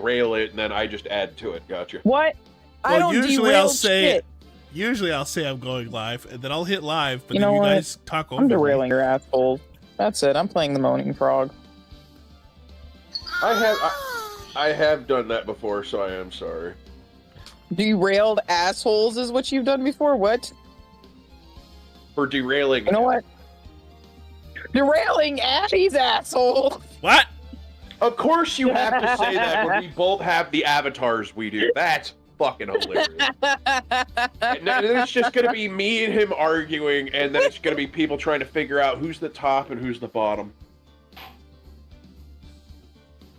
derail it, and then I just add to it. Gotcha. What? I Well, don't usually derail I'll say shit. Usually I'll say I'm going live, and then I'll hit live, but You then know you what? guys talk over I'm me. derailing your assholes. That's it. I'm playing the Moaning Frog. I have done that before, so I am sorry. Derailed assholes is what you've done before? What? For derailing. You know what? Derailing Abby's asshole! What? Of course you have to say that when we both have the avatars we do. That's fucking hilarious. And then it's just gonna be me and him arguing, and then it's gonna be people trying to figure out who's the top and who's the bottom.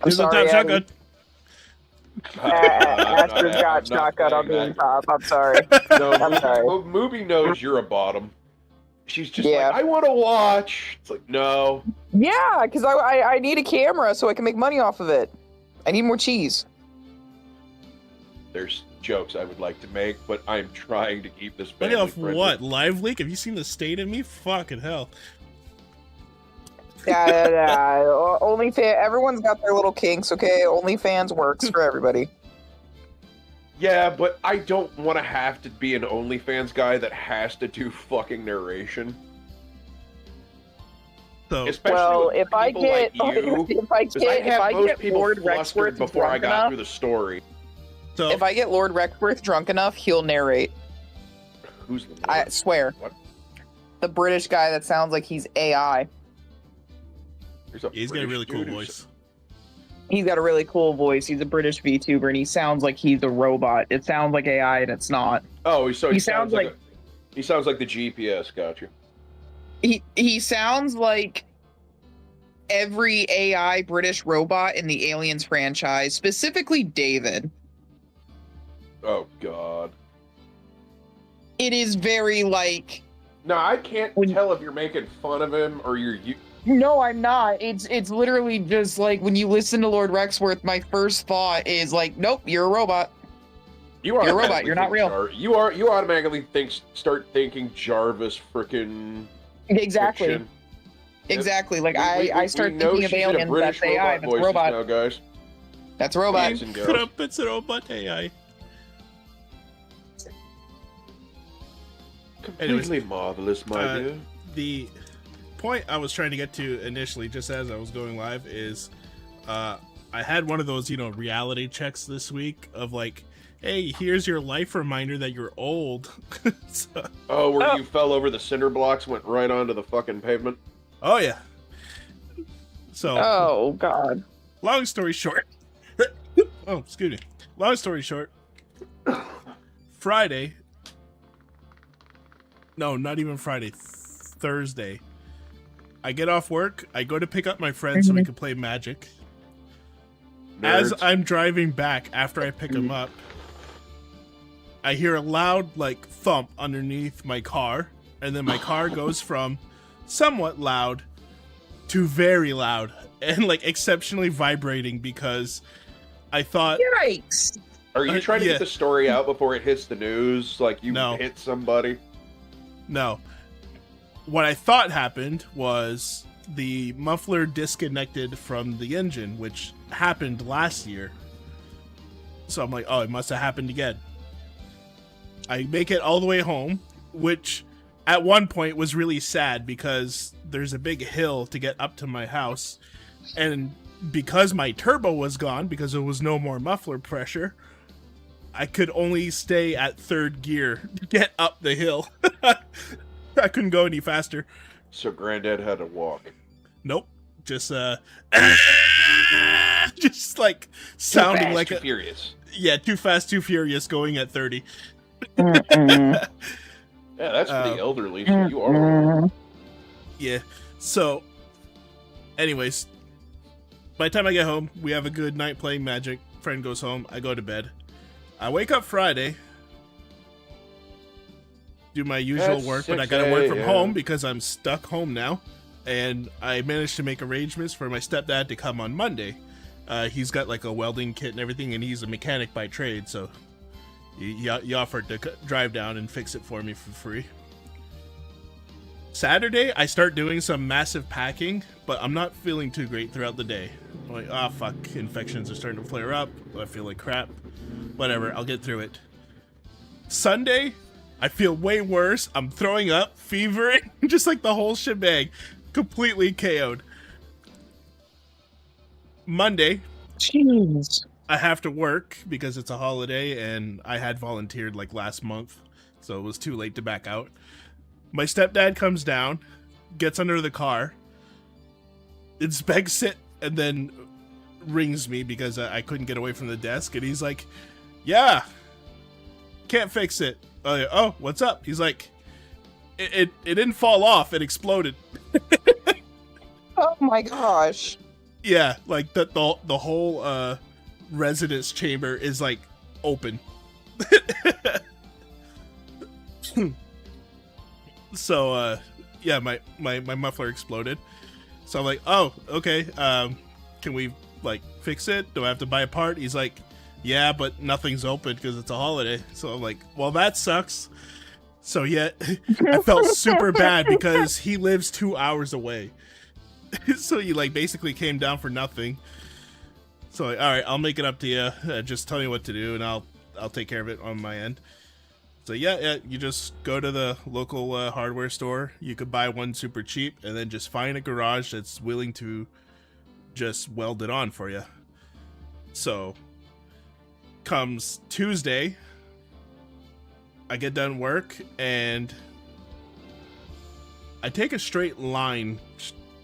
I'm sorry, shotgun. Asper's got shotgun on being top. I'm sorry. No, I'm sorry. Movie knows you're a bottom. She's just Yeah. like, I want to watch. It's like, no. Yeah, because I need a camera so I can make money off of it. I need more cheese. There's jokes I would like to make, but I'm trying to keep this Money family off friendly. what? Live leak? Have you seen the state of me? Fucking hell. Yeah. OnlyFans. Everyone's got their little kinks, okay? OnlyFans works for everybody. Yeah, but I don't want to have to be an OnlyFans guy that has to do fucking narration. So, Especially Well, with if I people get like you, if I 'cause get Lord Rexworth before I drunk got enough, through the story. if I get Lord Rexworth drunk enough, he'll narrate. Who's the I Lord? swear. What? The British guy that sounds like he's AI. There's a he's got a British really cool dude who's- voice. He's got a really cool voice. He's a British VTuber, and he sounds like he's a robot. It sounds like AI, and it's not. Oh, he He sounds sounds like he sounds like the GPS. Got you. He sounds like every AI British robot in the Aliens franchise, specifically David. Oh God. It is very like. No, I can't When- tell if you're making fun of him or you're. No, I'm not. It's literally just like when you listen to Lord Rexworth, my first thought is like, nope, you're a robot. You're a robot, you're not real. You automatically start thinking Jarvis frickin' Exactly. fiction. Exactly. Like We I start know thinking of she's in a aliens. British That's AI. That's voices robot. now, guys. That's a robot. Boys and girls. Crumpets and robot AI. Completely marvelous, my dear. The point I was trying to get to initially, just as I was going live, is I had one of those, reality checks this week of like, hey, here's your life reminder that you're old. So, Where you fell over the cinder blocks, went right onto the fucking pavement. oh yeah. So, Oh God. long story short. Oh, excuse me. Long story short. Friday. No, not even Friday. Thursday. I get off work. I go to pick up my friend so we can play Magic. As Nerds. I'm driving back after I pick him up, I hear a loud thump underneath my car, and then my car goes from somewhat loud to very loud and exceptionally vibrating because I thought Yikes. Are you trying to yeah. get the story out before it hits the news? Like you No. hit somebody? no. What I thought happened was the muffler disconnected from the engine, which happened last year. So I'm like, oh, it must have happened again. I make it all the way home, which at one point was really sad because there's a big hill to get up to my house. And because my turbo was gone, because there was no more muffler pressure, I could only stay at third gear to get up the hill. I couldn't go any faster. So Granddad had to walk. Nope. Just just sounding Too fast, like too a furious. yeah, too fast, too furious going at 30. Mm-mm. Yeah, that's for the elderly. So you are. Yeah. So anyways, by the time I get home, we have a good night playing Magic. Friend goes home, I go to bed. I wake up Friday, do my usual That's work, but I 6 gotta work from a.m. home because I'm stuck home now. And I managed to make arrangements for my stepdad to come on Monday. He's got a welding kit and everything, and he's a mechanic by trade, so he offered to drive down and fix it for me for free. Saturday, I start doing some massive packing, but I'm not feeling too great throughout the day. I'm like, oh, fuck, infections are starting to flare up. I feel like crap. Whatever, I'll get through it. Sunday, I feel way worse. I'm throwing up, fevering, just like the whole shebang. Completely KO'd. Monday, Jeez. I have to work because it's a holiday and I had volunteered like last month, so it was too late to back out. My stepdad comes down, gets under the car, inspects it, and then rings me because I couldn't get away from the desk, and he's like, yeah, can't fix it. Oh, what's up? He's like, it didn't fall off, it exploded. Oh my gosh. Yeah, like the whole residence chamber is like open. So yeah, my muffler exploded. So I'm like, oh, okay, can we like fix it? Do I have to buy a part? He's like, yeah, but nothing's open because it's a holiday. So I'm like, well, that sucks. So yeah, I felt super bad because he lives 2 hours away. So he like basically came down for nothing. So like, all right, I'll make it up to you. Just tell me what to do, and I'll take care of it on my end. So yeah, you just go to the local hardware store. You could buy one super cheap, and then just find a garage that's willing to just weld it on for you. So comes Tuesday, I get done work, and I take a straight line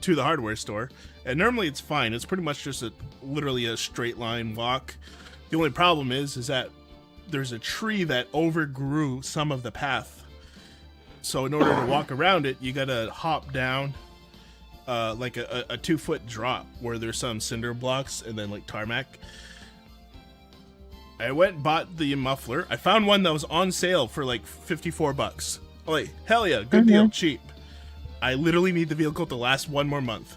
to the hardware store, and normally it's fine. It's pretty much just literally a straight line walk. The only problem is that there's a tree that overgrew some of the path. So in order to walk around it, you gotta hop down like a 2-foot drop where there's some cinder blocks and then like tarmac. I went and bought the muffler. I found one that was on sale for like $54. Oh, like, hell yeah, good deal, cheap. I literally need the vehicle to last 1 more month.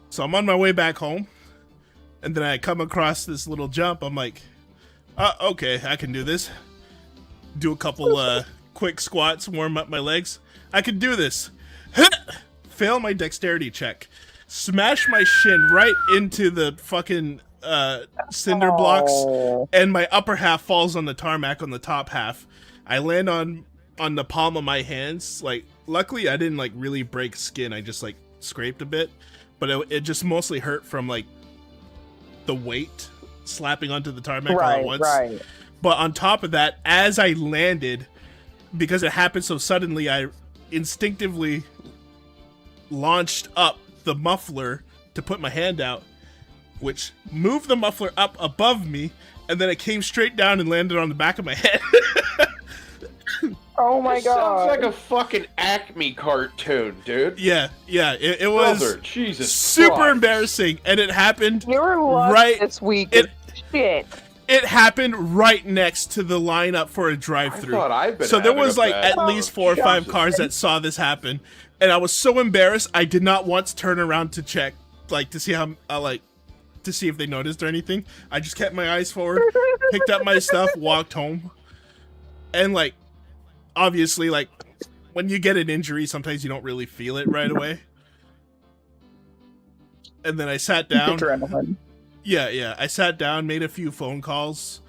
So I'm on my way back home, and then I come across this little jump. I'm like, okay, I can do this. Do a couple quick squats, warm up my legs. I can do this. Fail my dexterity check. Smash my shin right into the fucking cinder blocks, and my upper half falls on the tarmac on the top half. I land on the palm of my hands. Like, luckily I didn't like really break skin. I just like scraped a bit, but it just mostly hurt from like the weight slapping onto the tarmac all at once. Right. But on top of that, as I landed, because it happened so suddenly, I instinctively launched up the muffler to put my hand out, which moved the muffler up above me, and then it came straight down and landed on the back of my head. Oh my god. Sounds like a fucking Acme cartoon, dude. Yeah, it was Brother, Jesus super Christ. Embarrassing, and it happened Your luck right this week is shit. It happened right next to the lineup for a drive-through. I thought I've been so there having was a like bad- at least 4 or 5 Jesus. cars that saw this happen, and I was so embarrassed I did not once turn around to check, like to see how to see if they noticed or anything. I just kept my eyes forward, picked up my stuff, walked home, and like obviously like when you get an injury, sometimes you don't really feel it right away. And then I sat down. Adrenaline. Yeah. I sat down, made a few phone calls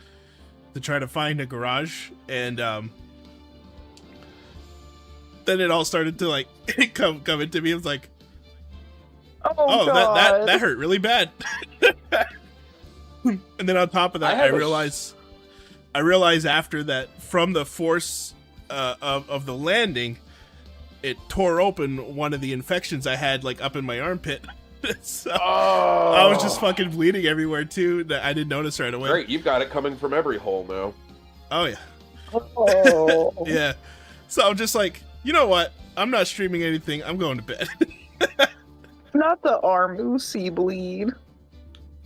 to try to find a garage, and then it all started to like come into me. It was like, oh, that hurt really bad. And then on top of that, I realized after that, from the force of the landing, it tore open one of the infections I had like up in my armpit. So I was just fucking bleeding everywhere too. That I didn't notice right away. Great, you've got it coming from every hole now. Oh yeah. Oh. Yeah. So I'm just like, you know what? I'm not streaming anything. I'm going to bed. Not the arm oozy bleed.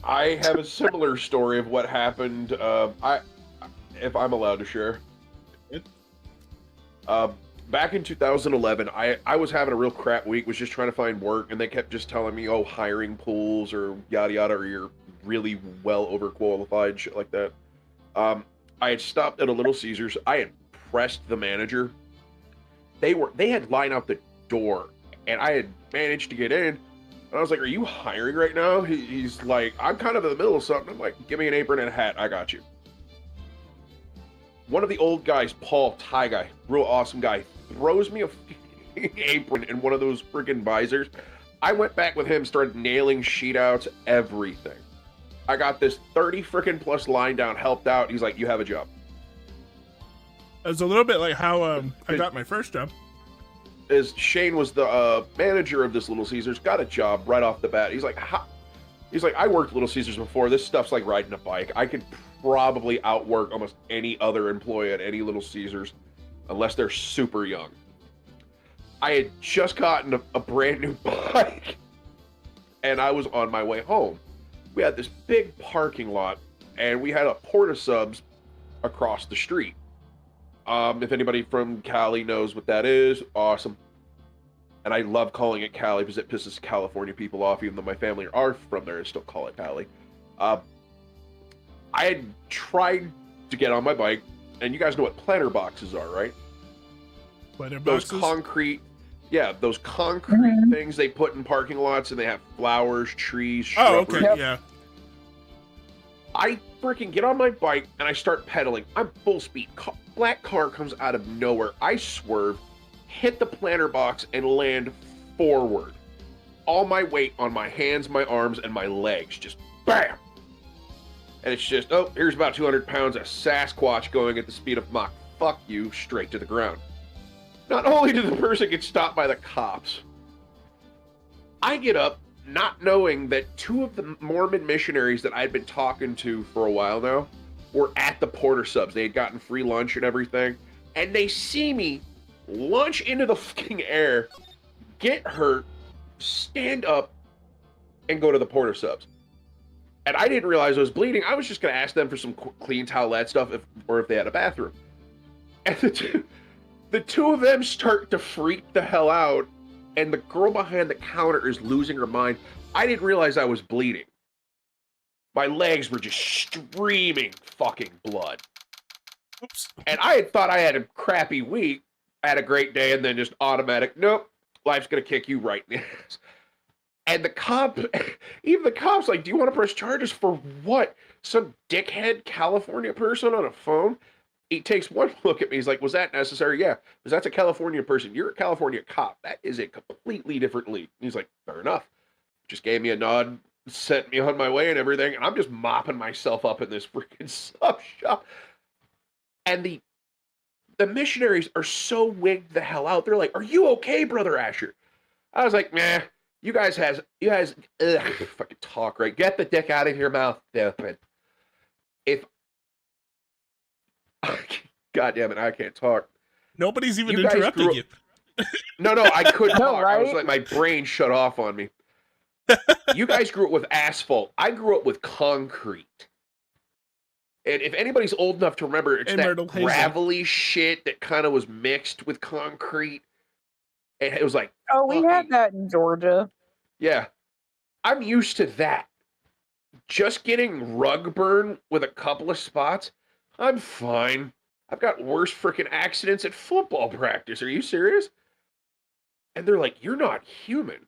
I have a similar story of what happened. If I'm allowed to share. Back in 2011, I was having a real crap week, was just trying to find work, and they kept just telling me, oh, hiring pools or yada yada, or you're really well overqualified, shit like that. I had stopped at a Little Caesars. I had pressed the manager. They had line out the door, and I had managed to get in. And I was like, "Are you hiring right now?" He's like, "I'm kind of in the middle of something." I'm like, "Give me an apron and a hat. I got you." One of the old guys, Paul, Thai guy, real awesome guy, throws me a apron and one of those freaking visors. I went back with him, started nailing sheet outs, everything. I got this 30 freaking plus line down, helped out. He's like, "You have a job." It's a little bit like how I got my first job. As Shane was the manager of this Little Caesars, got a job right off the bat. He's like, I worked Little Caesars before. This stuff's like riding a bike. I could probably outwork almost any other employee at any Little Caesars, unless they're super young. I had just gotten a brand new bike, and I was on my way home. We had this big parking lot, and we had a Porta Subs across the street. If anybody from Cali knows what that is, awesome. And I love calling it Cali because it pisses California people off, even though my family are from there, I still call it Cali. I had tried to get on my bike, and you guys know what planter boxes are, right? Planter Those boxes? concrete things they put in parking lots, and they have flowers, trees, Oh, shrubbery. okay, yeah. I freaking get on my bike and I start pedaling. I'm full speed. Black car comes out of nowhere. I swerve, hit the planter box, and land forward. All my weight on my hands, my arms, and my legs. Just bam! And it's just, oh, here's about 200 pounds of Sasquatch going at the speed of Mach. Fuck you, straight to the ground. Not only did the person get stopped by the cops, I get up not knowing that two of the Mormon missionaries that I'd been talking to for a while now were at the Porter Subs. They had gotten free lunch and everything, and they see me launch into the fucking air, get hurt, stand up, and go to the Porter Subs. And I didn't realize I was bleeding. I was just going to ask them for some clean towelette stuff or if they had a bathroom. And the two of them start to freak the hell out, and the girl behind the counter is losing her mind. I didn't realize I was bleeding. My legs were just streaming fucking blood. Oops. And I had thought I had a crappy week, had a great day, and then just automatic, nope, life's going to kick you right in the ass. And the cop, even the cop's like, "Do you want to press charges for what? Some dickhead California person on a phone?" He takes one look at me. He's like, "Was that necessary?" "Yeah, because that's a California person. You're a California cop. That is a completely different league." He's like, "Fair enough." Just gave me a nod, sent me on my way and everything. And I'm just mopping myself up in this freaking sub shop. And the missionaries are so wigged the hell out. They're like, "Are you okay, Brother Asher?" I was like, "Nah, you guys, fucking talk, right? Get the dick out of your mouth, stupid." God damn it, I can't talk. Nobody's even You guys interrupting grew- you. No, I couldn't No, talk. I was right? like, my brain shut off on me. You guys grew up with asphalt. I grew up with concrete. And if anybody's old enough to remember, it's And that Myrtle Hazel. gravelly shit that kind of was mixed with concrete. And it was like, Oh, we had fucking- that in Georgia. yeah. I'm used to that. Just getting rug burn with a couple of spots, I'm fine. I've got worse freaking accidents at football practice. Are you serious? And they're like, "You're not human."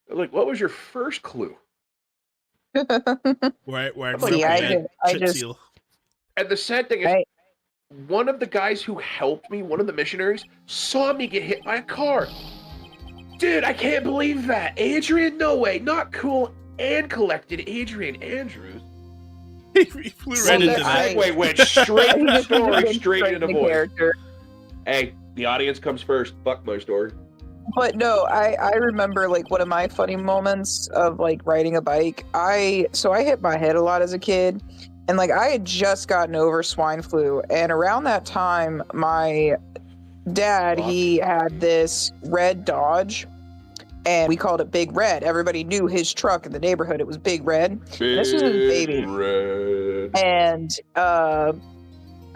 They're like, "What was your first clue?" Where I See, grew up, I we had did- I chip just- seal. And the sad thing is, Right. one of the guys who helped me, one of the missionaries, saw me get hit by a car. Dude, I can't believe that. Adrian, no way. Not cool and collected Adrian Andrews. He flew So right into that that. segue went straight to the Just story, went straight into into voice. character. Hey, the audience comes first. Fuck my story. But no, I remember like one of my funny moments of like riding a bike. I hit my head a lot as a kid, and like I had just gotten over swine flu, and around that time my dad, Fuck. he had this red Dodge, and we called it Big Red. Everybody knew his truck in the neighborhood. It was Big Red. This was his baby. Red. And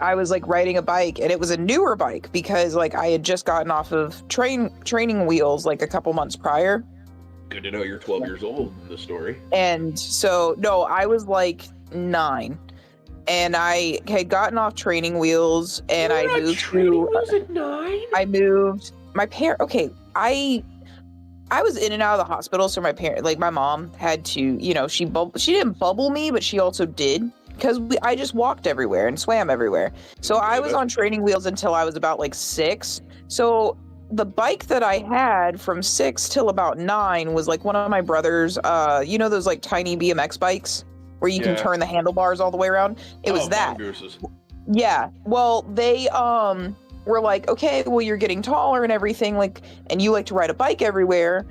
I was like riding a bike, and it was a newer bike because like I had just gotten off of training wheels like a couple months prior. Good to know you're 12 years old in the story. And so no, I was like 9, and I had gotten off training wheels, and I moved to Was it 9? I moved my parent. Okay, I was in and out of the hospital, so my mom had to, you know, she didn't bubble me, but she also did, because I just walked everywhere and swam everywhere. So I was on training wheels until I was about like 6. So the bike that I had from 6 till about 9 was like one of my brother's, you know, those like tiny BMX bikes where you can turn the handlebars all the way around. It was that. Mongooses. Yeah. Well, they were like, okay, well, you're getting taller and everything, like, and you like to ride a bike everywhere.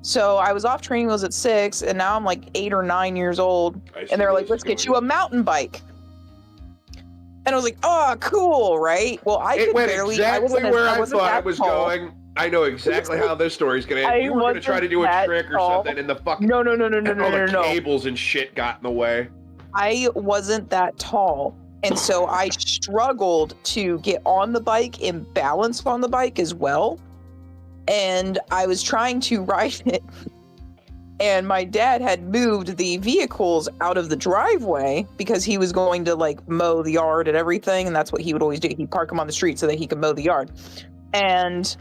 So I was off training wheels at 6, and now I'm like 8 or 9 years old, and they're like, let's get you a mountain bike. And I was like, oh, cool, right? Well, It went exactly where I thought it was going. I know exactly how this story's gonna end. You were gonna try to do a trick or something, and the fucking no, all the cables and shit got in the way. I wasn't that tall, and so I struggled to get on the bike and balance on the bike as well. And I was trying to ride it, and my dad had moved the vehicles out of the driveway because he was going to like mow the yard and everything, and that's what he would always do. He'd park them on the street so that he could mow the yard. And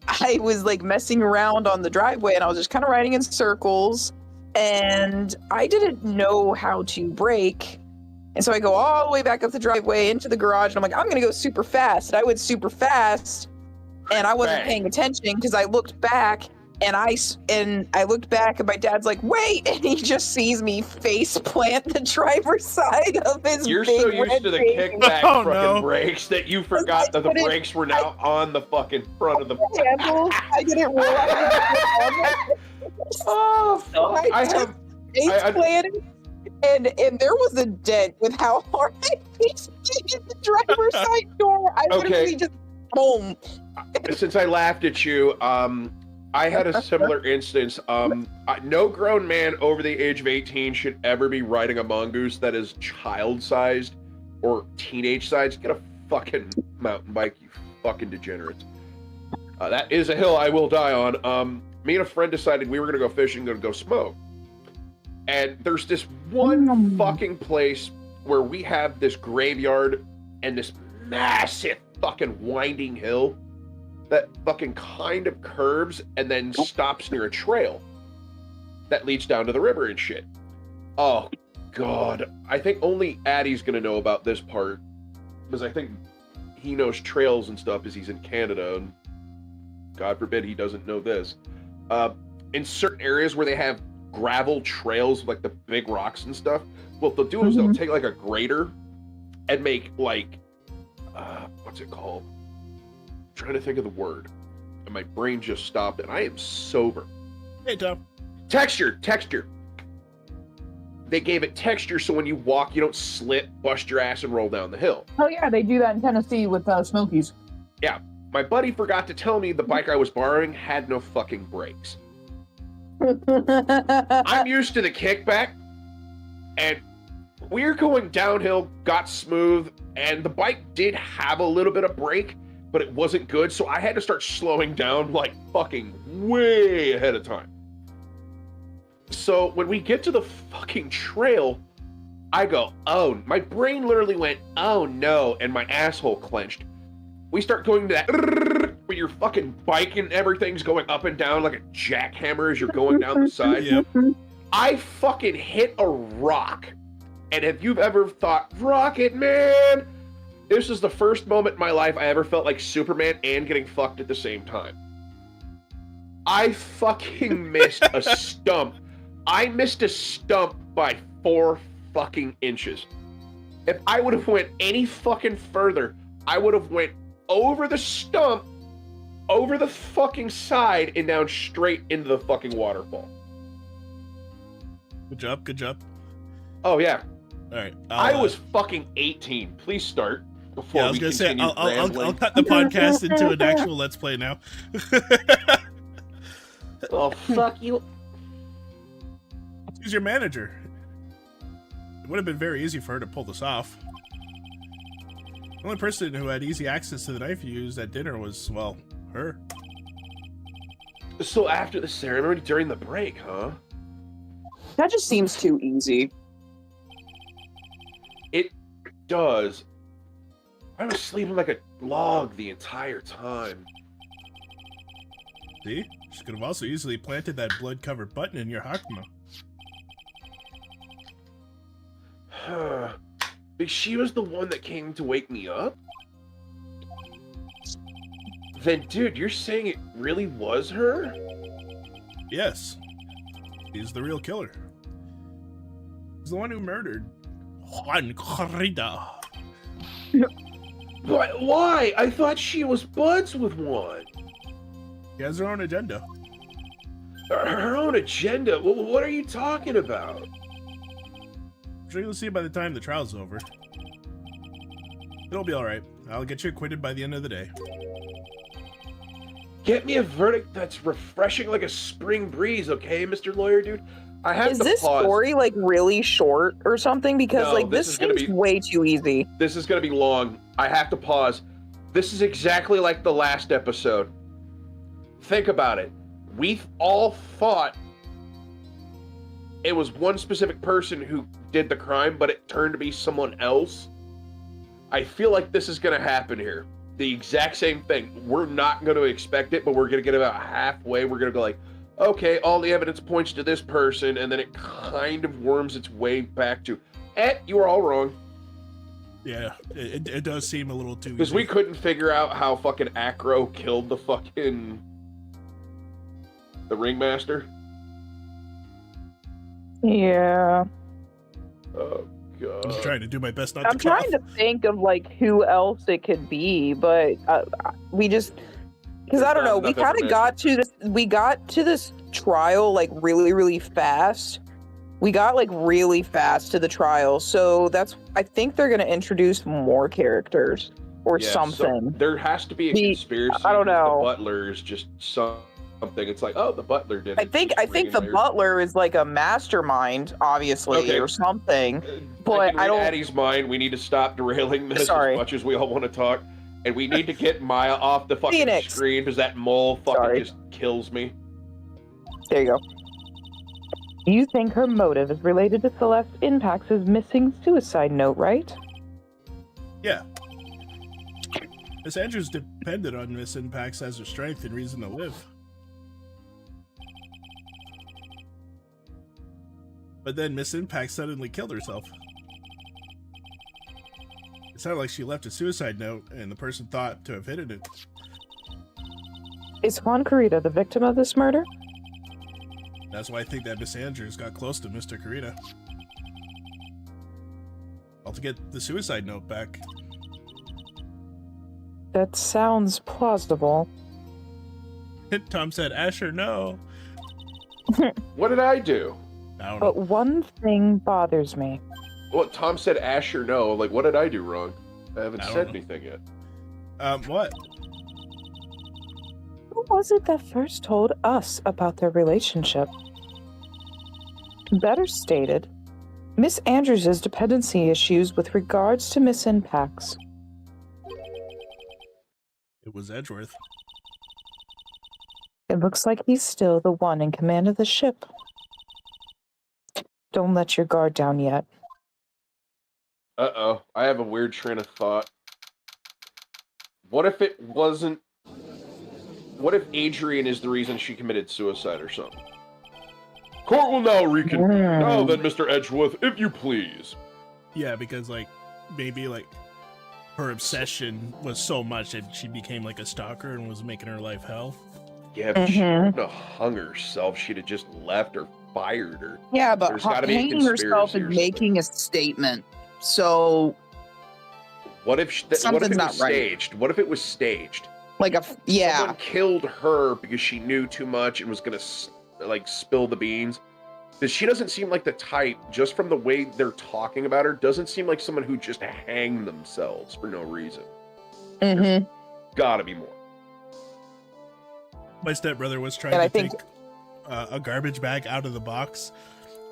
I was like messing around on the driveway, and I was just kind of riding in circles, and I didn't know how to brake. And so I go all the way back up the driveway into the garage, and I'm like, I'm gonna go super fast. And I went super fast, and I wasn't paying attention because I looked back, and I looked back, and my dad's like, wait, and he just sees me face plant the driver's side of his You're big so used to the kickback fucking brakes that you forgot that the brakes were now on the fucking front of the handles. I didn't realize. Oh, fuck. I have planted, and there was a dent with how hard I hit the driver's side door. I literally just boom. Since I laughed at you, I had a similar instance. No grown man over the age of 18 should ever be riding a mongoose that is child-sized or teenage-sized. Get a fucking mountain bike, you fucking degenerates. That is a hill I will die on. Me and a friend decided we were gonna go fishing, gonna go smoke. And there's this one fucking place where we have this graveyard and this massive fucking winding hill that fucking kind of curves and then stops near a trail that leads down to the river and shit. Oh, God. I think only Addie's gonna know about this part, because I think he knows trails and stuff as he's in Canada, and God forbid he doesn't know this. In certain areas where they have gravel trails, like the big rocks and stuff, what they'll do is they'll take like a grater and make like, what's it called? I'm trying to think of the word, and my brain just stopped, and I am sober. Hey, Tom. Texture. They gave it texture so when you walk, you don't slip, bust your ass, and roll down the hill. Oh yeah, they do that in Tennessee with Smokies. Yeah. My buddy forgot to tell me the bike I was borrowing had no fucking brakes. I'm used to the kickback, and we're going downhill, got smooth, and the bike did have a little bit of brake, but it wasn't good, so I had to start slowing down like fucking way ahead of time. So when we get to the fucking trail, I go, oh, my brain literally went, oh no, and my asshole clenched. We start going to that where your fucking bike and everything's going up and down like a jackhammer as you're going down the side. Yep. I fucking hit a rock. And if you've ever thought, Rocket Man, this is the first moment in my life I ever felt like Superman and getting fucked at the same time. I fucking missed a stump. I missed a stump by 4 fucking inches. If I would have went any fucking further, I would have went over the stump, over the fucking side, and down straight into the fucking waterfall. Good job. Oh, yeah. All right. I was fucking 18. Please start before I was we going to say, continue I'll cut the podcast into an actual Let's Play now. Oh, fuck you. She's your manager. It would have been very easy for her to pull this off. The only person who had easy access to the knife you used at dinner was, well, her. So after the ceremony during the break, huh? That just seems too easy. It does. I was sleeping like a log the entire time. See? She could have also easily planted that blood-covered button in your Hakama. But she was the one that came to wake me up? Then, dude, you're saying it really was her? Yes. He's the real killer. He's the one who murdered Juan Corrida. But why? I thought she was buds with one. He has her own agenda. Her own agenda? What are you talking about? I'm sure you'll see by the time the trial's over. It'll be alright. I'll get you acquitted by the end of the day. Get me a verdict that's refreshing like a spring breeze, okay, Mr. Lawyer Dude? I have Is to this pause. story like really short or something? Because No, like this this is gonna seems be- way too easy. This is going to be long. I have to pause. This is exactly like the last episode. Think about it. We all thought it was one specific person who did the crime, but it turned to be someone else. I feel like this is going to happen here. The exact same thing. We're not going to expect it, but we're going to get about halfway. We're going to go like, okay, all the evidence points to this person, and then it kind of worms its way back to, you were all wrong. Yeah, it does seem a little too Because easy. we couldn't figure out how fucking Acro killed the ringmaster. Yeah. Oh, I'm God. trying to do my best not I'm to cough. trying to think of like who else it could be, but we just because I don't know. We Enough kind of got to this. We got to this trial like really, really fast. We got like really fast to the trial, so I think they're gonna introduce more characters or Yeah, something. There has to be a The- conspiracy. I don't because know. The butler is just something. It's like, oh, the butler did it. I think Just the ringing there. butler is like a mastermind, obviously, Okay. or something. I But can I read don't- Addie's mind. We need to stop derailing this Sorry. as much as we all want to talk. And we need to get Maya off the fucking Phoenix. screen because that mole fucking Sorry. just kills me. There you go. You think her motive is related to Celeste Impax's missing suicide note, right? Yeah. Miss Andrews depended on Miss Impax as her strength and reason to live. But then Miss Impact suddenly killed herself. It sounded like she left a suicide note, and the person thought to have hidden it. Is Juan Corrida the victim of this murder? That's why I think that Miss Andrews got close to Mr. Karina. All to get the suicide note back. That sounds plausible. Tom said, Asher, no. What did I do? I don't know. But one thing bothers me. Well, Tom said Asher no. Like, what did I do wrong? I haven't I don't said know. anything yet. What? Who was it that first told us about their relationship? Better stated, Miss Andrews' dependency issues with regards to Miss Impax. It was Edgeworth. It looks like he's still the one in command of the ship. Don't let your guard down yet. Uh-oh. I have a weird train of thought. What if it wasn't... What if Adrian is the reason she committed suicide or something? Court will now reconvene. Now then, Mr. Edgeworth, if you please. Yeah, because, like, maybe, like, her obsession was so much that she became, like, a stalker and was making her life hell. Yeah, but she wouldn't have hung herself. She'd have just left or fired her. Yeah, but There's gotta be a hanging herself conspiracy or and making a statement. So, What if, what if Something's it not was right. staged? What if it was staged? like Someone killed her because she knew too much and was gonna like spill the beans. Because she doesn't seem like the type, just from the way they're talking about her, doesn't seem like someone who just hang themselves for no reason. Mm-hmm. Gotta be more. My stepbrother was trying And to I think- take a garbage bag out of the box,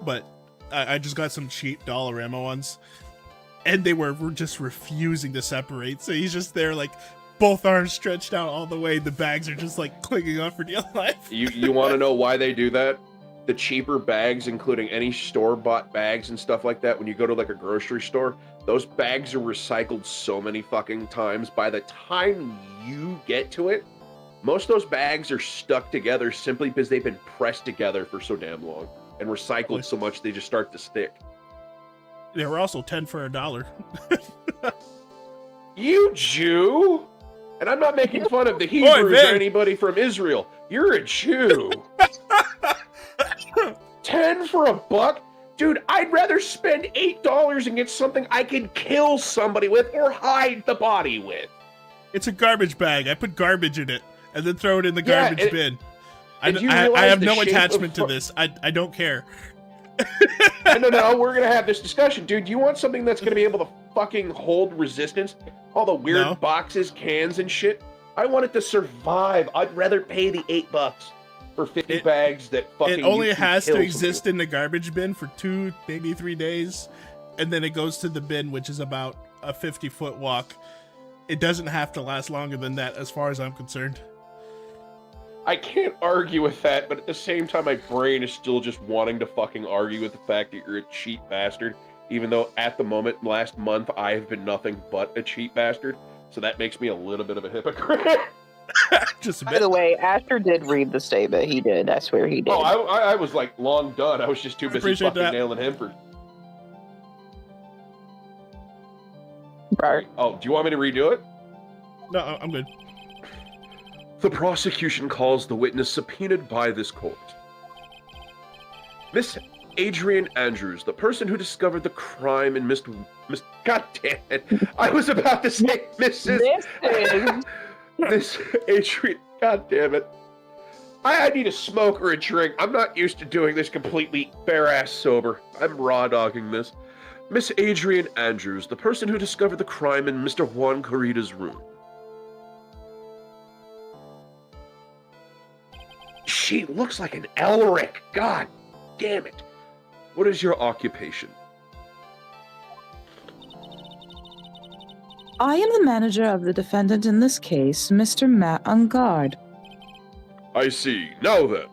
but I just got some cheap Dollarama ones, and they were just refusing to separate. So he's just there, like, both arms stretched out all the way. The bags are just, like, clinging on for dear life. You want to know why they do that? The cheaper bags, including any store-bought bags and stuff like that, when you go to like a grocery store, those bags are recycled so many fucking times. By the time you get to it, Most of those bags are stuck together simply because they've been pressed together for so damn long and recycled so much they just start to stick. They were also 10 for $1. You Jew! And I'm not making fun of the Hebrews or anybody from Israel. You're a Jew. 10 for $1? Dude, I'd rather spend $8 and get something I can kill somebody with or hide the body with. It's a garbage bag. I put garbage in it and then throw it in the garbage bin. I have no attachment to this. I don't care. No, we're going to have this discussion. Dude, do you want something that's going to be able to fucking hold resistance? All the weird boxes, cans, and shit? I want it to survive. I'd rather pay the $8 for 50 bags that fucking... It only has to exist in the garbage bin for 2, maybe 3 days, and then it goes to the bin, which is about a 50-foot walk. It doesn't have to last longer than that, as far as I'm concerned. I can't argue with that, but at the same time, my brain is still just wanting to fucking argue with the fact that you're a cheap bastard, even though at the moment, last month, I have been nothing but a cheap bastard, so that makes me a little bit of a hypocrite. Just a bit. By the way, Asher did read the statement. He did. I swear he did. Oh, I was like long done. I was just too busy fucking nailing him for... Right. Oh, do you want me to redo it? No, I'm good. The prosecution calls the witness subpoenaed by this court. Miss Adrian Andrews, the person who discovered the crime in God damn it. I was about to say Mrs. Miss Adrian, God damn it. I need a smoke or a drink. I'm not used to doing this completely bare-ass sober. I'm raw-dogging this. Miss Adrian Andrews, the person who discovered the crime in Mr. Juan Corrida's room. She looks like an Elric. God damn it. What is your occupation? I am the manager of the defendant in this case, Mr. Matt Ungard. I see. Now then.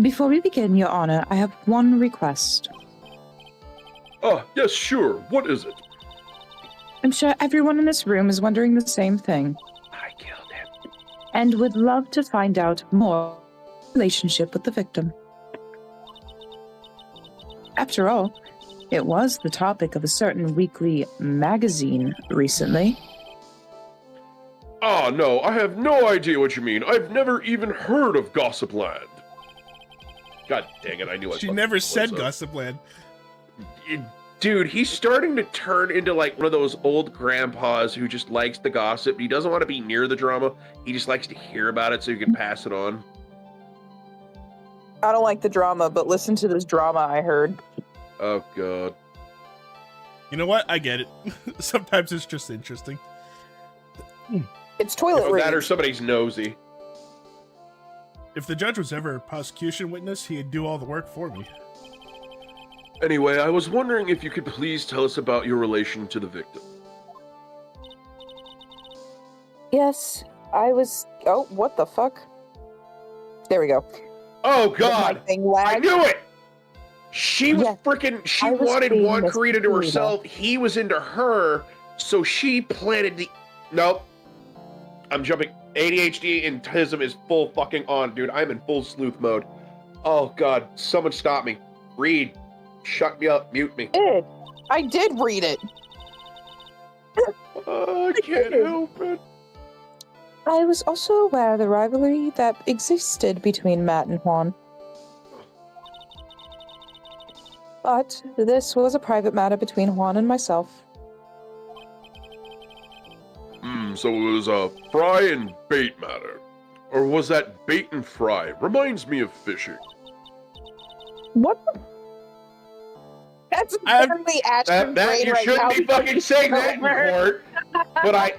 Before we begin, Your Honor, I have one request. Yes, sure. What is it? I'm sure everyone in this room is wondering the same thing. I killed him. And would love to find out more relationship with the victim. After all, it was the topic of a certain weekly magazine recently. Ah, no, I have no idea what you mean. I've never even heard of Gossipland. God dang it, I knew it. She never said Gossipland. Dude, he's starting to turn into like one of those old grandpas who just likes the gossip. He doesn't want to be near the drama. He just likes to hear about it so he can pass it on. I don't like the drama, but listen to this drama I heard. Oh, God. You know what? I get it. Sometimes it's just interesting. It's toilet reads. That or somebody's nosy. If the judge was ever a prosecution witness, he'd do all the work for me. Anyway, I was wondering if you could please tell us about your relation to the victim. Yes, I was... Oh, what the fuck? There we go. Oh, God! I knew it! She was freaking... She wanted Juan Corrida to herself. He was into her, so she planted the... Nope. I'm jumping... ADHD and autism is full fucking on, dude. I'm in full sleuth mode. Oh, God. Someone stop me. Read. Shut me up. Mute me. I did read it. I can't help it. I was also aware of the rivalry that existed between Matt and Juan. But this was a private matter between Juan and myself. So it was a fry and bait matter. Or was that bait and fry? Reminds me of fishing. What? That's apparently Ashton's brain you right shouldn't now. be fucking saying that in court. But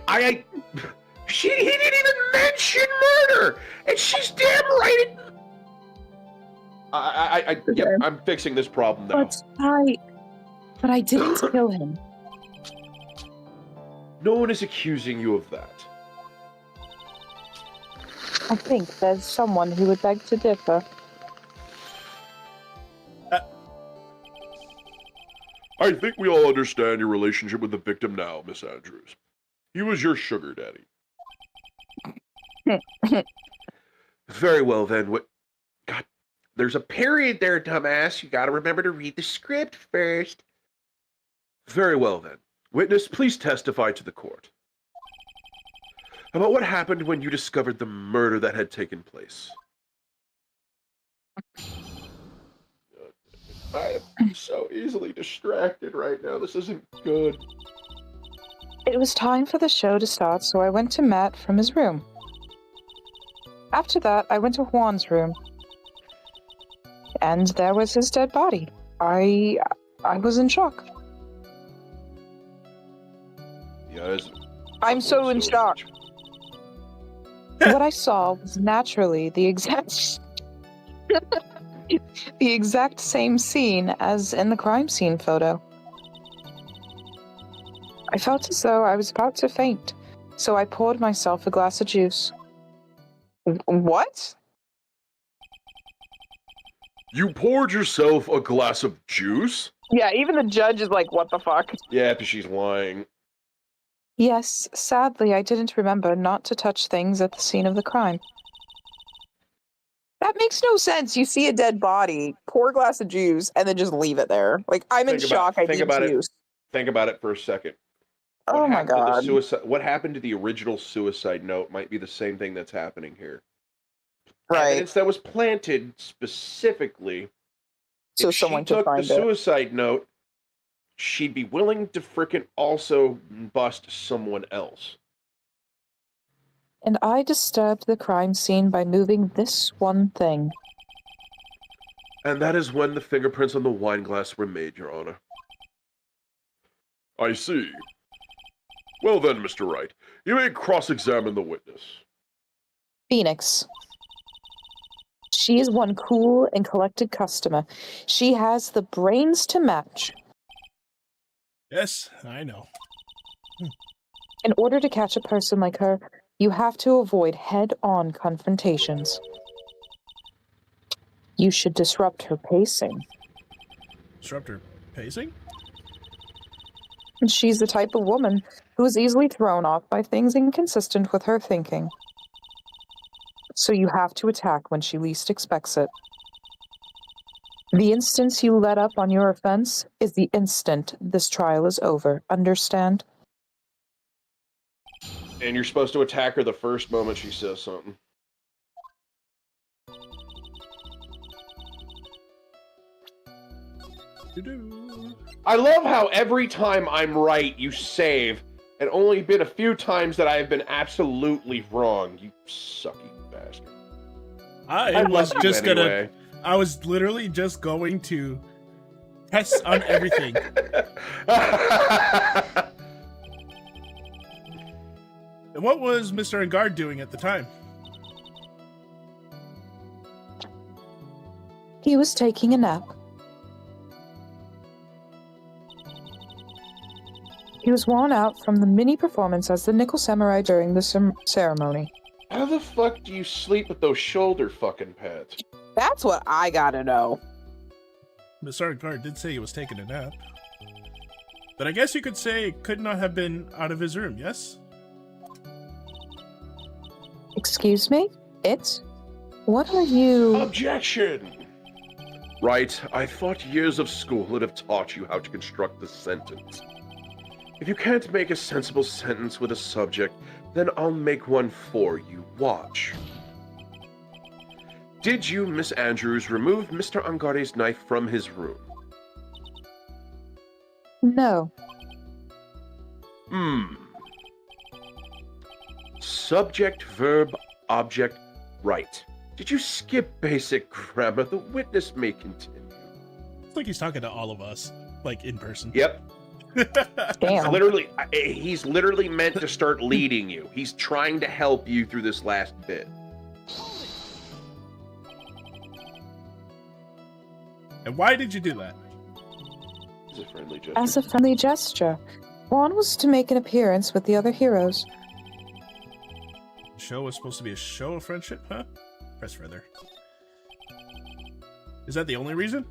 he didn't even mention murder, and she's damn right. I'm fixing this problem now. But I didn't kill him. No one is accusing you of that. I think there's someone who would beg to differ. I think we all understand your relationship with the victim now, Miss Andrews. He was your sugar daddy. Very well, then. What? God, there's a period there, dumbass. You gotta remember to read the script first. Very well, then. Witness, please testify to the court about what happened when you discovered the murder that had taken place. I am so easily distracted right now. This isn't good. It was time for the show to start, so I went to Matt from his room. After that, I went to Juan's room. And there was his dead body. I was in shock. Yeah, I'm so in shock. What I saw was naturally the exact the exact same scene as in the crime scene photo. I felt as though I was about to faint, so I poured myself a glass of juice. What? You poured yourself a glass of juice? Yeah, even the judge is like, what the fuck? Yeah, because she's lying. Yes, sadly, I didn't remember not to touch things at the scene of the crime. That makes no sense. You see a dead body, pour a glass of juice, and then just leave it there. Like, I'm in shock. I need juice. Think about it for a second. Oh my god. What happened to the original suicide note might be the same thing that's happening here. Right. Evidence that was planted specifically So if someone she could took find the it. suicide note, she'd be willing to frickin' also bust someone else. And I disturbed the crime scene by moving this one thing. And that is when the fingerprints on the wine glass were made, Your Honor. I see. Well then, Mr. Wright, you may cross-examine the witness. Phoenix. She is one cool and collected customer. She has the brains to match. Yes, I know. In order to catch a person like her, you have to avoid head-on confrontations. You should disrupt her pacing. Disrupt her pacing? And she's the type of woman who is easily thrown off by things inconsistent with her thinking. So you have to attack when she least expects it. The instant you let up on your offense is the instant this trial is over. Understand? And you're supposed to attack her the first moment she says something. I love how every time I'm right, you save, and only been a few times that I have been absolutely wrong. You sucky bastard. I was love you just anyway. I was literally just going to test on everything. And what was Mr. Engard doing at the time? He was taking a nap. He was worn out from the mini performance as the Nickel Samurai during the ceremony. How the fuck do you sleep with those shoulder fucking pads? That's what I gotta know. Mr. Engard did say he was taking a nap. But I guess you could say it could not have been out of his room, yes? Excuse me? What are you... Objection! Right, I thought years of school would have taught you how to construct a sentence. If you can't make a sensible sentence with a subject, then I'll make one for you. Watch. Did you, Miss Andrews, remove Mr. Angare's knife from his room? No. Subject, verb, object, right. Did you skip basic grammar? The witness may continue. It's like he's talking to all of us, like in person. Yep. Damn. He's literally meant to start leading you. He's trying to help you through this last bit. And why did you do that? As a friendly gesture. As a friendly gesture. Juan was to make an appearance with the other heroes. The show was supposed to be a show of friendship, huh? Press further. Is that the only reason?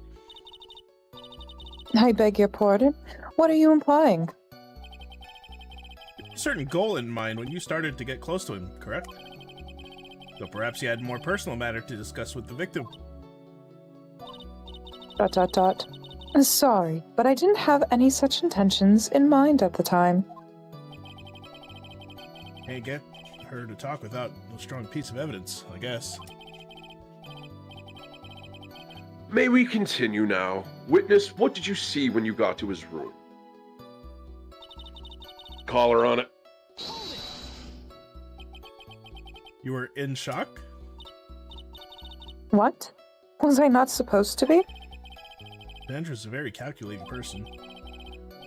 I beg your pardon? What are you implying? A certain goal in mind when you started to get close to him, correct? So perhaps you had more personal matter to discuss with the victim. ... Sorry, but I didn't have any such intentions in mind at the time. Can't get her to talk without a strong piece of evidence, I guess. May we continue now? Witness, what did you see when you got to his room? Collar on it. You were in shock? What? Was I not supposed to be? Sandra's a very calculating person.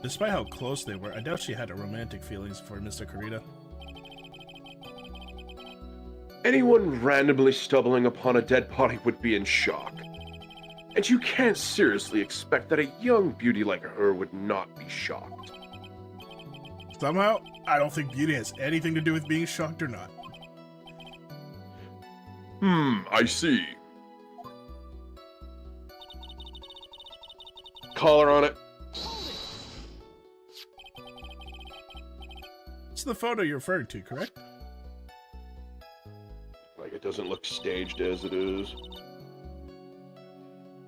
Despite how close they were, I doubt she had romantic feelings for Mr. Kurita. Anyone randomly stumbling upon a dead body would be in shock. And you can't seriously expect that a young beauty like her would not be shocked. Somehow, I don't think beauty has anything to do with being shocked or not. I see. Collar on it. It's the photo you're referring to, correct? Like it doesn't look staged as it is.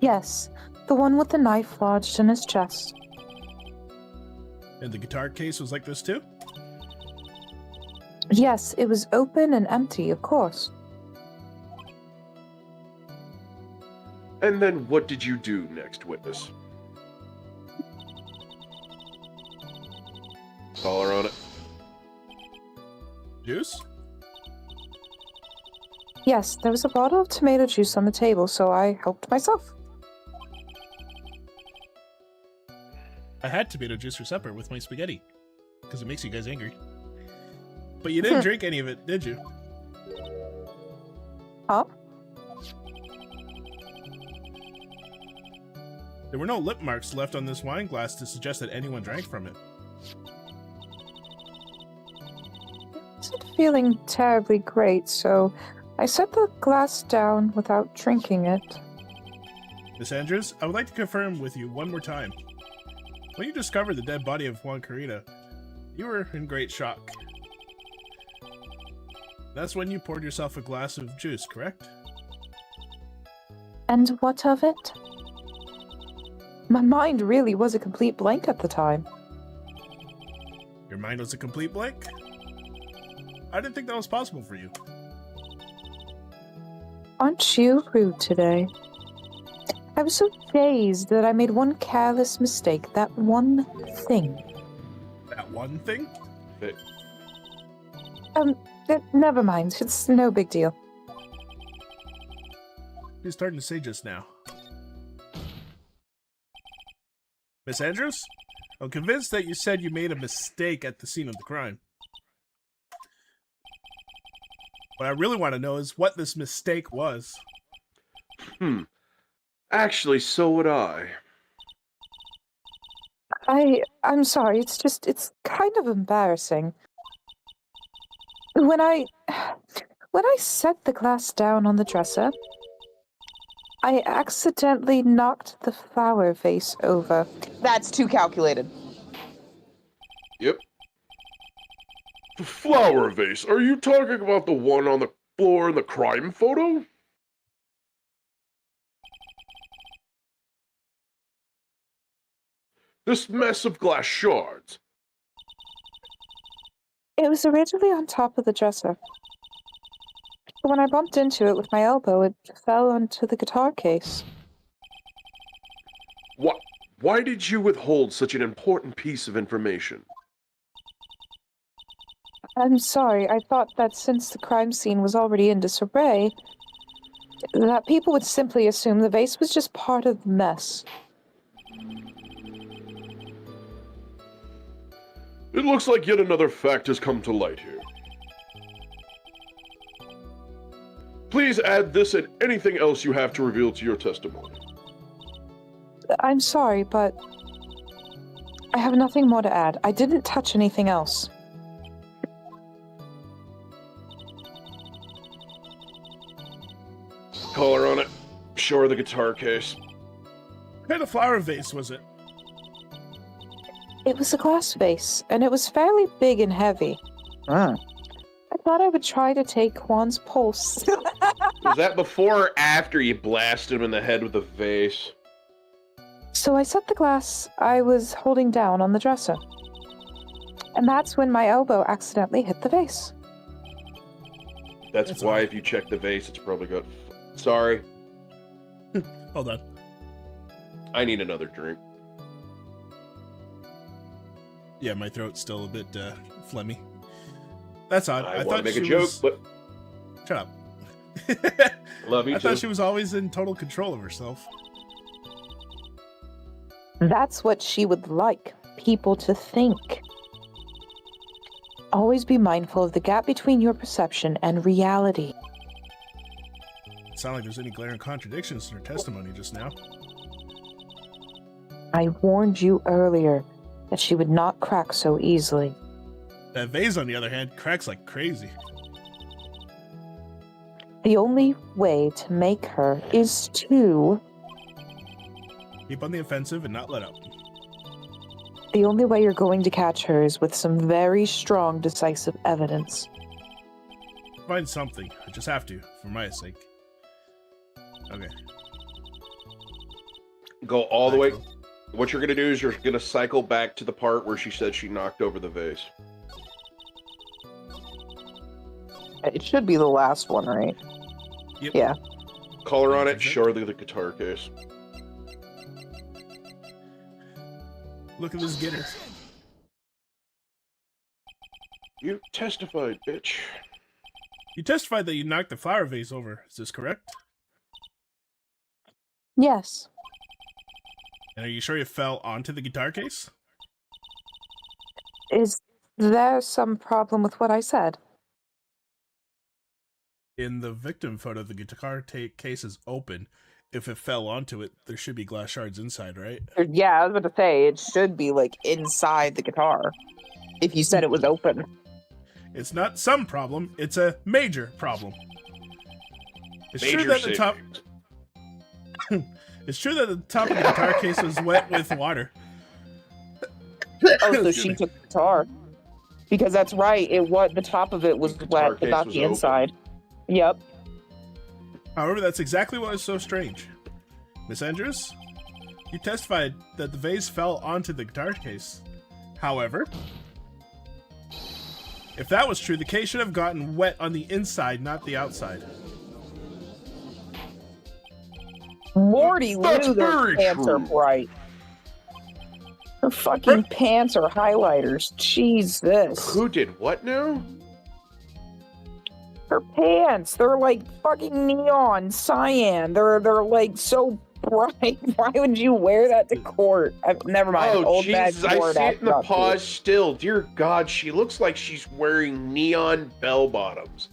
Yes, the one with the knife lodged in his chest. And the guitar case was like this too? Yes, it was open and empty, of course. And then what did you do next, witness? Collar on it. Juice? Yes, there was a bottle of tomato juice on the table, so I helped myself. I had tomato juice for supper with my spaghetti, because it makes you guys angry. But you didn't drink any of it, did you? Huh? There were no lip marks left on this wine glass to suggest that anyone drank from it. I wasn't feeling terribly great, so I set the glass down without drinking it. Miss Andrews, I would like to confirm with you one more time. When you discovered the dead body of Juan Kurita, you were in great shock. That's when you poured yourself a glass of juice, correct? And what of it? My mind really was a complete blank at the time. Your mind was a complete blank? I didn't think that was possible for you. Aren't you rude today? I was so dazed that I made one careless mistake, that one thing. That one thing? Never mind, it's no big deal. You're starting to say just now. Miss Andrews? I'm convinced that you said you made a mistake at the scene of the crime. What I really want to know is what this mistake was. Actually, so would I. I'm sorry, it's kind of embarrassing. When I set the glass down on the dresser, I accidentally knocked the flower vase over. That's too calculated. Yep. The flower vase. Are you talking about the one on the floor in the crime photo? This mess of glass shards. It was originally on top of the dresser. But when I bumped into it with my elbow, it fell onto the guitar case. Why did you withhold such an important piece of information? I'm sorry, I thought that since the crime scene was already in disarray, that people would simply assume the vase was just part of the mess. It looks like yet another fact has come to light here. Please add this and anything else you have to reveal to your testimony. I'm sorry, but I have nothing more to add. I didn't touch anything else. Collar on it. Show her the guitar case. What kind of flower vase was it? It was a glass vase, and it was fairly big and heavy. I thought I would try to take Juan's pulse. Was that before or after you blasted him in the head with a vase? So I set the glass I was holding down on the dresser. And that's when my elbow accidentally hit the vase. That's why if you check the vase, it's probably good. Sorry. Hold on. I need another drink. Yeah, my throat's still a bit phlegmy. That's odd. I want to make a she joke, was... but Shut up. love you I too. thought she was always in total control of herself. That's what she would like people to think. Always be mindful of the gap between your perception and reality. Sound like there's any glaring contradictions in her testimony just now. I warned you earlier that she would not crack so easily. That vase, on the other hand, cracks like crazy. The only way to make her is to... Keep on the offensive and not let up. The only way you're going to catch her is with some very strong, decisive evidence. Find something. I just have to, for my sake. Okay. Go all the way. What you're going to do is you're going to cycle back to the part where she said she knocked over the vase. It should be the last one, right? Yep. Yeah. Color on it, show her the guitar case. Look at this getter. You testified, bitch. You testified that you knocked the flower vase over. Is this correct? Yes. And are you sure you fell onto the guitar case? Is there some problem with what I said? In the victim photo, the guitar case is open. If it fell onto it, there should be glass shards inside, right? Yeah, I was about to say, it should be, like, inside the guitar. If you said it was open. It's not some problem, it's a major problem. It's true that the top... It's true that the top of the guitar case was wet with water. Oh, so she took the guitar. Because that's right, the top of it was wet, but not the inside. Yep. However, that's exactly what was so strange. Miss Andrews, you testified that the vase fell onto the guitar case. However, if that was true, the case should have gotten wet on the inside, not the outside. Morty That's knew very their pants are true. bright. Her fucking pants are highlighters. Jesus. Who did what now? Her pants, they're like fucking neon cyan. They're like so bright. Why would you wear that to court? Never mind. Oh, Old Jesus, bag I wore see it in the that pause still. Dear God, she looks like she's wearing neon bell-bottoms.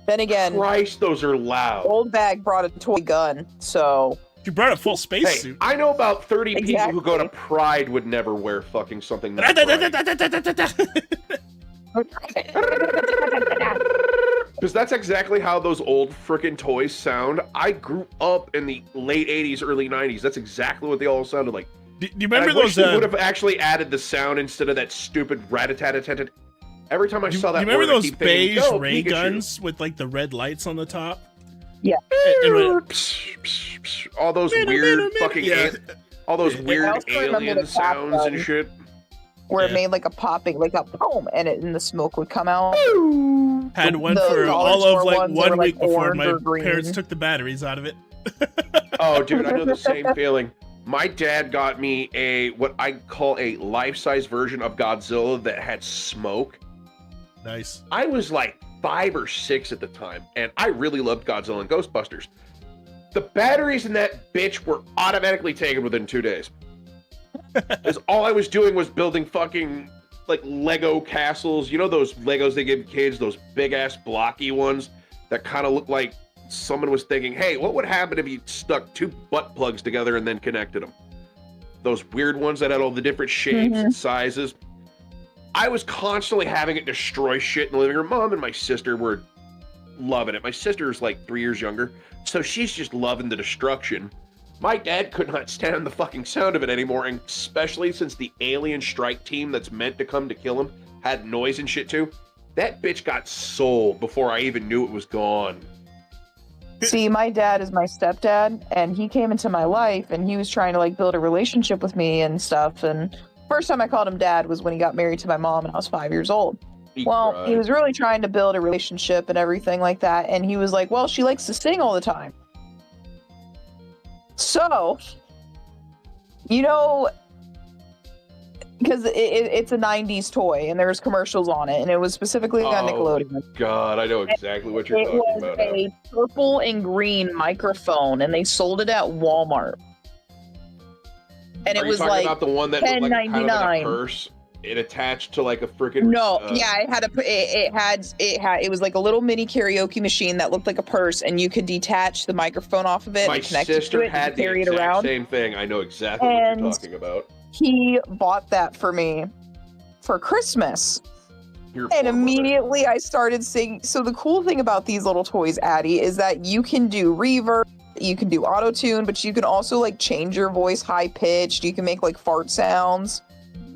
Then again, Christ, those are loud. old bag brought a toy gun, so You brought a full Hey, spacesuit. I know about 30 people who go to Exactly. Pride would never wear fucking something that bright. Because that's exactly how those old frickin' toys sound. I grew up in the late 80s, early 90s. That's exactly what they all sounded like. Do you And remember I wish those? they would have actually added the sound instead of that stupid rat-a-tat-a-tat-tat. Every time I You saw that remember word, I those keep thinking, beige "Go, ray Pikachu." guns with like the red lights on the top? Yeah. And when- Psh, psh, psh. All those Minute, weird minute, fucking yeah. all those I weird also remember alien the tap sounds and gun. shit. where Yeah. it made like a popping, like a boom, and the smoke would come out. Had one The for dollar all of store like ones 1 were, week like, before orange my or green. parents took the batteries out of it. Oh, dude, I know the same feeling. My dad got me what I call a life-size version of Godzilla that had smoke. Nice. I was like 5 or 6 at the time, and I really loved Godzilla and Ghostbusters. The batteries in that bitch were automatically taken within 2 days. Because all I was doing was building fucking, like, Lego castles. You know those Legos they give kids, those big-ass blocky ones that kind of look like someone was thinking, hey, what would happen if you stuck 2 butt plugs together and then connected them? Those weird ones that had all the different shapes and sizes. I was constantly having it destroy shit in the living room. Mom and my sister were loving it. My sister's like 3 years younger, so she's just loving the destruction. My dad could not stand the fucking sound of it anymore, and especially since the alien strike team that's meant to come to kill him had noise and shit too. That bitch got sold before I even knew it was gone. See, my dad is my stepdad, and he came into my life, and he was trying to like build a relationship with me and stuff. And first time I called him dad was when he got married to my mom, and I was 5 years old. He was really trying to build a relationship and everything like that. And he was like, "Well, she likes to sing all the time." So, because it's a 90s toy and there's commercials on it, and it was specifically on Nickelodeon. God, I know exactly what you're talking about. It was a purple and green microphone, and they sold it at Walmart. And it was like about the one that looked like kind of like a purse? It attached to like a freaking it was like a little mini karaoke machine that looked like a purse, and you could detach the microphone off of it. My and connect it sister to it had and the carry it exact around. same thing. I know exactly what you're talking about. He bought that for me for Christmas. And immediately I started singing. So the cool thing about these little toys, Addie, is that you can do reverb, you can do auto tune, but you can also like change your voice high pitched. You can make like fart sounds,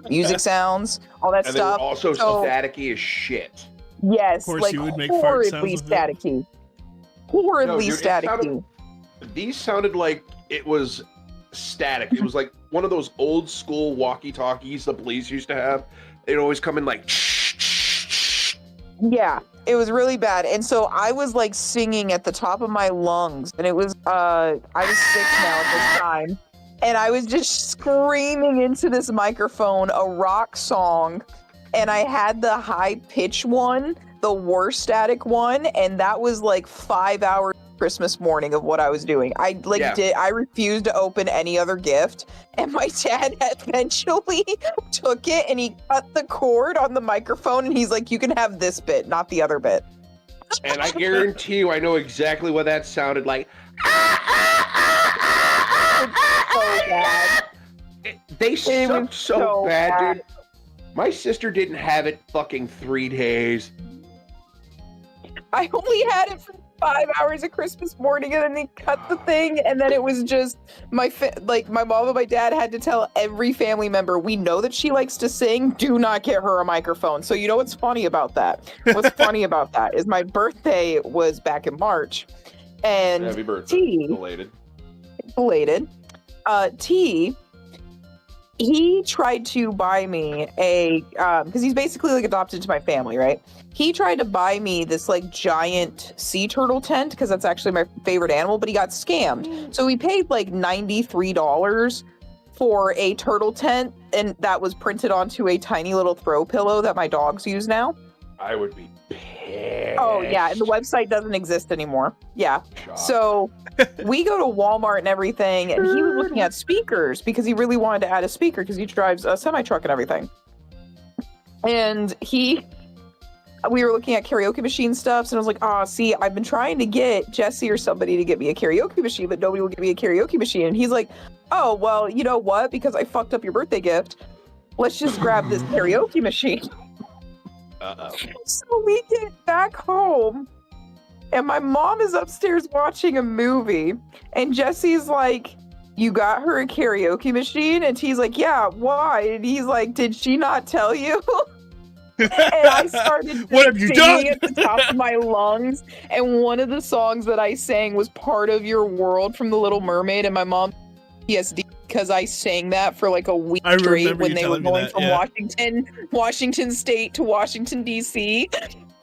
music sounds, all that and stuff. They were also staticky as shit. Yes, Of course, like you would make fart sounds horribly with staticky. Horribly staticky. These sounded like it was static. It was like one of those old school walkie-talkies the police used to have. They'd always come in like yeah, it was really bad. And so I was like singing at the top of my lungs, and it was I was 6 now at this time, and I was just screaming into this microphone a rock song, and I had the high pitch one, the worst static one, and that was like 5 hours Christmas morning of what I was doing. I refused to open any other gift, and my dad eventually took it and he cut the cord on the microphone, and he's like, "You can have this bit, not the other bit." And I guarantee you I know exactly what that sounded like. So bad. They sucked so bad, dude. My sister didn't have it fucking 3 days. I only had it for 5 hours of Christmas morning, and then they cut the thing, and then it was just my mom and my dad had to tell every family member, "We know that she likes to sing. Do not get her a microphone." So you know what's funny about that? What's funny about that is my birthday was back in March, and happy birthday, belated. T. He tried to buy me a because he's basically like adopted to my family, right? He tried to buy me this like giant sea turtle tent because that's actually my favorite animal, but he got scammed. So we paid like $93 for a turtle tent, and that was printed onto a tiny little throw pillow that my dogs use now. I would be pissed. Oh yeah, and the website doesn't exist anymore. Yeah. Shock. So we go to Walmart and everything, and he was looking at speakers because he really wanted to add a speaker because he drives a semi-truck and everything. And we were looking at karaoke machine stuff, and I was like, see, I've been trying to get Jesse or somebody to get me a karaoke machine, but nobody will give me a karaoke machine. And he's like, "Oh, well, you know what? Because I fucked up your birthday gift, let's just grab this karaoke machine." So we get back home, and my mom is upstairs watching a movie, and Jesse's like, "You got her a karaoke machine?" And he's like, "Yeah, why?" And he's like, "Did she not tell you?" And I started what have you done? at the top of my lungs, and one of the songs that I sang was "Part of Your World" from The Little Mermaid, and my mom PTSD because I sang that for like a week straight when they were going from Washington State to Washington DC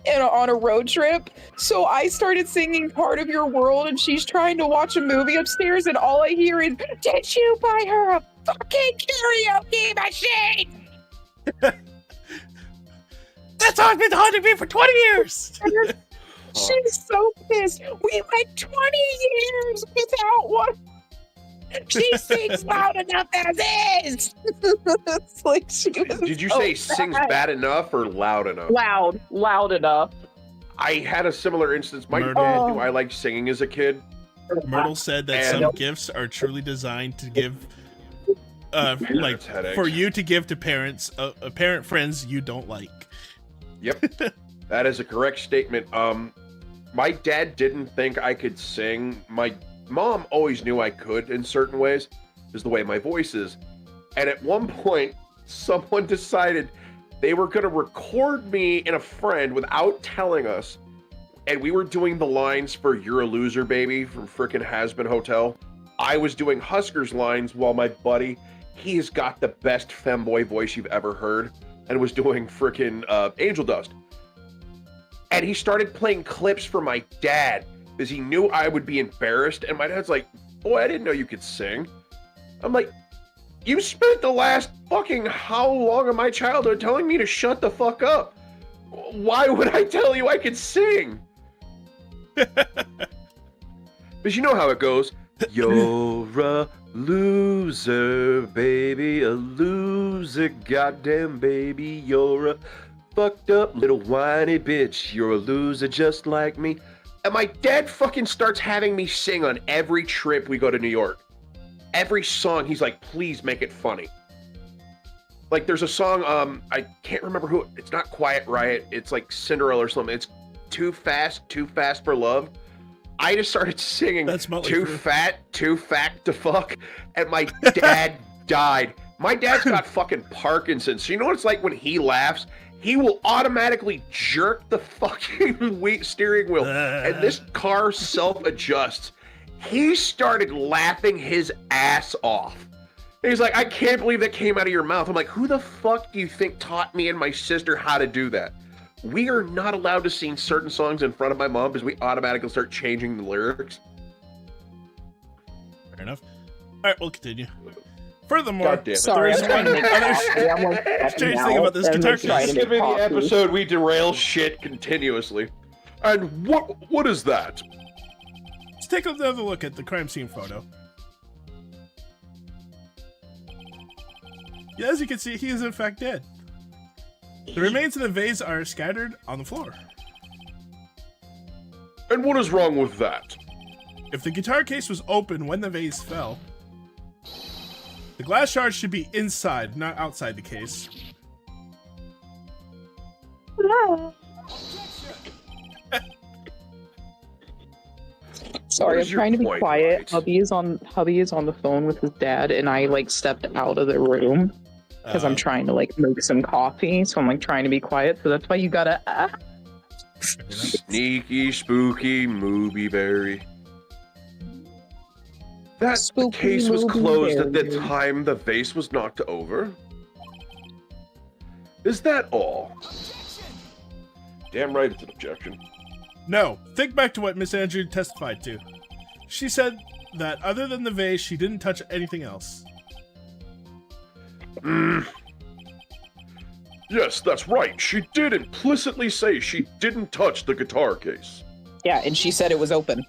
on a road trip. So I started singing "Part of Your World," and she's trying to watch a movie upstairs, and all I hear is, "Did you buy her a fucking karaoke machine?" That's how I've been haunting me for 20 years. She's so pissed. We went 20 years without one. She sings loud enough as is. It's like she was Did you say sings bad enough or loud enough? Loud enough. I had a similar instance. My dad knew I liked singing as a kid. Myrtle said that some gifts are truly designed to give, for you to give to parents, parent friends you don't like. Yep, that is a correct statement. My dad didn't think I could sing. My mom always knew I could in certain ways, is the way my voice is. And at one point, someone decided They were going to record me and a friend without telling us, and we were doing the lines for You're a Loser, Baby from frickin' Has-Been Hotel. I was doing Huskers lines while my buddy, he has got the best femboy voice you've ever heard, and was doing frickin' Angel Dust. And he started playing clips for my dad because he knew I would be embarrassed. And my dad's like, boy, I didn't know you could sing. I'm like, you spent the last fucking how long of my childhood telling me to shut the fuck up. Why would I tell you I could sing? Because you know how it goes. You're a loser, baby, a loser, goddamn baby. You're a fucked up little whiny bitch. You're a loser just like me. And my dad fucking starts having me sing on every trip we go to New York. Every song, he's like, please make it funny. Like, there's a song, I can't remember who, it's not Quiet Riot, it's like Cinderella or something. It's Too Fast for Love. I just started singing Too Fat to Fuck, and my dad died. My dad's got fucking Parkinson's, so you know what it's like when he laughs? He will automatically jerk the fucking steering wheel, and this car self-adjusts. He started laughing his ass off. And he's like, I can't believe that came out of your mouth. I'm like, who the fuck do you think taught me and my sister how to do that? We are not allowed to sing certain songs in front of my mom because we automatically start changing the lyrics. Fair enough. All right, we'll continue. Furthermore, there is one other strange thing about this guitar case. This is gonna be the episode we derail shit continuously. And what is that? Let's take another look at the crime scene photo. Yeah, as you can see, he is in fact dead. The remains of the vase are scattered on the floor. And what is wrong with that? If the guitar case was open when the vase fell, the glass shards should be inside, not outside the case. Sorry, I'm trying to be quiet. Right? Hubby is on the phone with his dad, and I like stepped out of the room because I'm trying to like make some coffee. So I'm like trying to be quiet. So that's why you gotta. Sneaky, spooky, Mooberry. That Spooky case was closed at the Mooberry. time the vase was knocked over. Is that all? Damn right, it's an objection. No, think back to what Miss Andrew testified to. She said that other than the vase, she didn't touch anything else. Yes, that's right. She did implicitly say she didn't touch the guitar case. Yeah, and she said it was open.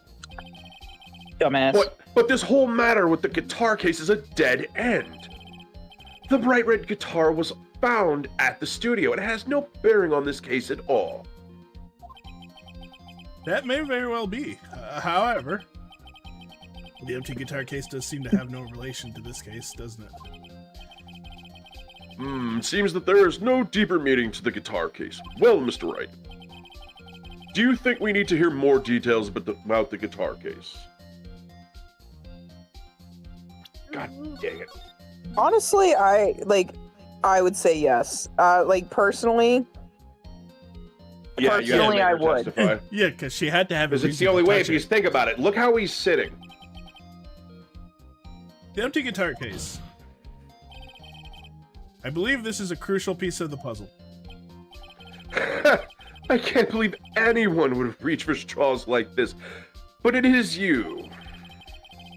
Dumbass. But this whole matter with the guitar case is a dead end. The bright red guitar was found at the studio. It has no bearing on this case at all. That may very well be. However, the empty guitar case does seem to have no relation to this case, doesn't it? Seems that there is no deeper meaning to the guitar case. Well, Mr. Wright, do you think we need to hear more details about the guitar case? God dang it. Honestly, I would say yes. Like personally, Yeah, you have to make I her would. testify. Yeah, because she had to have a Because it's reason the only to way, touch because it. think about it. Look how he's sitting. The empty guitar case. I believe this is a crucial piece of the puzzle. I can't believe anyone would reach for straws like this. But it is you.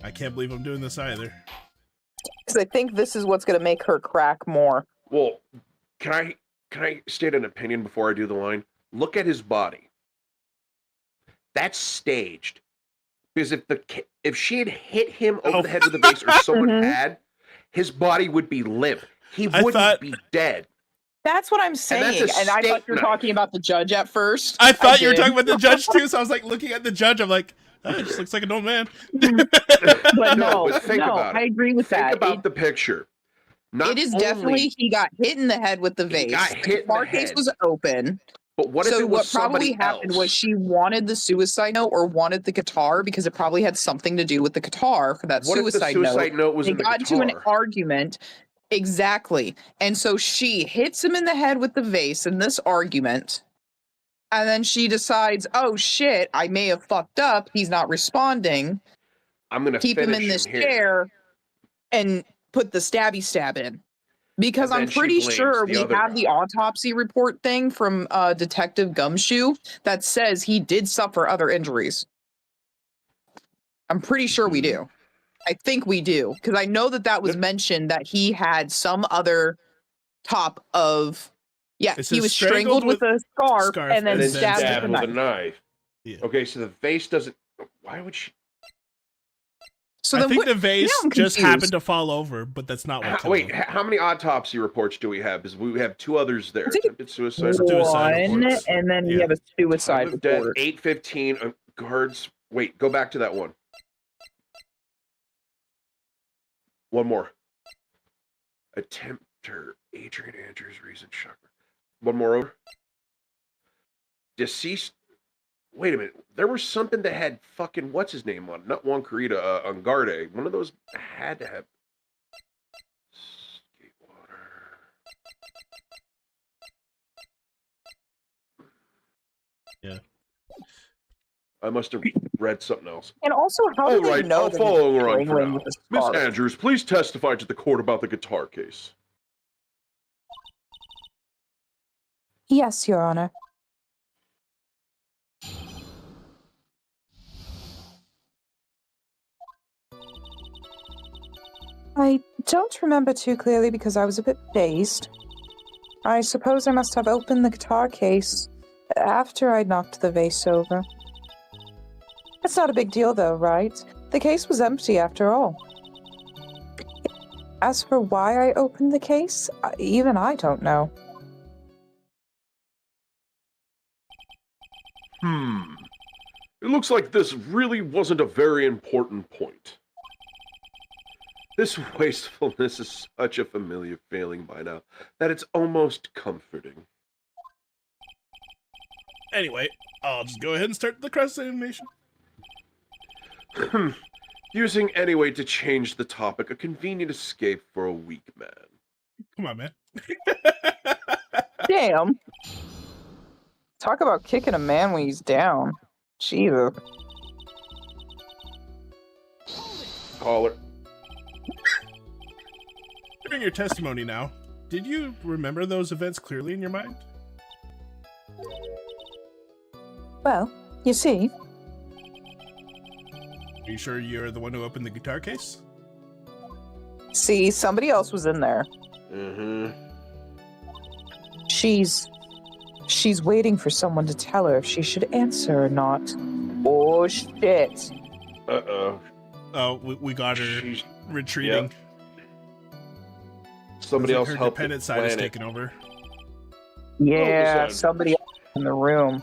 I can't believe I'm doing this either. because I think this is what's going to make her crack more. Well, can I state an opinion before I do the line? Look at his body. That's staged. Because if she had hit him over the head with the vase, or someone had, his body would be limp. He wouldn't be dead. That's what I'm saying. And I thought you were talking about the judge at first. I thought you were talking about the judge too, so I was like looking at the judge. I'm like, oh, it just looks like an old man. But no, think about it. I agree with that. Think about the picture. It is definitely he got hit in the head with the vase. The bar case was open. But what if it was probably happened was she wanted the suicide note or wanted the guitar because it probably had something to do with the guitar for that What if the suicide note was they in the got into an guitar? argument. Exactly. And so she hits him in the head with the vase in this argument. And then she decides, oh shit, I may have fucked up. He's not responding. I'm gonna Keep him finish in this here. chair and put the stabby stab in. Because And I'm then she pretty blames sure the we other have the guy. autopsy report thing from Detective Gumshoe that says he did suffer other injuries. I'm pretty sure we do. I think we do. Because I know that was Yep. mentioned that he had some other top of... Yeah, It he says was strangled with a scarf and then And then stabbed with stabbed a with a knife. knife. Yeah. Okay, so the vase doesn't. Why would she? So I then think what, the vase now I'm just confused. happened to fall over, but that's not what killed Wait, him. how many autopsy reports do we have? Because we have 2 others there. I think Attempted suicide. Suicide one, reports. and then we Yeah. have a Time suicide of death, report. 8:15. Guards. Wait, go back to that one. One more. Attempter. Adrian Andrews. Reason shocker. One more over. Deceased. Wait a minute. There was something that had fucking what's his name on? Not Juan Carita. On Garde. One of those had to have. Skatewater. Yeah. I must have read something else. And also, how All do they right, know I'll that follow he's her on for strangling now. with a Miss scarf? Andrews, please testify to the court about the guitar case. Yes, Your Honor. I don't remember too clearly because I was a bit dazed. I suppose I must have opened the guitar case after I knocked the vase over. It's not a big deal though, right? The case was empty after all. As for why I opened the case, even I don't know. It looks like this really wasn't a very important point. This wastefulness is such a familiar feeling by now that it's almost comforting. Anyway, I'll just go ahead and start the cross animation. Using anyway to change the topic, a convenient escape for a weak man. Come on, man. Damn. Talk about kicking a man when he's down. Jesus. Caller. During your testimony now, did you remember those events clearly in your mind? Well, you see, Are you sure you're the one who opened the guitar case? See, somebody else was in there. Mm-hmm. she's waiting for someone to tell her if she should answer or not. Oh, shit. Uh-oh. Oh, we got her She's... retreating. Somebody else Her helped the dependent side is planet. taken over. Yeah, Focus on- somebody else in the room.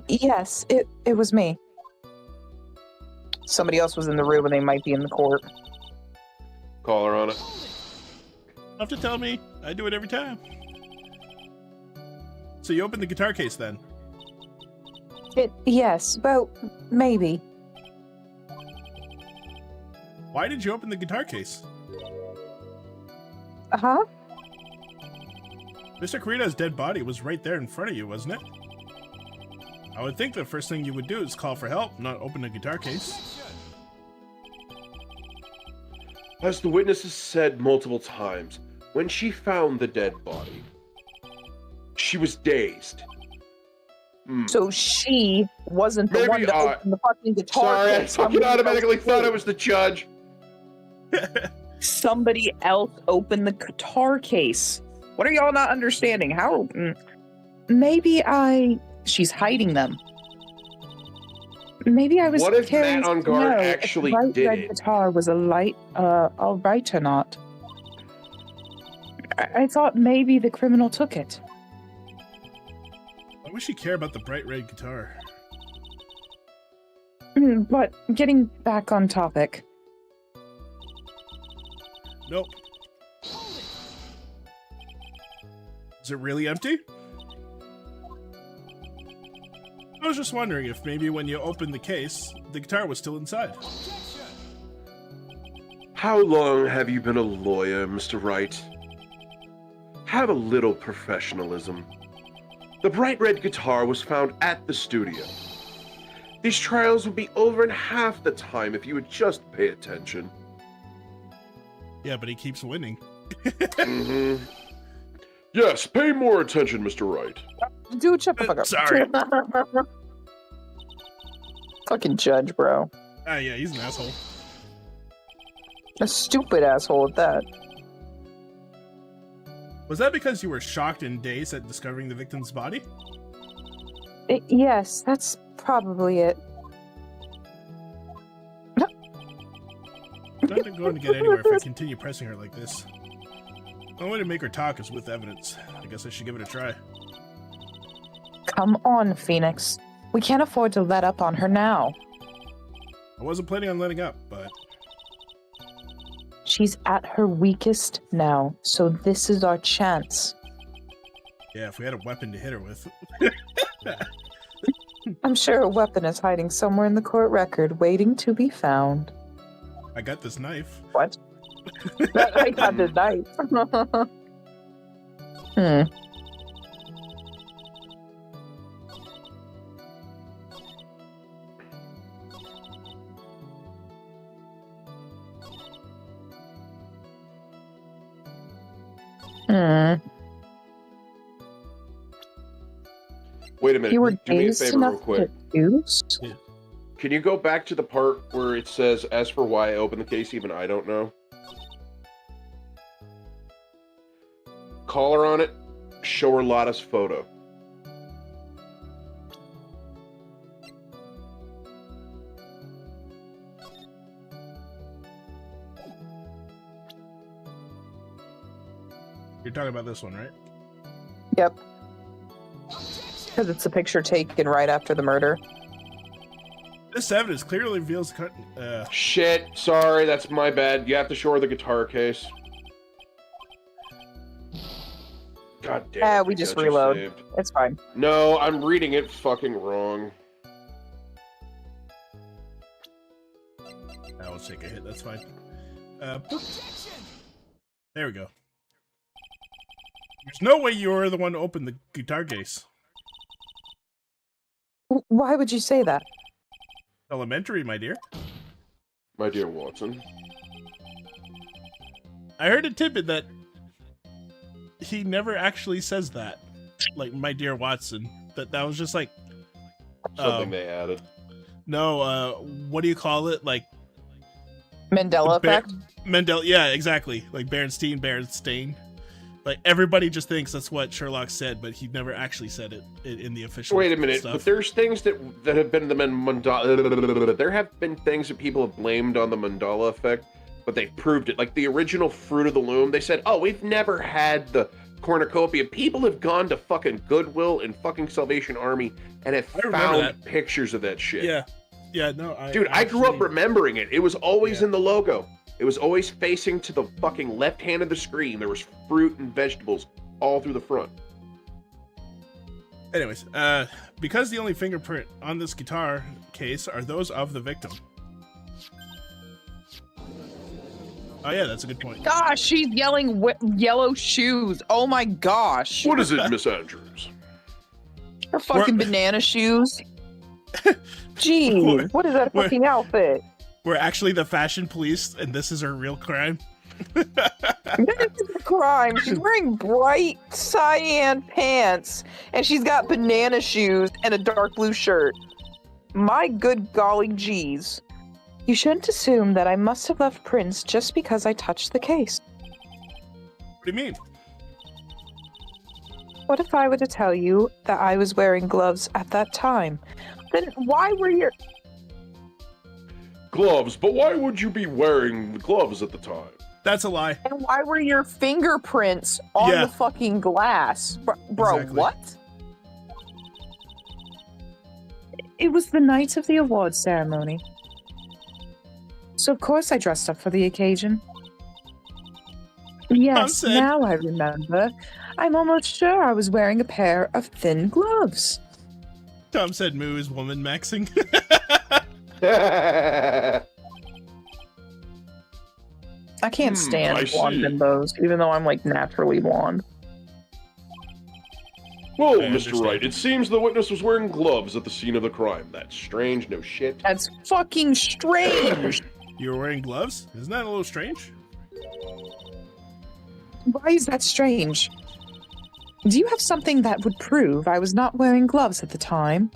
Yes, it was me. Somebody else was in the room and they might be in the court. Caller on it. Don't have to tell me. I do it every time. So you opened the guitar case then? Yes, well, maybe. Why did you open the guitar case? Huh? Mr. Carita's dead body was right there in front of you, wasn't it? I would think the first thing you would do is call for help, not open a guitar case. As the witnesses said multiple times, when she found the dead body, she was dazed. So she wasn't the Maybe one to open the fucking guitar Sorry, I case. fucking Somebody automatically else thought did. it was the judge. Somebody else opened the guitar case. What are y'all not understanding? How? Maybe She's hiding them. Maybe I was What if curious Matt on to guard know actually if Wright did red it? guitar was all right or not. I thought maybe the criminal took it. Why would she care about the bright red guitar? But getting back on topic. Nope. Is it really empty? I was just wondering if maybe when you opened the case, the guitar was still inside. How long have you been a lawyer, Mr. Wright? Have a little professionalism. The bright red guitar was found at the studio. These trials would be over in half the time if you would just pay attention. Yeah, but he keeps winning. Mm-hmm. Yes, pay more attention, Mr. Wright. Dude, shut the fuck up. Sorry. Fucking judge, bro. Ah, yeah, he's an asshole. A stupid asshole at that. Was that because you were shocked and dazed at discovering the victim's body? Yes, that's probably it. I'm not going to get anywhere if I continue pressing her like this. The only way to make her talk is with evidence. I guess I should give it a try. Come on, Phoenix. We can't afford to let up on her now. I wasn't planning on letting up, but... She's at her weakest now, so this is our chance. Yeah, if we had a weapon to hit her with. I'm sure a weapon is hiding somewhere in the court record, waiting to be found. I got this knife. What? I got the knife. Wait a minute. You were Do me a dazed favor enough real quick. to choose? Can you go back to the part where it says, as for why I opened the case, even I don't know? Call her on it. Show her Lotta's photo. You're talking about this one, right? Yep. Because it's a picture taken right after the murder. This evidence clearly reveals... Shit, sorry, that's my bad. You have to show her the guitar case. God damn. We just reload. It's fine. No, I'm reading it fucking wrong. I will take a hit, that's fine. There we go. There's no way you were the one to open the guitar case. Why would you say that? Elementary, my dear. My dear Watson. I heard a tidbit that he never actually says that. Like, my dear Watson. That was just like... Something they added. No, what do you call it? Like... Mandela effect? Yeah, exactly. Like Berenstain. Like, everybody just thinks that's what Sherlock said, but he never actually said it in the official Wait a minute, stuff. but there's things that have been the Mandela... There have been things that people have blamed on the Mandela effect, but they've proved it. Like, the original Fruit of the Loom, they said, oh, we've never had the cornucopia. People have gone to fucking Goodwill and fucking Salvation Army and have found pictures of that shit. Yeah. Yeah, no, Dude, I grew up remembering it. It was always in the logo. It was always facing to the fucking left hand of the screen. There was fruit and vegetables all through the front. Anyways, because the only fingerprint on this guitar case are those of the victim. Oh yeah, that's a good point. Gosh, she's yelling yellow shoes. Oh my gosh. What is it, Miss Andrews? Her fucking banana shoes. Jeez, what is that fucking outfit? We're actually the fashion police, and this is her real crime. This is a crime. She's wearing bright cyan pants, and she's got banana shoes and a dark blue shirt. My good golly geez. You shouldn't assume that I must have left prints just because I touched the case. What do you mean? What if I were to tell you that I was wearing gloves at that time? Then why were your... Gloves, but why would you be wearing the gloves at the time? That's a lie. And why were your fingerprints on the fucking glass? Bro, Exactly. what? It was the night of the awards ceremony. So of course I dressed up for the occasion. Yes, now I remember. I'm almost sure I was wearing a pair of thin gloves. Tom said Moo is woman maxing. I can't stand I blonde see. bimbos, even though I'm like naturally blonde. Well, I Mr. understand. Wright, it seems the witness was wearing gloves at the scene of the crime. That's strange, no shit. That's fucking strange. You were wearing gloves? Isn't that a little strange? Why is that strange? Do you have something that would prove I was not wearing gloves at the time?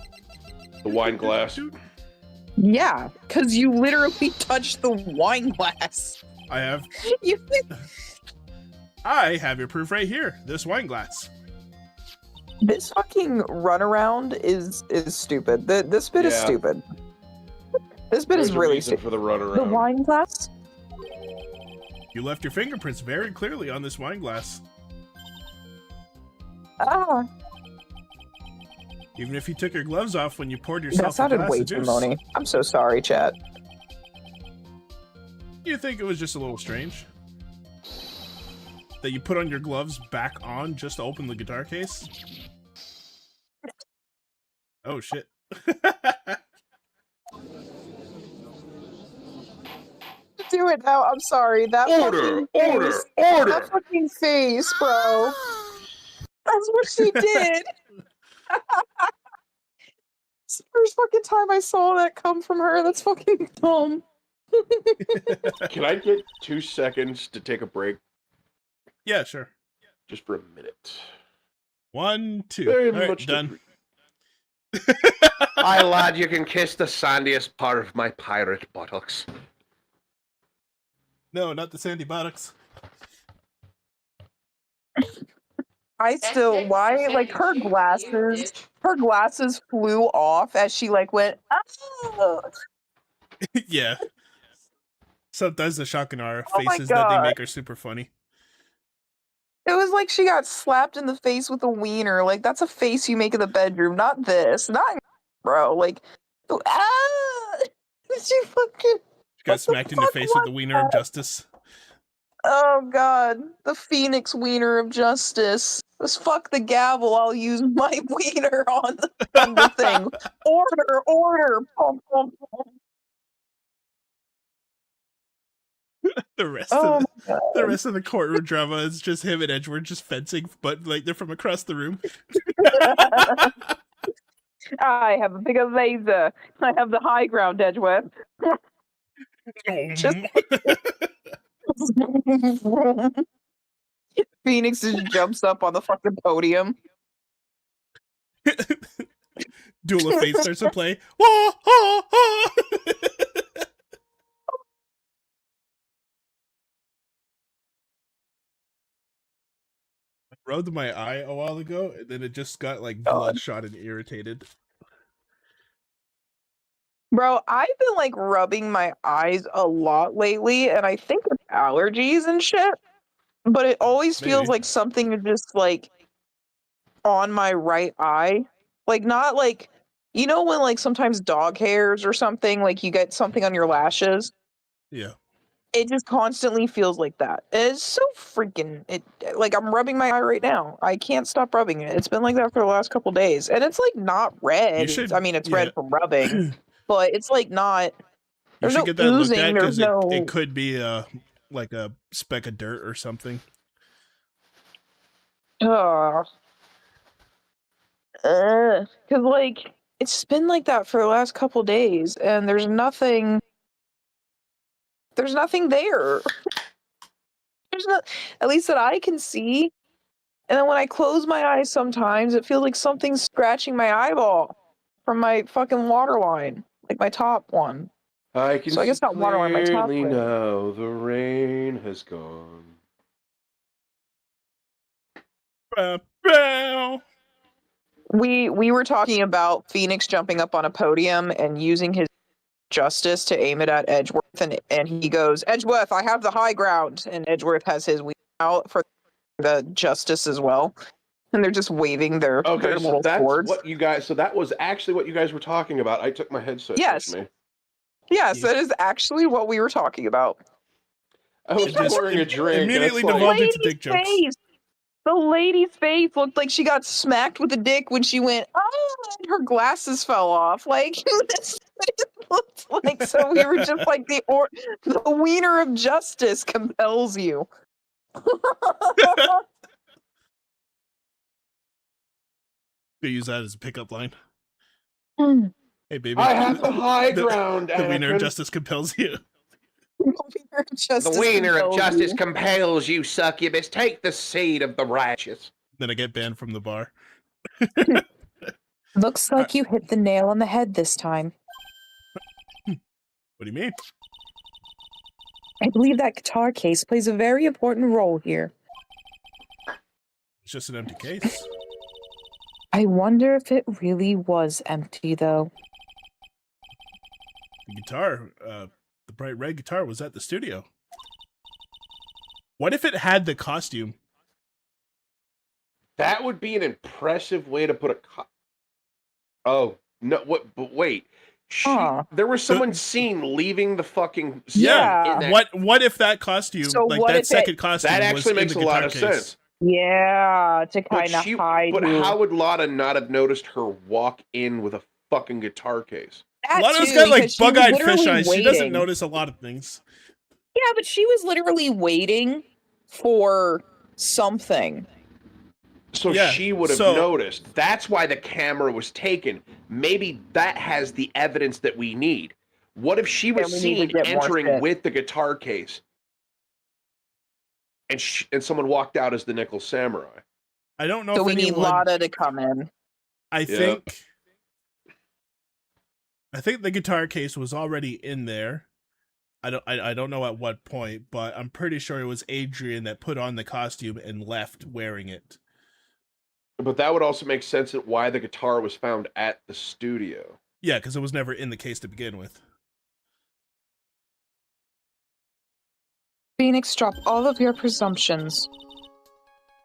The wine glass. Yeah, because you literally touched the wine glass. I have You I have your proof right here. This wine glass. This fucking runaround is stupid. This bit is Yeah. stupid. This bit There's is a really reason stupid. for the runaround. The wine glass? You left your fingerprints very clearly on this wine glass. Ah, Even if you took your gloves off when you poured yourself that a sounded glass way of too juice. moany. I'm so sorry, chat. You think it was just a little strange? That you put on your gloves back on just to open the guitar case? Oh shit. Do it now. I'm sorry. That Order! fucking Order! face. Order! That fucking face, bro. That's what she did. It's the first fucking time I saw that come from her. That's fucking dumb. Can I get 2 seconds to take a break? Yeah, sure. Just for a minute. 1, 2. Very All right, much done. Aye, lad, you can kiss the sandiest part of my pirate buttocks. No, not the sandy buttocks. I still why like her glasses flew off as she like went oh. Yeah. Sometimes the Shakunar Oh my faces that they God. make are super funny. It was like she got slapped in the face with a wiener. Like that's a face you make in the bedroom, not this. Not bro. Like ah she fucking Got what the smacked in the fuck face with the was wiener of that? justice. Oh god. The Phoenix wiener of justice. Just fuck the gavel, I'll use my wiener on the thing. Order. Pum, pum, pum. The rest Oh of my god. the rest of the courtroom drama is just him and Edgeworth just fencing, but like they're from across the room. I have a bigger laser. I have the high ground, Edgeworth. Just Phoenix just jumps up on the fucking podium. Duel of Fate starts to play. Wah, ha, ha. I rubbed my eye a while ago, and then it just got like bloodshot and irritated. Bro, I've been like rubbing my eyes a lot lately, and I think it's allergies and shit. But it always feels Maybe. like something is just like on my right eye. Like not like you know when like sometimes dog hairs or something, like you get something on your lashes. Yeah. It just constantly feels like that. It's so freaking it like I'm rubbing my eye right now. I can't stop rubbing it. It's been like that for the last couple days. And it's like not red. should- I mean it's yeah. red from rubbing, but it's like not You there's should no get that looked oozing, at there's because no it could be like a speck of dirt or something. Cause like it's been like that for the last couple days, and there's nothing there. There's not, at least that I can see. And then when I close my eyes, sometimes it feels like something's scratching my eyeball from my fucking water line, like my top one. I can So I guess not waterline, my top clearly lid. now the rain has gone. Bow, bow. We were talking about Phoenix jumping up on a podium and using his justice to aim it at Edgeworth, and he goes, Edgeworth, I have the high ground, and Edgeworth has his wing out for the justice as well, and they're just waving their Okay, so little that's swords. what you guys. So that was actually what you guys were talking about. I took my headset Yes. with me. Yes, that is actually what we were talking about. I was It just pouring a drink. and immediately it's like, devolved into dick jokes. Face. The lady's face looked like she got smacked with a dick when she went, oh, and her glasses fell off. Like, It's like, so we were just like the wiener of justice compels you. Could use that as a pickup line. Hey, baby. I have the high The- ground, The wiener of Anakin. justice compels you. The wiener of justice compels you, succubus. Take the seed of the righteous. Then I get banned from the bar. Looks like you hit the nail on the head this time. What do you mean? I believe that guitar case plays a very important role here. It's just an empty case. I wonder if it really was empty, though. The guitar, the bright red guitar, was at the studio. What if it had the costume? That would be an impressive way to put a. Oh no! What? But wait. There was someone seen leaving the fucking. Yeah. in that- What if that costume, So like what that if second costume, That was actually in makes the a lot guitar of case? sense. Yeah, to But kind of hide. But who- how would Lotta not have noticed her walk in with a fucking guitar case? That Lotta's too, got like because she was bug-eyed fish literally eyes. She doesn't waiting. notice a lot of things. Yeah, but she was literally waiting for something. So Yeah, she would have so- noticed. That's why the camera was taken. Maybe that has the evidence that we need. What if she was Then we need to seen get more entering shit. with the guitar case, and someone walked out as the Nickel Samurai? I don't know So if we need anyone... Lotta to come in. I think the guitar case was already in there. I don't know at what point, but I'm pretty sure it was Adrian that put on the costume and left wearing it. But that would also make sense at why the guitar was found at the studio. Yeah, because it was never in the case to begin with. Phoenix, drop all of your presumptions.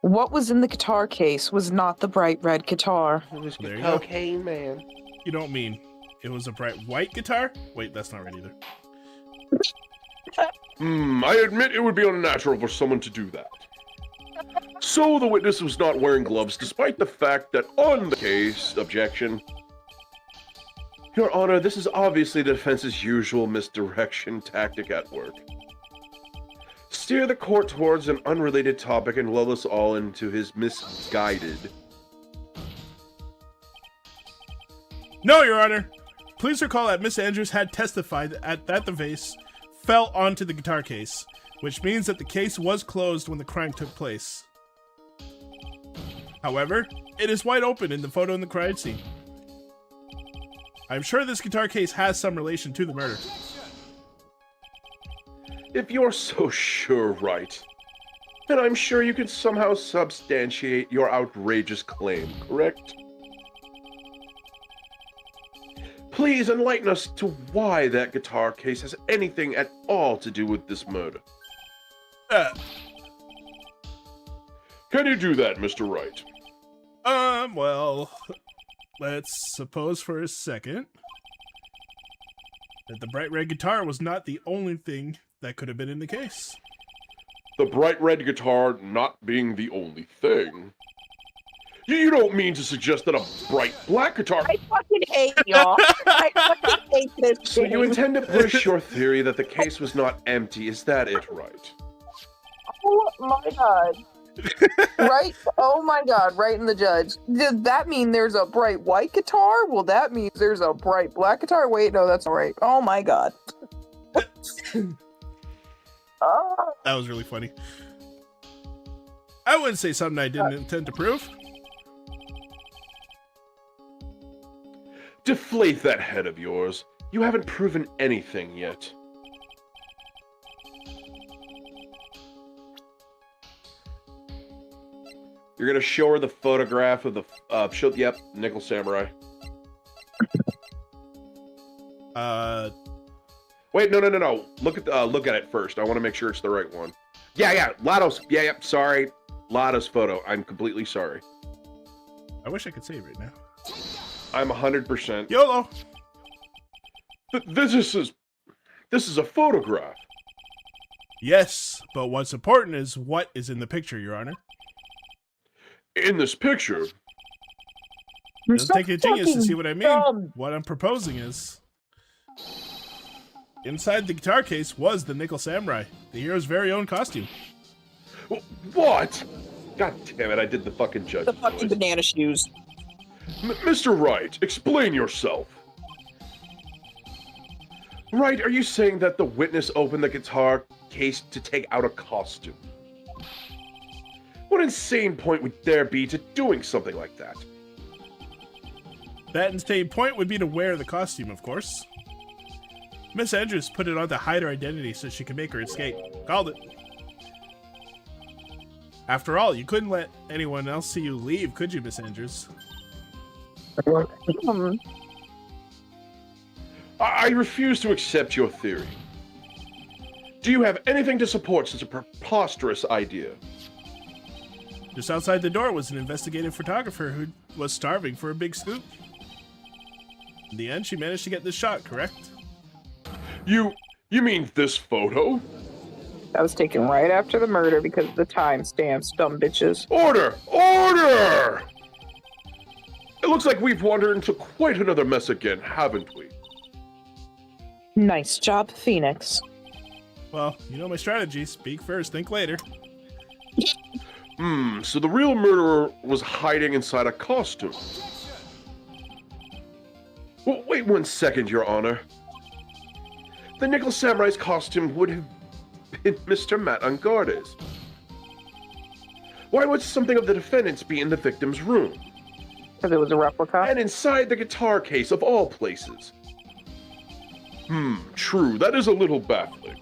What was in the guitar case was not the bright red guitar. It was There you go. cocaine, man. You don't mean it was a bright white guitar? Wait, that's not right either. I admit it would be unnatural for someone to do that. So the witness was not wearing gloves, despite the fact that on the case, objection. Your Honor, this is obviously the defense's usual misdirection tactic at work. Steer the court towards an unrelated topic and lull us all into his misguided. No, Your Honor. Please recall that Miss Andrews had testified that the vase fell onto the guitar case, which means that the case was closed when the crime took place. However, it is wide open in the photo in the crime scene. I'm sure this guitar case has some relation to the murder. If you're so sure, Wright, then I'm sure you can somehow substantiate your outrageous claim, correct? Please enlighten us to why that guitar case has anything at all to do with this murder. Can you do that, Mr. Wright? Well, let's suppose for a second that the bright red guitar was not the only thing that could have been in the case. The bright red guitar not being the only thing. You don't mean to suggest that a bright black guitar... I fucking hate y'all. I fucking hate this So you game. intend to push your theory that the case was not empty, is that it, right? Oh my god. Right? Oh my god, right in the judge. Does that mean there's a bright white guitar? Well, that means there's a bright black guitar? Wait, no, that's not right. Oh my god. Oh. That was really funny. I wouldn't say something I didn't intend to prove. Deflate that head of yours. You haven't proven anything yet. You're gonna show her the photograph of the yep, Nickel Samurai. Wait, no. Look at it first. I want to make sure it's the right one. Yeah, Lotto's. Yeah, sorry, Lotto's photo. I'm completely sorry. I wish I could save right now. I'm 100%. YOLO! This is a photograph. Yes, but what's important is what is in the picture, Your Honor. In this picture, It doesn't take a genius to see what I mean. dumb. What I'm proposing is... Inside the guitar case was the Nickel Samurai, the hero's very own costume. What? God damn it, I did the fucking judge. The fucking banana shoes. Mr. Wright, explain yourself. Wright, are you saying that the witness opened the guitar case to take out a costume? What insane point would there be to doing something like that? That insane point would be to wear the costume, of course. Miss Andrews put it on to hide her identity so she could make her escape. Called it. After all, you couldn't let anyone else see you leave, could you, Miss Andrews? I refuse to accept your theory. Do you have anything to support such a preposterous idea? Just outside the door was an investigative photographer who was starving for a big scoop. In the end, she managed to get this shot, correct? You mean this photo? That was taken right after the murder because of the timestamps, dumb bitches. Order! Order! It looks like we've wandered into quite another mess again, haven't we? Nice job, Phoenix. Well, you know my strategy. Speak first, think later. So the real murderer was hiding inside a costume. Well, wait 1 second, Your Honor. The Nickel Samurai's costume would have been Mr. Matt Unguarde's. Why would something of the defendant's be in the victim's room? Because it was a replica. And inside the guitar case of all places. True, that is a little baffling.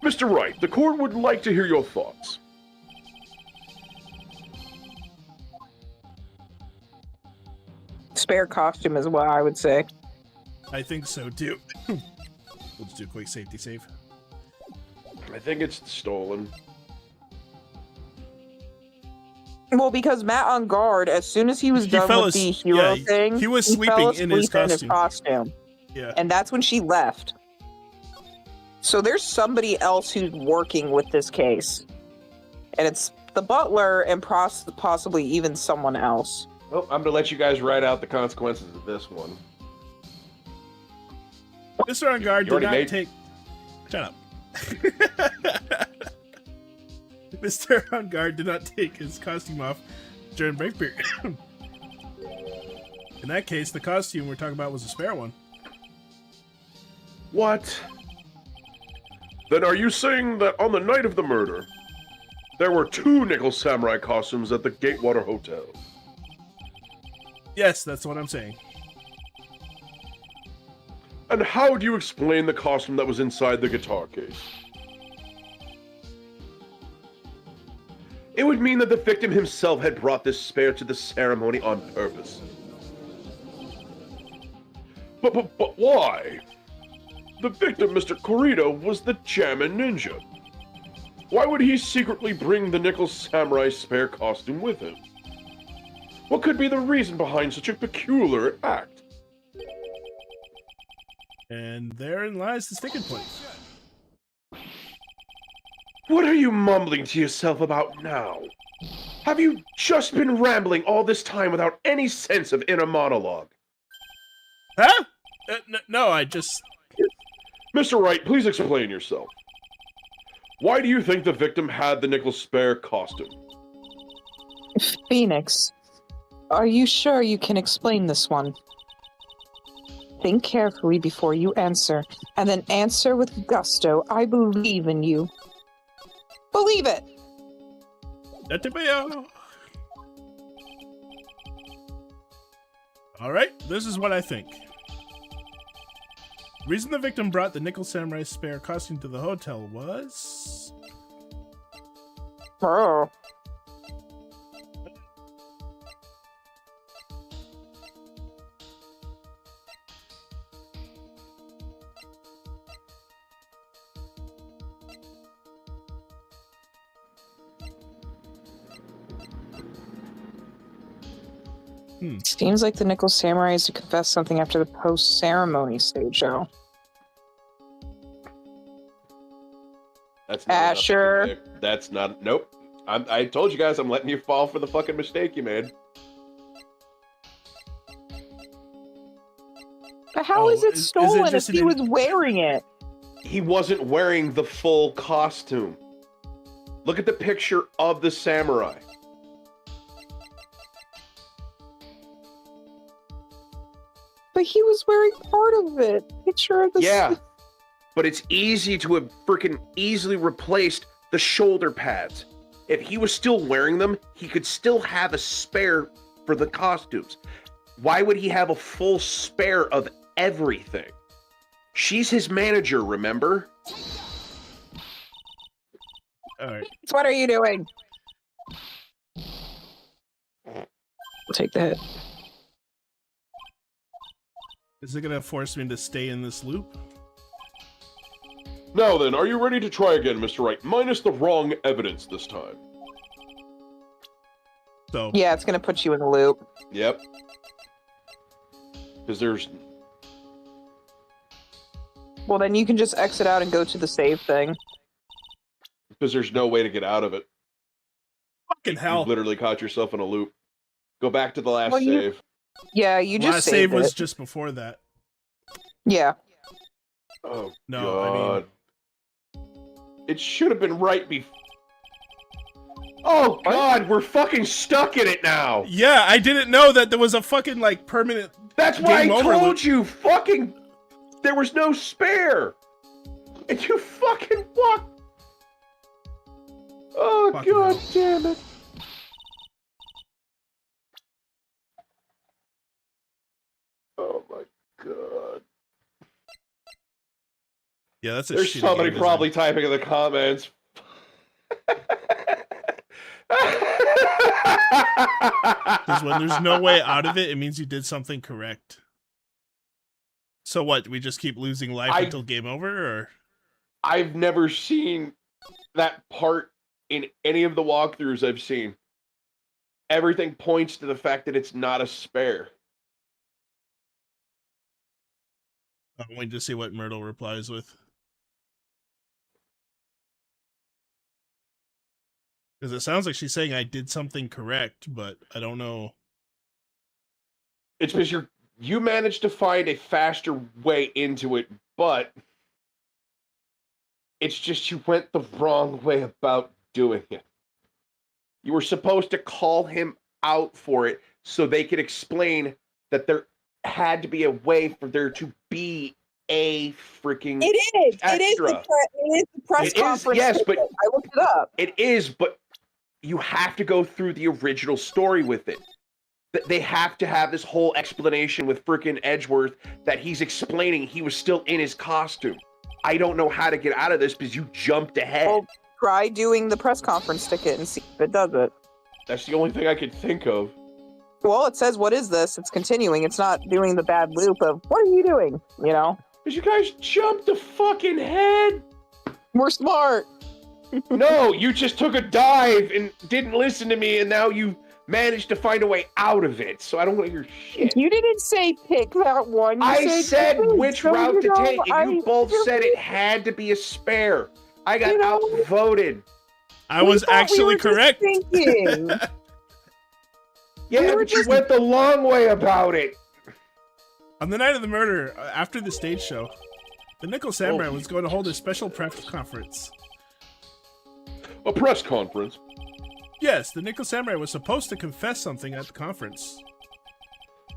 Mr. Wright, the court would like to hear your thoughts. Spare costume is what I would say. I think so, too. We'll just do a quick safety save. I think it's stolen. Well, because Matt on guard, as soon as he was done with the hero thing, he was sleeping in his costume. Yeah. And that's when she left. So there's somebody else who's working with this case. And it's the butler and possibly even someone else. Well, I'm gonna let you guys write out the consequences of this one. Mr. On Guard did not take... Shut up. Mr. On Guard did not take his costume off during break period. In that case, the costume we're talking about was a spare one. What? Then are you saying that on the night of the murder, there were 2 Nickel Samurai costumes at the Gatewater Hotel? Yes, that's what I'm saying. And how do you explain the costume that was inside the guitar case? It would mean that the victim himself had brought this spare to the ceremony on purpose. But why? The victim, Mr. Corrido, was the Chairman Ninja. Why would he secretly bring the Nickel Samurai spare costume with him? What could be the reason behind such a peculiar act? And therein lies the sticking point. What are you mumbling to yourself about now? Have you just been rambling all this time without any sense of inner monologue? Huh? No, I just... Mr. Wright, please explain yourself. Why do you think the victim had the nickel spare costume? Phoenix, are you sure you can explain this one? Think carefully before you answer, and then answer with gusto. I believe in you. Believe it! Alright, this is what I think. The reason the victim brought the Nickel Samurai spare costume to the hotel was... Oh. Seems like the Nickel Samurai is to confess something after the post-ceremony stage, though. That's not Asher. That's not... Nope. I told you guys I'm letting you fall for the fucking mistake you made. But how is it stolen if he was wearing it? he wasn't wearing the full costume. Look at the picture of the samurai. But he was wearing part of it. Picture of the Yeah, but it's easy to have freaking easily replaced the shoulder pads. If he was still wearing them, he could still have a spare for the costumes. Why would he have a full spare of everything? She's his manager, remember? All right. What are you doing? We'll take the hit. Is it gonna force me to stay in this loop? Now then, are you ready to try again, Mr. Wright? Minus the wrong evidence this time. So Yeah, it's gonna put you in the loop. Yep. Because there's... Well, then you can just exit out and go to the save thing. Because there's no way to get out of it. fucking hell. You've literally caught yourself in a loop. Go back to the last Well, you- save. Yeah, you just Last saved save was it. just before that. Yeah. Oh, No, I God. It should have been right before. Oh, God, we're fucking stuck in it now. Yeah, I didn't know that there was a fucking like permanent. That's why Game I over, told Luke. you, fucking... There was no spare. And you fucking walked... Oh, Fucking God hell. damn it. Oh, my God. Yeah, that's a There's shitty somebody game design. probably typing in the comments. Because when there's no way out of it, it means you did something correct. So what? We just keep losing life until game over, or I've never seen that part in any of the walkthroughs I've seen. Everything points to the fact that it's not a spare. I'm waiting to see what Myrtle replies with. Because it sounds like she's saying I did something correct, but I don't know. It's because you managed to find a faster way into it, but it's just you went the wrong way about doing it. You were supposed to call him out for it so they could explain that there had to be a way for there to be a freaking It is. extra. It is the press It is, conference. yes, but- I looked it up. It is, but you have to go through the original story with it. They have to have this whole explanation with freaking Edgeworth that he's explaining he was still in his costume. I don't know how to get out of this because you jumped ahead. Well, try doing the press conference ticket and see if it does it. That's the only thing I could think of. Well, it says, what is this? It's continuing. It's not doing the bad loop of, what are you doing? You know? Because you guys jumped the fucking head. We're smart. No, you just took a dive and didn't listen to me, and now you managed to find a way out of it. So I don't want to hear shit. You didn't say pick that one. You I said choose. which So, route you to know, take, and you both said it had to be a spare. I got You know- outvoted. I We was thought we actually were just correct. thinking. Yeah, We were but you just- went the long way about it. On the night of the murder, after the stage show, the Nickel Samurai was going to hold a special press conference. A press conference? Yes, the Nickel Samurai was supposed to confess something at the conference.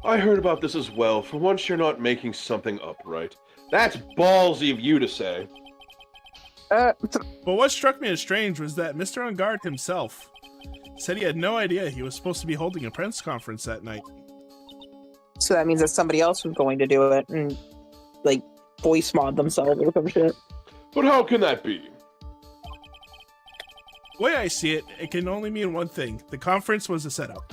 I heard about this as well. For once, you're not making something up, right? That's ballsy of you to say. But what struck me as strange was that Mr. On Guard himself said he had no idea he was supposed to be holding a press conference that night. So that means that somebody else was going to do it and, like, voice mod themselves or some shit. But how can that be? The way I see it, it can only mean one thing. The conference was a setup.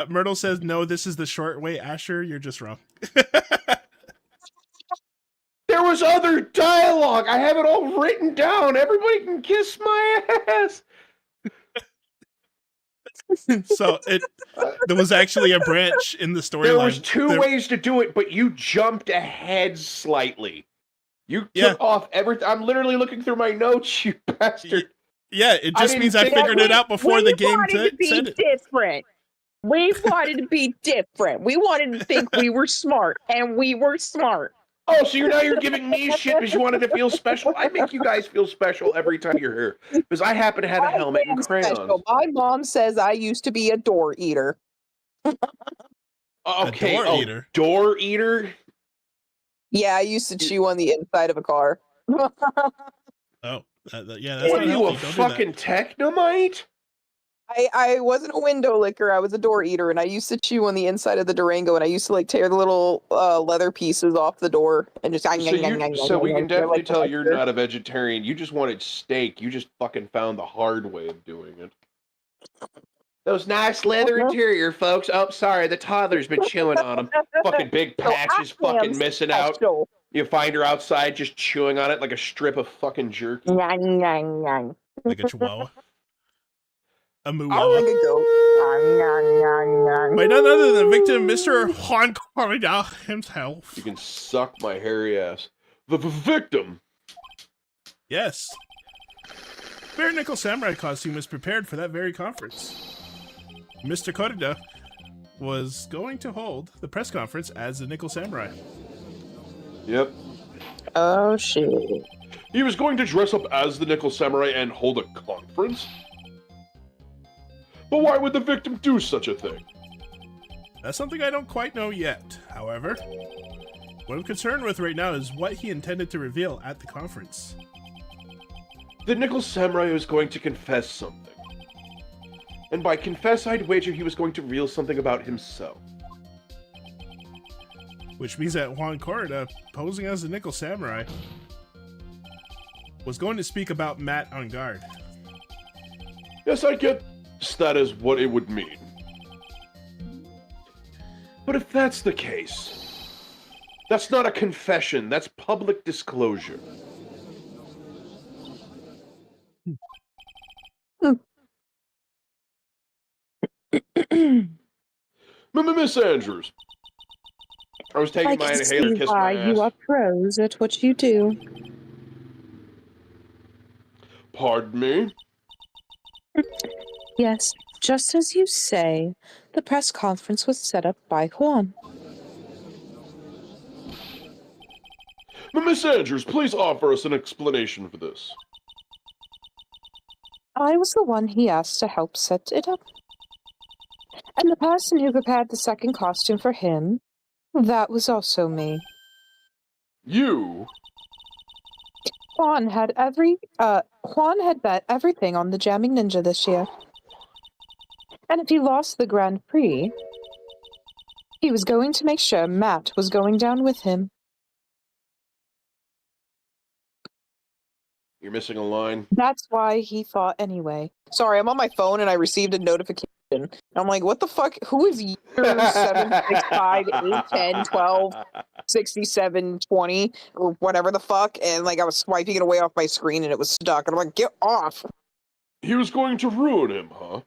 Myrtle says, no, this is the short way. Asher, you're just wrong. There was other dialogue. I have it all written down. Everybody can kiss my ass. So there was actually a branch in the storyline. There was two There- ways to do it, but you jumped ahead slightly. You took Yeah. off everything. I'm literally looking through my notes, you bastard. Yeah, it I just didn't means I think- figured it out before the game wanted to be said it. different. We wanted to be different. We wanted to think we were smart, and we were smart. Oh, so you're giving me shit because you wanted to feel special? I make you guys feel special every time you're here because I happen to have a helmet and crayons. Special. My mom says I used to be a door eater. Okay, A door eater? Door eater? Yeah, I used to chew on the inside of a car. Oh, yeah, that's What not are you, a healthy. Don't do that. fucking technomite? I wasn't a window licker. I was a door eater, and I used to chew on the inside of the Durango, and I used to like tear the little leather pieces off the door and just. So we can definitely tell you're not a vegetarian. You just wanted steak. You just fucking found the hard way of doing it. Those nice leather interior, folks. Oh, sorry, the toddler's been chewing on them. Fucking big patches, fucking missing out. You find her outside just chewing on it like a strip of fucking jerky. Like a chihuahua. A Like muawa. a goat. By none other than victim, Mr. Juan Corrida himself. You can suck my hairy ass. The victim. Yes. Bare Nickel Samurai costume was prepared for that very conference. Mr. Corrida was going to hold the press conference as the Nickel Samurai. Yep. Oh shit. He was going to dress up as the Nickel Samurai and hold a conference? But why would the victim do such a thing? That's something I don't quite know yet. However, what I'm concerned with right now is what he intended to reveal at the conference. The Nickel Samurai was going to confess something. And by confess, I'd wager he was going to reveal something about himself. Which means that Juan Corrida, posing as the Nickel Samurai, was going to speak about Matt on guard. Yes, I get that is what it would mean. But if that's the case, that's not a confession, that's public disclosure. Miss Andrews. I was taking my inhaler, kiss my ass. You are pros at what you do. Pardon me? Yes, just as you say, the press conference was set up by Juan. Miss Andrews, please offer us an explanation for this. I was the one he asked to help set it up. And the person who prepared the second costume for him, that was also me. You? Juan had bet everything on the Jamming Ninja this year. And if he lost the Grand Prix, he was going to make sure Matt was going down with him. You're missing a line. That's why he fought anyway. Sorry, I'm on my phone and I received a notification. I'm like, what the fuck? Who is year 7, 6, 5, 8, 10, 12, 67, 20, or whatever the fuck? And like, I was swiping it away off my screen and it was stuck. And I'm like, get off. He was going to ruin him, huh?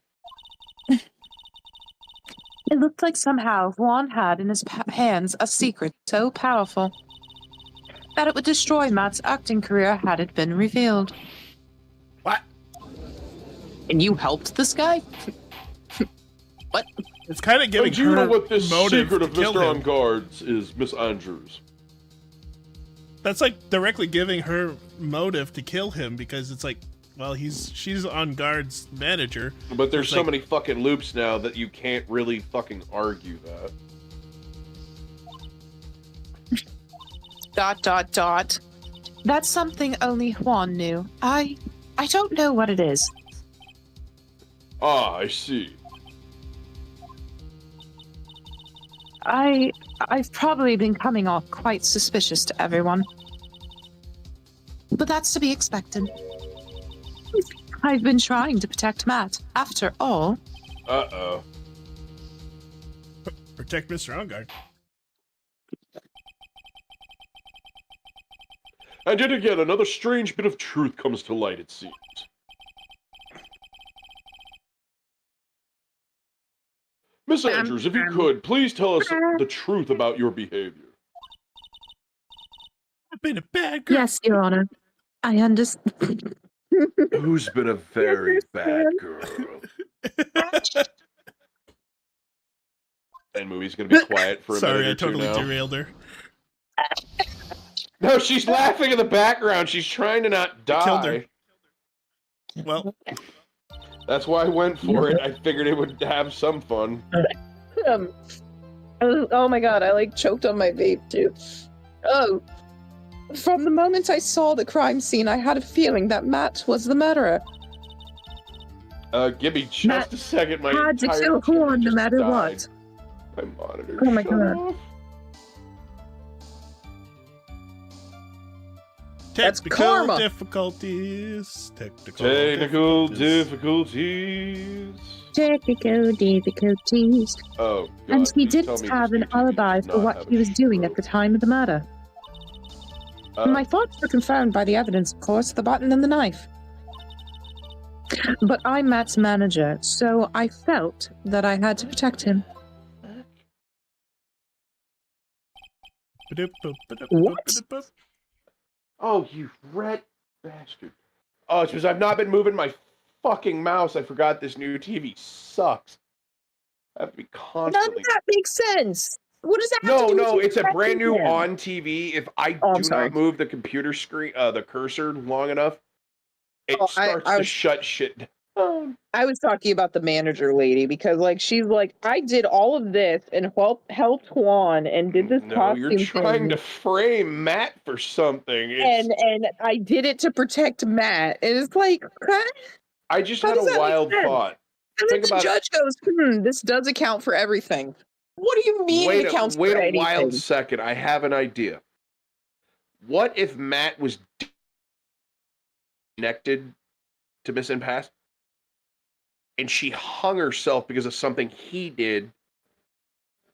It looked like somehow Juan had in his hands a secret so powerful that it would destroy Matt's acting career had it been revealed. What? And you helped this guy? What? It's kind of giving Do you know her what this motive secret to of kill Mr. him. On Guards is, Miss Andrews? That's like directly giving her motive to kill him because it's like, well, she's On Guard's manager. But there's It's so like- many fucking loops now that you can't really fucking argue that. ... That's something only Juan knew. I don't know what it is. Ah, I see. I've probably been coming off quite suspicious to everyone. But that's to be expected. I've been trying to protect Matt, after all. Uh-oh. Protect Mr. On Guard. And yet again, another strange bit of truth comes to light, it seems. Miss Andrews, if you could, please tell us the truth about your behavior. I've been a bad girl. Yes, Your Honor. I understand. Who's been a very bad girl? And movie's gonna be quiet for a Sorry, minute I or two totally now. derailed her. No, she's laughing in the background. She's trying to not die. Killed her. Well, That's why I went for it. I figured it would have some fun. Oh my god, I like choked on my vape too. Oh. From the moment I saw the crime scene, I had a feeling that Matt was the murderer. Give me just Matt a second. My had to entire kill computer Horn no just matter died. what. My monitor. Oh my shut God. off. That's technical karma. difficulties. Technical difficulties. Technical difficulties. Oh, God. And he please tell didn't me have this an YouTube alibi does for not what have he a was doing at stroke. the time of the murder. My thoughts were confirmed by the evidence, of course, the button and the knife. But I'm Matt's manager, so I felt that I had to protect him. What? Oh, you rat bastard. Oh, it's because I've not been moving my fucking mouse. I forgot this new TV sucks. I have to be None constantly... of that makes sense. What does that have to No, do with no, you it's a brand new protecting him? on TV. If I Oh, I'm do sorry. not move the computer screen, the cursor long enough, it Oh, starts I to was- shut shit down. I was talking about the manager lady because, like, she's like, I did all of this and helped Juan and did this No, you're costume trying thing, to frame Matt for something. It's, and I did it to protect Matt. And it's like, huh? I just How had does a that make wild sense? thought. And then Think the about it. judge goes, this does account for everything. What do you mean it accounts Wait for a anything? wild second. I have an idea. What if Matt was connected to Miss Impasse, and she hung herself because of something he did?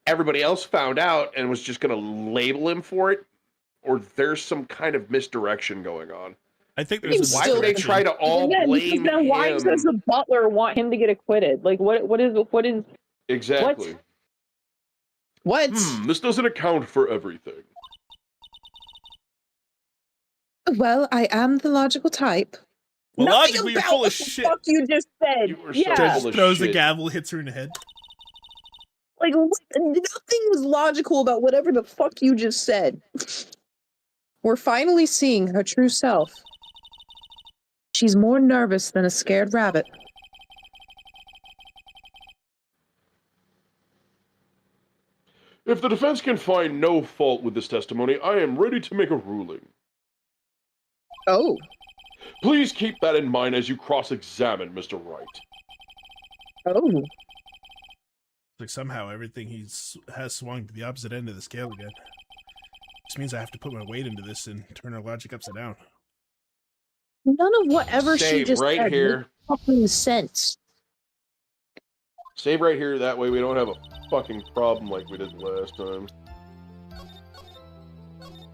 Everybody else found out and was just going to label him for it, or there's some kind of misdirection going on. I think You there's a Why would they try to all Yeah, because blame then why him? does the butler want him to get acquitted? Like, what is Exactly. what? This doesn't account for everything. Well, I am the logical type. Well, Nothing logically, you're about full what of the shit. fuck you just said. You were so Yeah, Judge full of throws the shit. gavel, hits her in the head. like nothing was logical about whatever the fuck you just said. We're finally seeing her true self. She's more nervous than a scared rabbit. If the defense can find no fault with this testimony, I am ready to make a ruling. Oh, Please keep that in mind as you cross-examine Mr. Wright. oh. Like somehow everything has swung to the opposite end of the scale again. This means I have to put my weight into this and turn her logic upside down. None of whatever she Save just right said here. makes fucking sense. Save right here, that way we don't have a fucking problem like we did last time.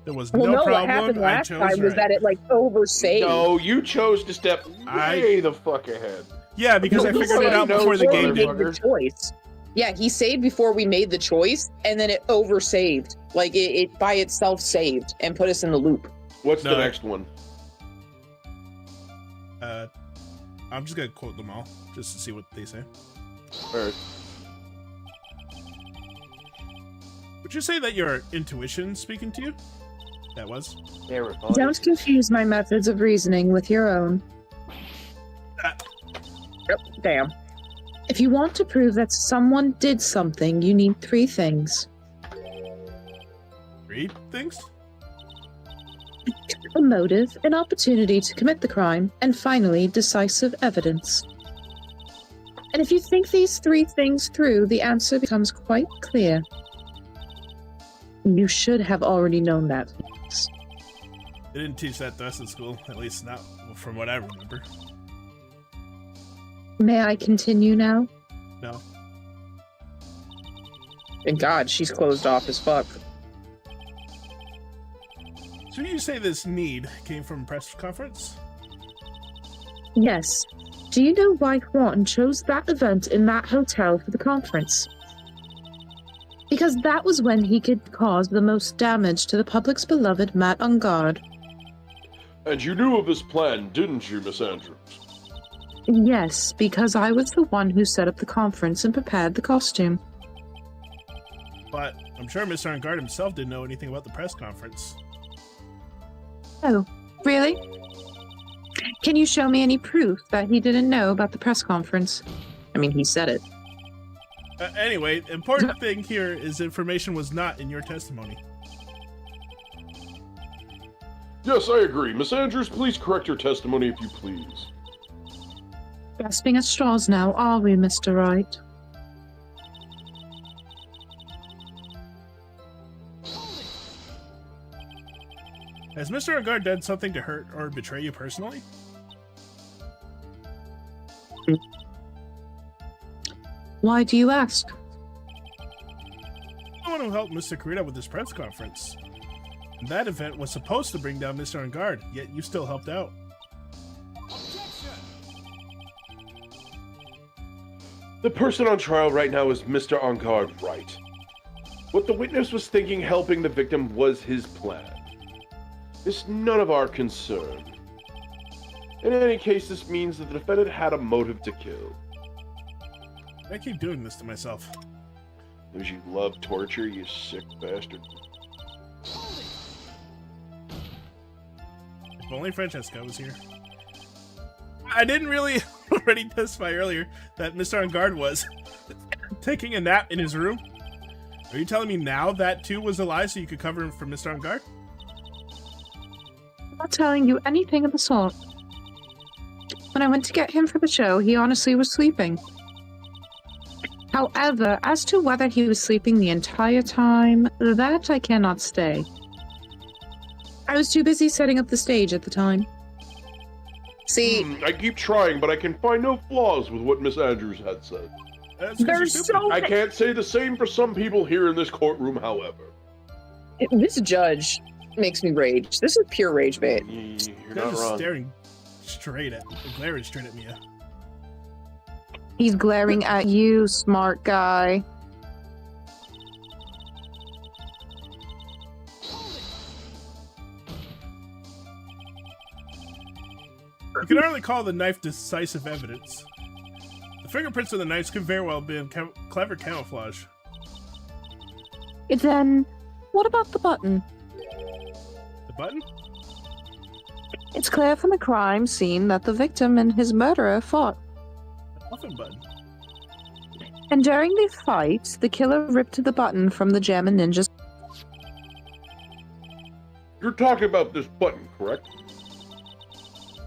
There was Well, no no, problem. what happened I last chose time was right. that it like oversaved. No, you chose to step way the fuck ahead. Yeah, because I No, figured it out nobody before the knows game we did. made the choice. Yeah, he saved before we made the choice, and then it oversaved. Like it by itself saved and put us in the loop. What's No. the next one? I'm just gonna quote them all just to see what they say. Alright. Would you say that your intuition speaking to you? That was. Don't confuse my methods of reasoning with your own. Yep, damn. If you want to prove that someone did something, you need 3 things. Read things? A motive, an opportunity to commit the crime, and finally, decisive evidence. And if you think these 3 things through, the answer becomes quite clear. You should have already known that. They didn't teach that to us in school, at least not from what I remember. May I continue now? No. Thank God, she's closed off as fuck. So you say this need came from a press conference? Yes. Do you know why Juan chose that event in that hotel for the conference? Because that was when he could cause the most damage to the public's beloved Matt on guard. And you knew of this plan, didn't you, Miss Andrews? Yes, because I was the one who set up the conference and prepared the costume. I'm sure Mr. On Guard himself didn't know anything about the press conference. Oh, really? Can you show me any proof that he didn't know about the press conference? I mean, he said it. Anyway, the important thing here is information was not in your testimony. Yes, I agree. Miss Andrews, please correct your testimony if you please. Grasping at straws now, are we, Mr. Wright? Has Mr. On Guard done something to hurt or betray you personally? Why do you ask? The one who helped Mr. Kurita with this press conference. And that event was supposed to bring down Mr. On Guard, yet you still helped out. The person on trial right now is Mr. On Guard Wright. What the witness was thinking helping the victim was his plan. It's none of our concern. In any case, this means that the defendant had a motive to kill. I keep doing this to myself. Because you love torture, you sick bastard. If only Francesca was here. I didn't really already testify earlier that Mr. On Guard was taking a nap in his room. Are you telling me now that too was a lie so you could cover him for Mr. On Guard? I'm not telling you anything of the sort. When I went to get him for the show, he honestly was sleeping. However, as to whether he was sleeping the entire time, that I cannot say. I was too busy setting up the stage at the time. See, I keep trying, but I can find no flaws with what Miss Andrews had said. That's 'cause you're there's stupid. so I can't say the same for some people here in this courtroom, however. This judge makes me rage. This is pure rage bait. You're They're not just wrong. staring straight at, glaring straight at Mia. He's glaring at you, smart guy. You can hardly call the knife decisive evidence. The fingerprints of the knives could very well have been clever camouflage. Then, what about the button? The button? It's clear from the crime scene that the victim and his murderer fought. The muffin button. And during the fight, the killer ripped the button from the German ninja's. You're talking about this button, correct?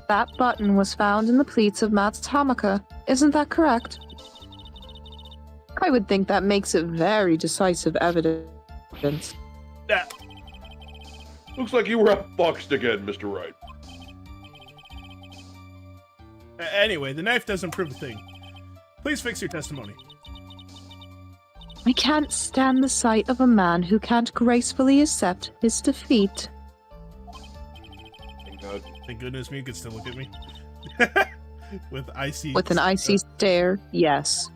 That button was found in the pleats of Matt's hammock. Isn't that correct? I would think that makes it very decisive evidence. Yeah. Looks like you were outfoxed again, Mr. Wright. Anyway, the knife doesn't prove a thing. Please fix your testimony. I can't stand the sight of a man who can't gracefully accept his defeat. Thank God. Thank goodness Mia could still look at me. With icy... With an icy stare, yes.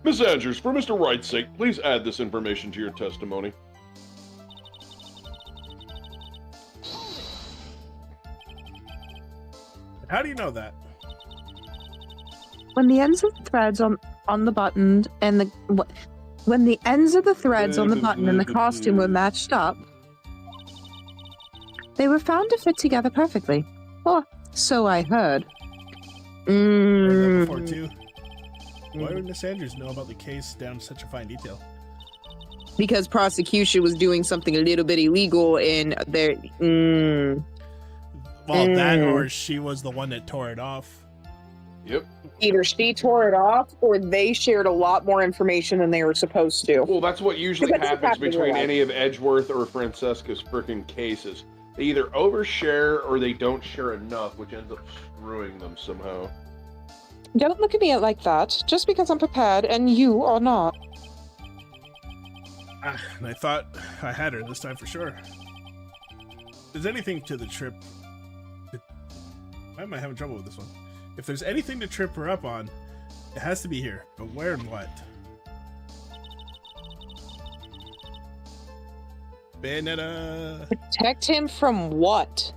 Miss Andrews, for Mr. Wright's sake, please add this information to your testimony. How do you know that? When the ends of the threads on the button and the when the ends of the threads on the button and the costume were matched up, they were found to fit together perfectly. Or so I heard. Heard that before too. Why would Miss Andrews know about the case down to such a fine detail? Because prosecution was doing something a little bit illegal and they're... Well, that or she was the one that tore it off. Yep. Either she tore it off or they shared a lot more information than they were supposed to. Well, that's what usually That's what happens happened in between real life. any of Edgeworth or Francesca's freaking cases. They either overshare or they don't share enough, which ends up screwing them somehow. Don't look at me like that. Just because I'm prepared and you are not. And I thought I had her this time for sure. If there's anything to the trip... Why am I having trouble with this one? If there's anything to trip her up on, it has to be here. But where and what? Bayonetta... Protect him from what?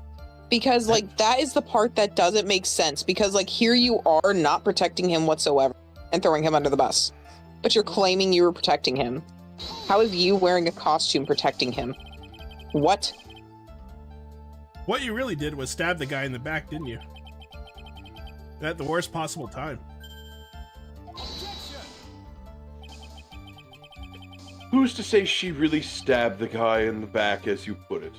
Because, that is the part that doesn't make sense. Because, here you are not protecting him whatsoever. and throwing him under the bus. But you're claiming you were protecting him. How is you wearing a costume protecting him? What? What you really did was stab the guy in the back, didn't you? At the worst possible time. Who's to say she really stabbed the guy in the back, as you put it?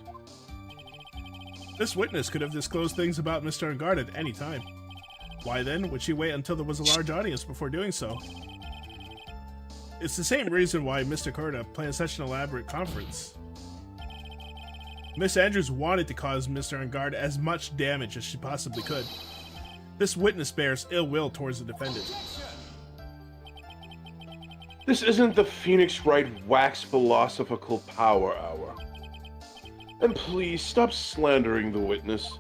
This witness could have disclosed things about Mr. Ungard at any time. Why then would she wait until there was a large audience before doing so? It's the same reason why Mr. Corda planned such an elaborate conference. Miss Andrews wanted to cause Mr. Ungard as much damage as she possibly could. This witness bears ill will towards the defendant. This isn't the Phoenix Wright Wax Philosophical Power Hour. And please, stop slandering the witness.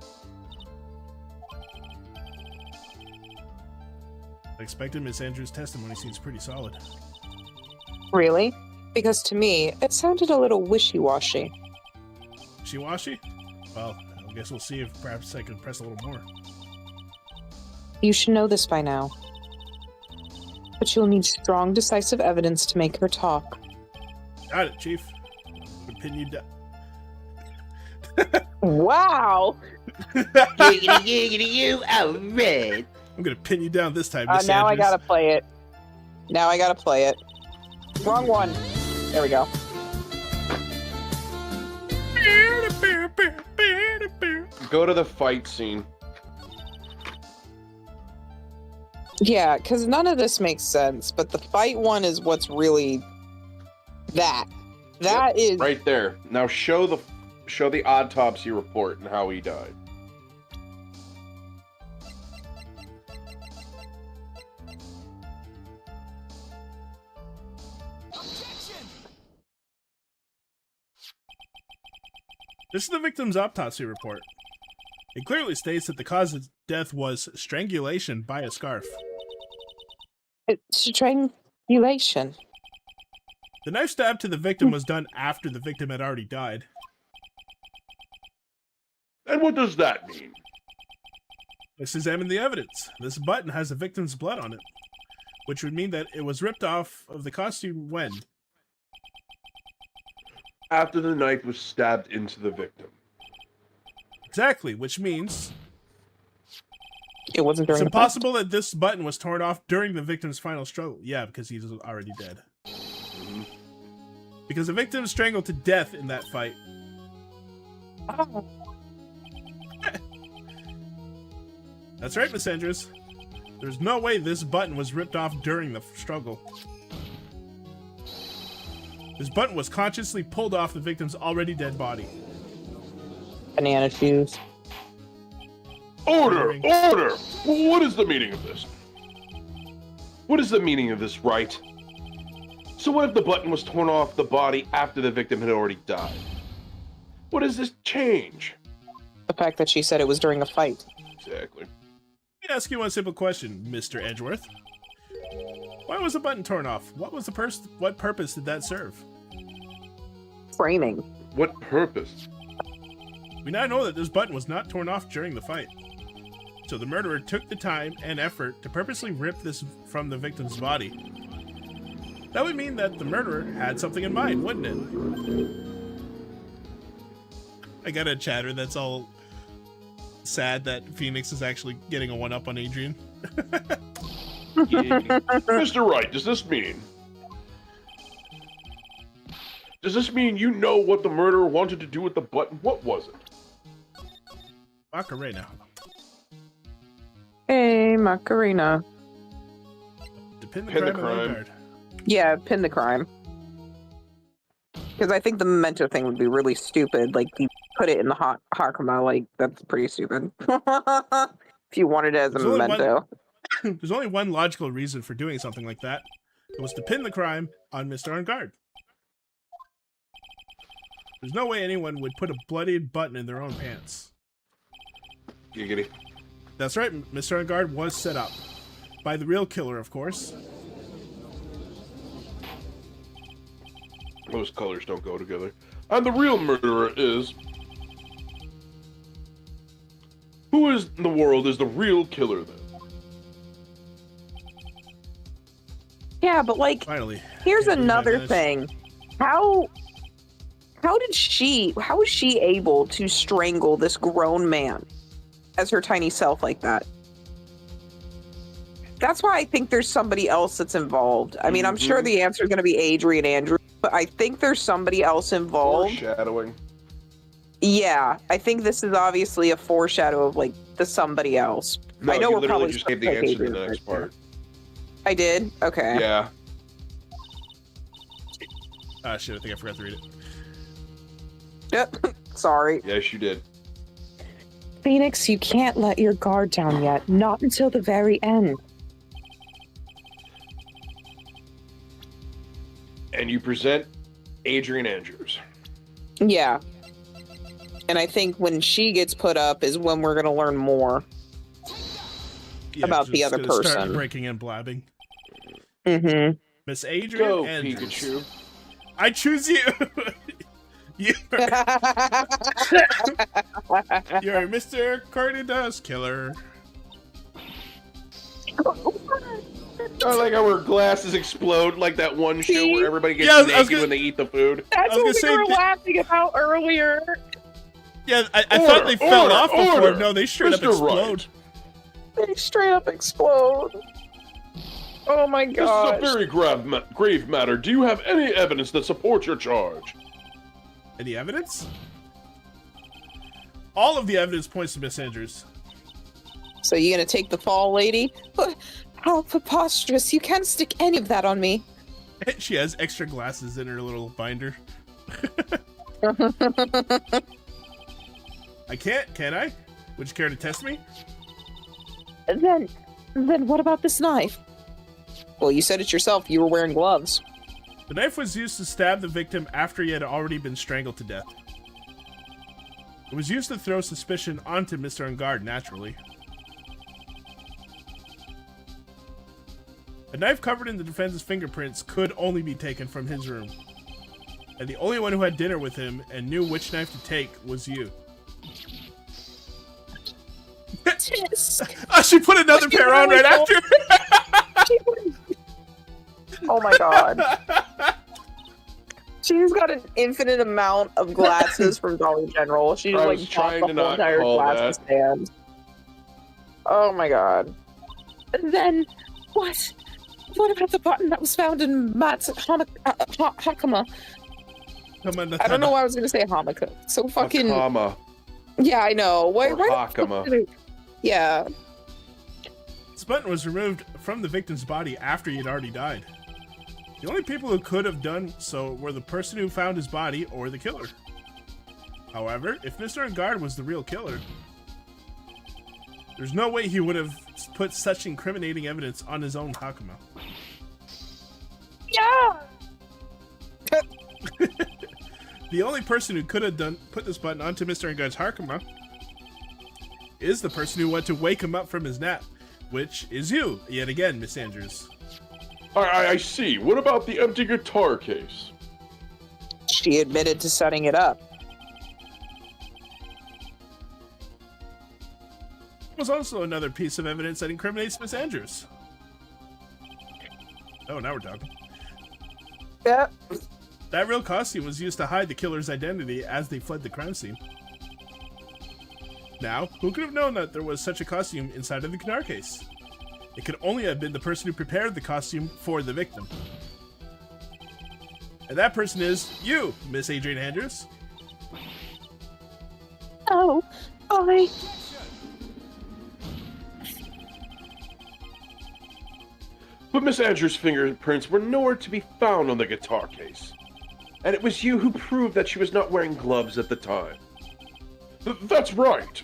I expected Miss Andrews' testimony seems pretty solid. Really? Because to me, it sounded a little wishy-washy. Wishy-washy? Well, I guess we'll see if perhaps I can press a little more. You should know this by now. But you'll need strong, decisive evidence to make her talk. Got it, Chief. I'm gonna pin you down. Wow! Giggity you, alright. I'm gonna pin you down this time, Miss Now I Andrews. gotta play it. Now I gotta play it. Wrong one. There we go. Go to the fight scene. Yeah, because none of this makes sense, but the fight one is what's really that. That is Right there. Now show the autopsy report and how he died. This is the victim's autopsy report. It clearly states that the cause of death was strangulation by a scarf. It's strangulation. The knife stab to the victim was done after the victim had already died. And what does that mean? Let's examine the evidence. This button has the victim's blood on it, which would mean that it was ripped off of the costume when? After the knife was stabbed into the victim. Exactly, which means it wasn't it's during the fight. impossible that this button was torn off during the victim's final struggle. Yeah, because he's already dead. Because the victim was strangled to death in that fight. Oh. That's right, Miss Andrews. There's no way this button was ripped off during the struggle. This button was consciously pulled off the victim's already dead body. Banana shoes. Order! Order! What is the meaning of this? What is the meaning of this, Wright? So what if the button was torn off the body after the victim had already died? What does this change? The fact that she said it was during a fight. Exactly. Let me ask you one simple question, Mr. Edgeworth. Why was the button torn off? What was what purpose did that serve? Framing. What purpose? We now know that this button was not torn off during the fight. So the murderer took the time and effort to purposely rip this from the victim's body. That would mean that the murderer had something in mind, wouldn't it? I got a chatter that's all sad that Phoenix is actually getting a one-up on Adrian. Mr. Wright, does this mean? Does this mean you know what the murderer wanted to do with the button? What was it? Macarena. Hey, Macarena. To pin the Pin the crime on crime. guard. Yeah, pin the crime. Because I think the memento thing would be really stupid. Like, you put it in the Hakama, like, that's pretty stupid. If you wanted it as a There's only memento. There's only one logical reason for doing something like that. It was to pin the crime on Mr. On Guard. There's no way anyone would put a bloodied button in their own pants. Giggity. That's right, Mr. On Guard was set up. By the real killer, of course. Those colors don't go together. And the real murderer is... Who in the world is the real killer, then? Yeah, but like, Finally. here's Can't believe I another managed. thing. How was she able to strangle this grown man as her tiny self like that? That's why I think there's somebody else that's involved. I mean, I'm sure the answer is going to be Adrian Andrews, but I think there's somebody else involved. Foreshadowing. Yeah, I think this is obviously a foreshadow of like the somebody else. No, I know you we're literally probably just gave the like answer to the Adrian next part. I did? Okay. Yeah. Ah, shit, I think I forgot to read it. Yep. Sorry. Yes, you did. Phoenix, you can't let your guard down yet. Not until the very end. And you present Adrian Andrews. Yeah. And I think when she gets put up is when we're going to learn more. Yeah, About 'cause the it's other gonna start person. breaking and blabbing. Mm-hmm. Miss Adrian Go, Andrews. Pikachu. I choose you. You're Mr. Carnitas Killer. I like how her glasses explode like that one show See? where everybody gets Yeah, I was naked gonna- when they eat the food. That's I was what gonna we say were laughing about earlier. Yeah, I thought they fell Order, off before. order. No, they straight up Mr. explode. They straight up explode. Oh my This gosh. is a very grave matter. Do you have any evidence that supports your charge? Any evidence? All of the evidence points to Miss Andrews. So you gonna take the fall, lady? How preposterous. You can't stick any of that on me. She has extra glasses in her little binder. I can't, can I? Would you care to test me? Then what about this knife? Well, you said it yourself. You were wearing gloves. The knife was used to stab the victim after he had already been strangled to death. It was used to throw suspicion onto Mr. Ungard, naturally. A knife covered in the defense's fingerprints could only be taken from his room. And the only one who had dinner with him and knew which knife to take was you. Oh, she put another pair on right after! Oh my god. She's got an infinite amount of glasses from Dollar General. She just I like was bought trying the to whole not entire call glasses that. stand. Oh my god. Then what? What about the button that was found in Matt's Hakama? I don't know why I was gonna say Hamaka. So fucking Hakama yeah, I know. Why? or Why the fuck Hakama. did I- Yeah. This button was removed from the victim's body after he had already died. The only people who could have done so were the person who found his body or the killer. However, if Mr. Ungard was the real killer, there's no way he would have put such incriminating evidence on his own Hakama. Yeah. The only person who could have put this button onto Mr. Ungard's Hakama is the person who went to wake him up from his nap, which is you, yet again, Miss Andrews. I see. What about the empty guitar case? She admitted to setting it up. Was also another piece of evidence that incriminates Miss Andrews. Oh, now we're talking. Yeah. That real costume was used to hide the killer's identity as they fled the crime scene. Now, who could have known that there was such a costume inside of the guitar case? It could only have been the person who prepared the costume for the victim. And that person is you, Miss Adrian Andrews. Oh, But Miss Andrews' fingerprints were nowhere to be found on the guitar case. And it was you who proved that she was not wearing gloves at the time. That's right.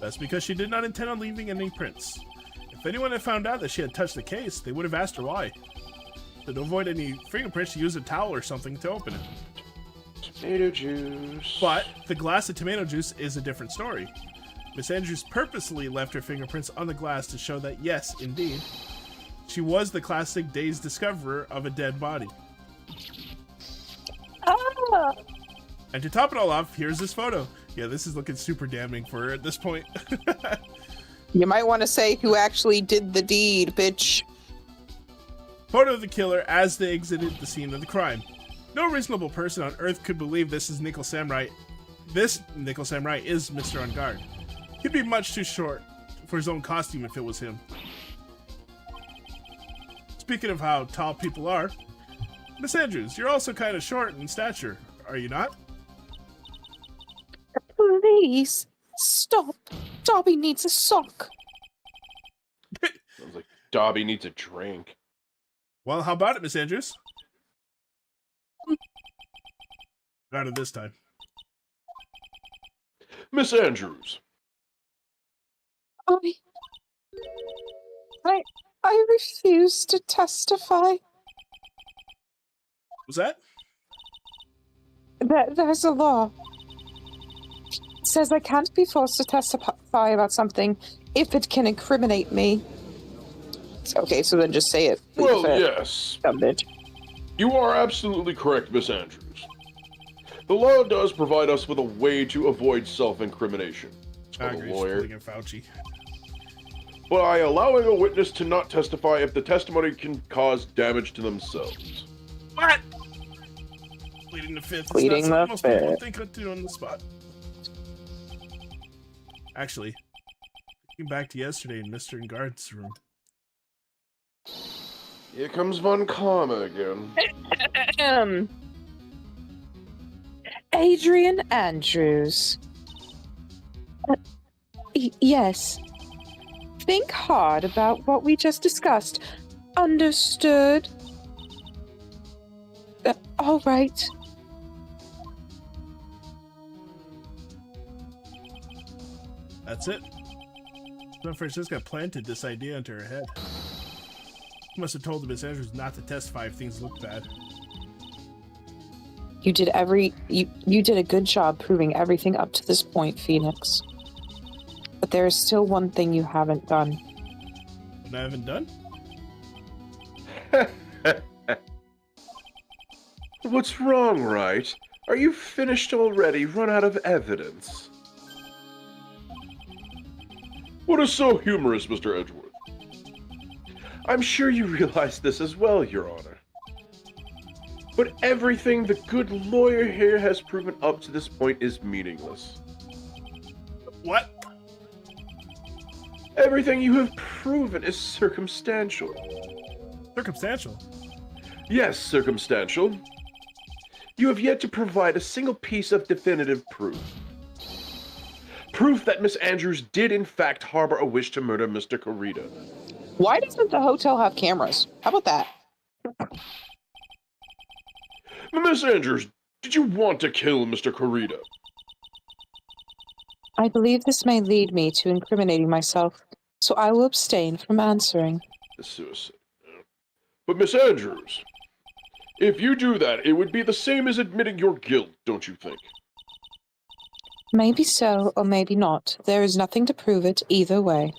That's because she did not intend on leaving any prints. If anyone had found out that she had touched the case, they would have asked her why. So to avoid any fingerprints, she used a towel or something to open it. Tomato juice. But the glass of tomato juice is a different story. Miss Andrews purposely left her fingerprints on the glass to show that, yes, indeed, she was the classic dazed discoverer of a dead body. ah. And to top it all off, here's this photo. Yeah, this is looking super damning for her at this point. You might want to say who actually did the deed, bitch. Photo of the killer as they exited the scene of the crime. No reasonable person on Earth could believe this is Nickel Samurai. This Nickel Samurai is Mr. On Guard. He'd be much too short for his own costume if it was him. Speaking of how tall people are, Miss Andrews, you're also kind of short in stature, are you not? Please, stop. Dobby needs a sock. Sounds like Dobby needs a drink. Well, how about it, Miss Andrews? Got it this time. Miss Andrews. I refuse to testify. Was that? There's a law. It says I can't be forced to testify about something if it can incriminate me. Okay, so then just say it. Well, yes. Dumb bitch. You are absolutely correct, Miss Andrews. The law does provide us with a way to avoid self-incrimination. I I'm agree, a lawyer. pulling a Fauci. By allowing a witness to not testify if the testimony can cause damage to themselves. What? Pleading the fifth. Pleading is not the something most people fifth. think of do on the spot. Actually, thinking back to yesterday in Mr. Guard's room. Here comes Von Karma again. Adrian Andrews. Yes. Think hard about what we just discussed. Understood? All right. That's it. San Francisco planted this idea into her head. He must have told the Miss Andrews not to testify if things looked bad. You did you did a good job proving everything up to this point, Phoenix. But there is still one thing you haven't done. What I haven't done? What's wrong, Wright? Are you finished already? Run out of evidence? What is so humorous, Mr. Edgeworth? I'm sure you realize this as well, Your Honor. But everything the good lawyer here has proven up to this point is meaningless. What? Everything you have proven is circumstantial. Circumstantial. Yes, circumstantial. You have yet to provide a single piece of definitive proof. Proof that Miss Andrews did in fact harbor a wish to murder Mr. Corrida. Why doesn't the hotel have cameras? How about that? Miss Andrews, did you want to kill Mr. Corrida? I believe this may lead me to incriminating myself, so I will abstain from answering. The suicide. But Miss Andrews, if you do that, it would be the same as admitting your guilt, don't you think? Maybe so, or maybe not. There is nothing to prove it either way.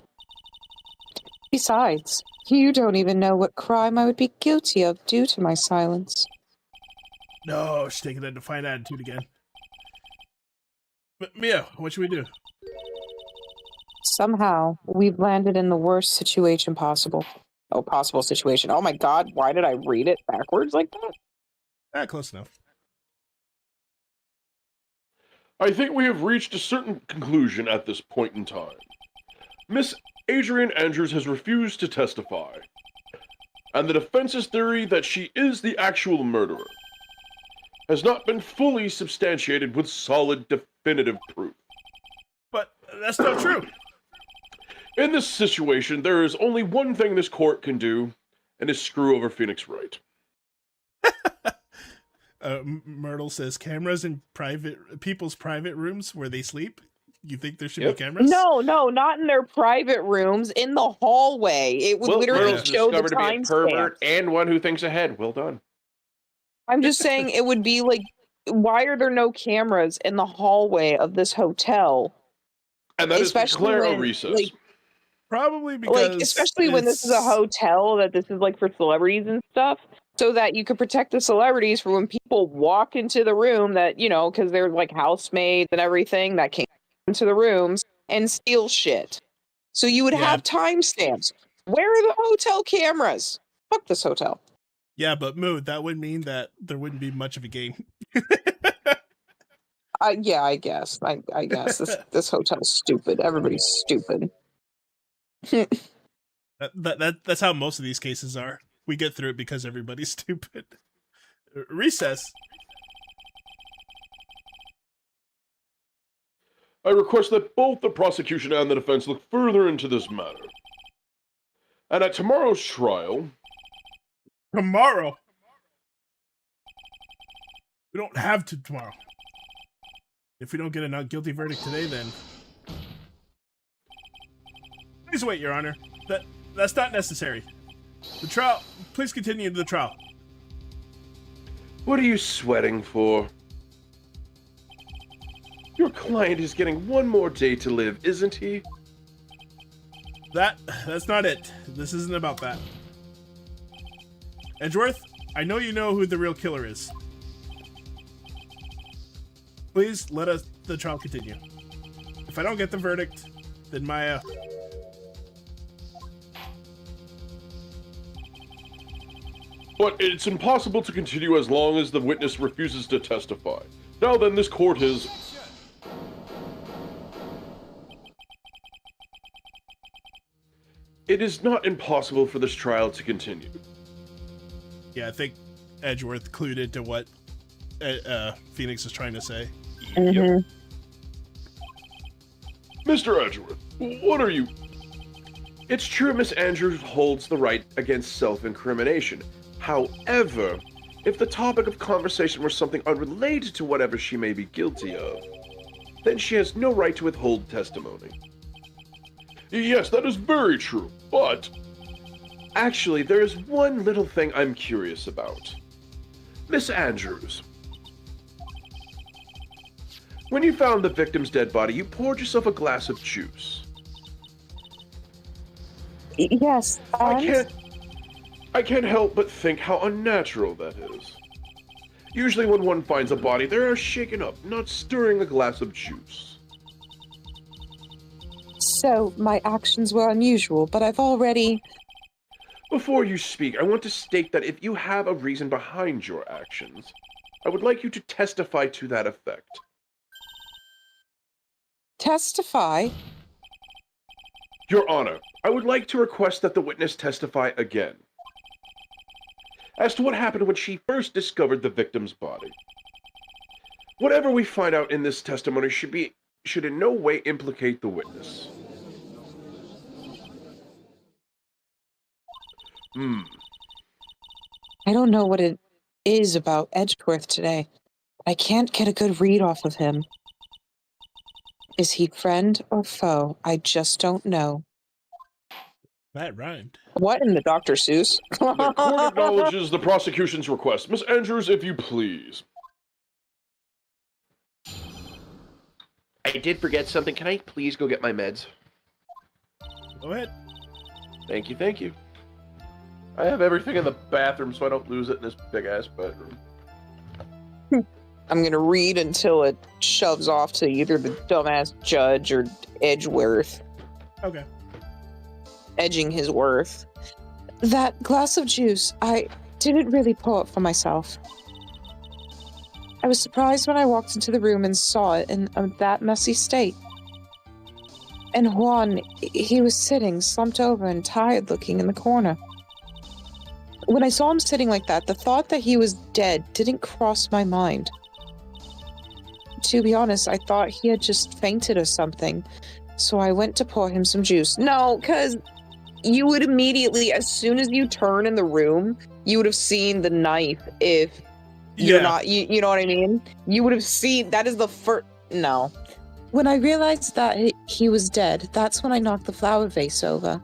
Besides, you don't even know what crime I would be guilty of due to my silence. No, she's taking that defiant attitude again. But Mia, what should we do? Somehow, we've landed in the worst situation possible. Oh, possible situation. Oh my god, why did I read it backwards like that? Close enough. I think we have reached a certain conclusion at this point in time. Miss Adrian Andrews has refused to testify, and the defense's theory that she is the actual murderer has not been fully substantiated with solid, definitive proof. But that's not true. In this situation, there is only one thing this court can do, and is screw over Phoenix Wright. Myrtle says cameras in people's private rooms where they sleep. You think there should be cameras? No, not in their private rooms, in the hallway. It would literally Myrtle's show the discovered to be a time pervert and one who thinks ahead. Well done. I'm just saying it would be like, why are there no cameras in the hallway of this hotel? And that is declare a when, recess. like, Probably because especially when this is a it's- hotel, that this is like for celebrities and stuff, so that you could protect the celebrities for when people walk into the room that, you know, because they're like housemaids and everything that came into the rooms and steal shit. So you would Yeah. have timestamps. Where are the hotel cameras? Fuck this hotel. Yeah, but Mood, that would mean that there wouldn't be much of a game. Yeah, I guess. I guess this hotel's stupid. Everybody's stupid. That's how most of these cases are. We get through it because everybody's stupid. Recess. I request that both the prosecution and the defense look further into this matter. And at tomorrow's trial... Tomorrow? We don't have to tomorrow. If we don't get a not guilty verdict today, then... Please wait, Your Honor. That's not necessary. The trial... Please continue the trial. What are you sweating for? Your client is getting one more day to live, isn't he? That's not it. This isn't about that. Edgeworth, I know you know who the real killer is. Please let the trial continue. If I don't get the verdict, then my But it's impossible to continue as long as the witness refuses to testify. Now then, this court is... It is not impossible for this trial to continue. Yeah, I think Edgeworth clued into what Phoenix is trying to say. Yep. Mr. Edgeworth, what are you... It's true Miss Andrews holds the right against self-incrimination. However, if the topic of conversation were something unrelated to whatever she may be guilty of, then she has no right to withhold testimony. Yes, that is very true, but... Actually, there is one little thing I'm curious about. Miss Andrews. When you found the victim's dead body, you poured yourself a glass of juice. Yes. I can't help but think how unnatural that is. Usually when one finds a body, they are shaken up, not stirring a glass of juice. So, my actions were unusual, but I've already... Before you speak, I want to state that if you have a reason behind your actions, I would like you to testify to that effect. Testify? Your Honor, I would like to request that the witness testify again. As to what happened when she first discovered the victim's body. Whatever we find out in this testimony should in no way implicate the witness. I don't know what it is about Edgeworth today. I can't get a good read off of him. Is he friend or foe? I just don't know. That rhymed. What in the Dr. Seuss? The court acknowledges the prosecution's request. Miss Andrews, if you please. I did forget something. Can I please go get my meds? Go ahead. Thank you, thank you. I have everything in the bathroom so I don't lose it in this big-ass bedroom. I'm gonna read until it shoves off to either the dumbass judge or Edgeworth. Okay. Edging his worth. That glass of juice, I didn't really pour it for myself. I was surprised when I walked into the room and saw it in that messy state. And Juan, he was sitting, slumped over and tired looking in the corner. When I saw him sitting like that, the thought that he was dead didn't cross my mind. To be honest, I thought he had just fainted or something, so I went to pour him some juice. No, because you would immediately, as soon as you turn in the room, you would have seen the knife if you're not, you know what I mean? You would have seen, that is the first, no. When I realized that he was dead, that's when I knocked the flower vase over.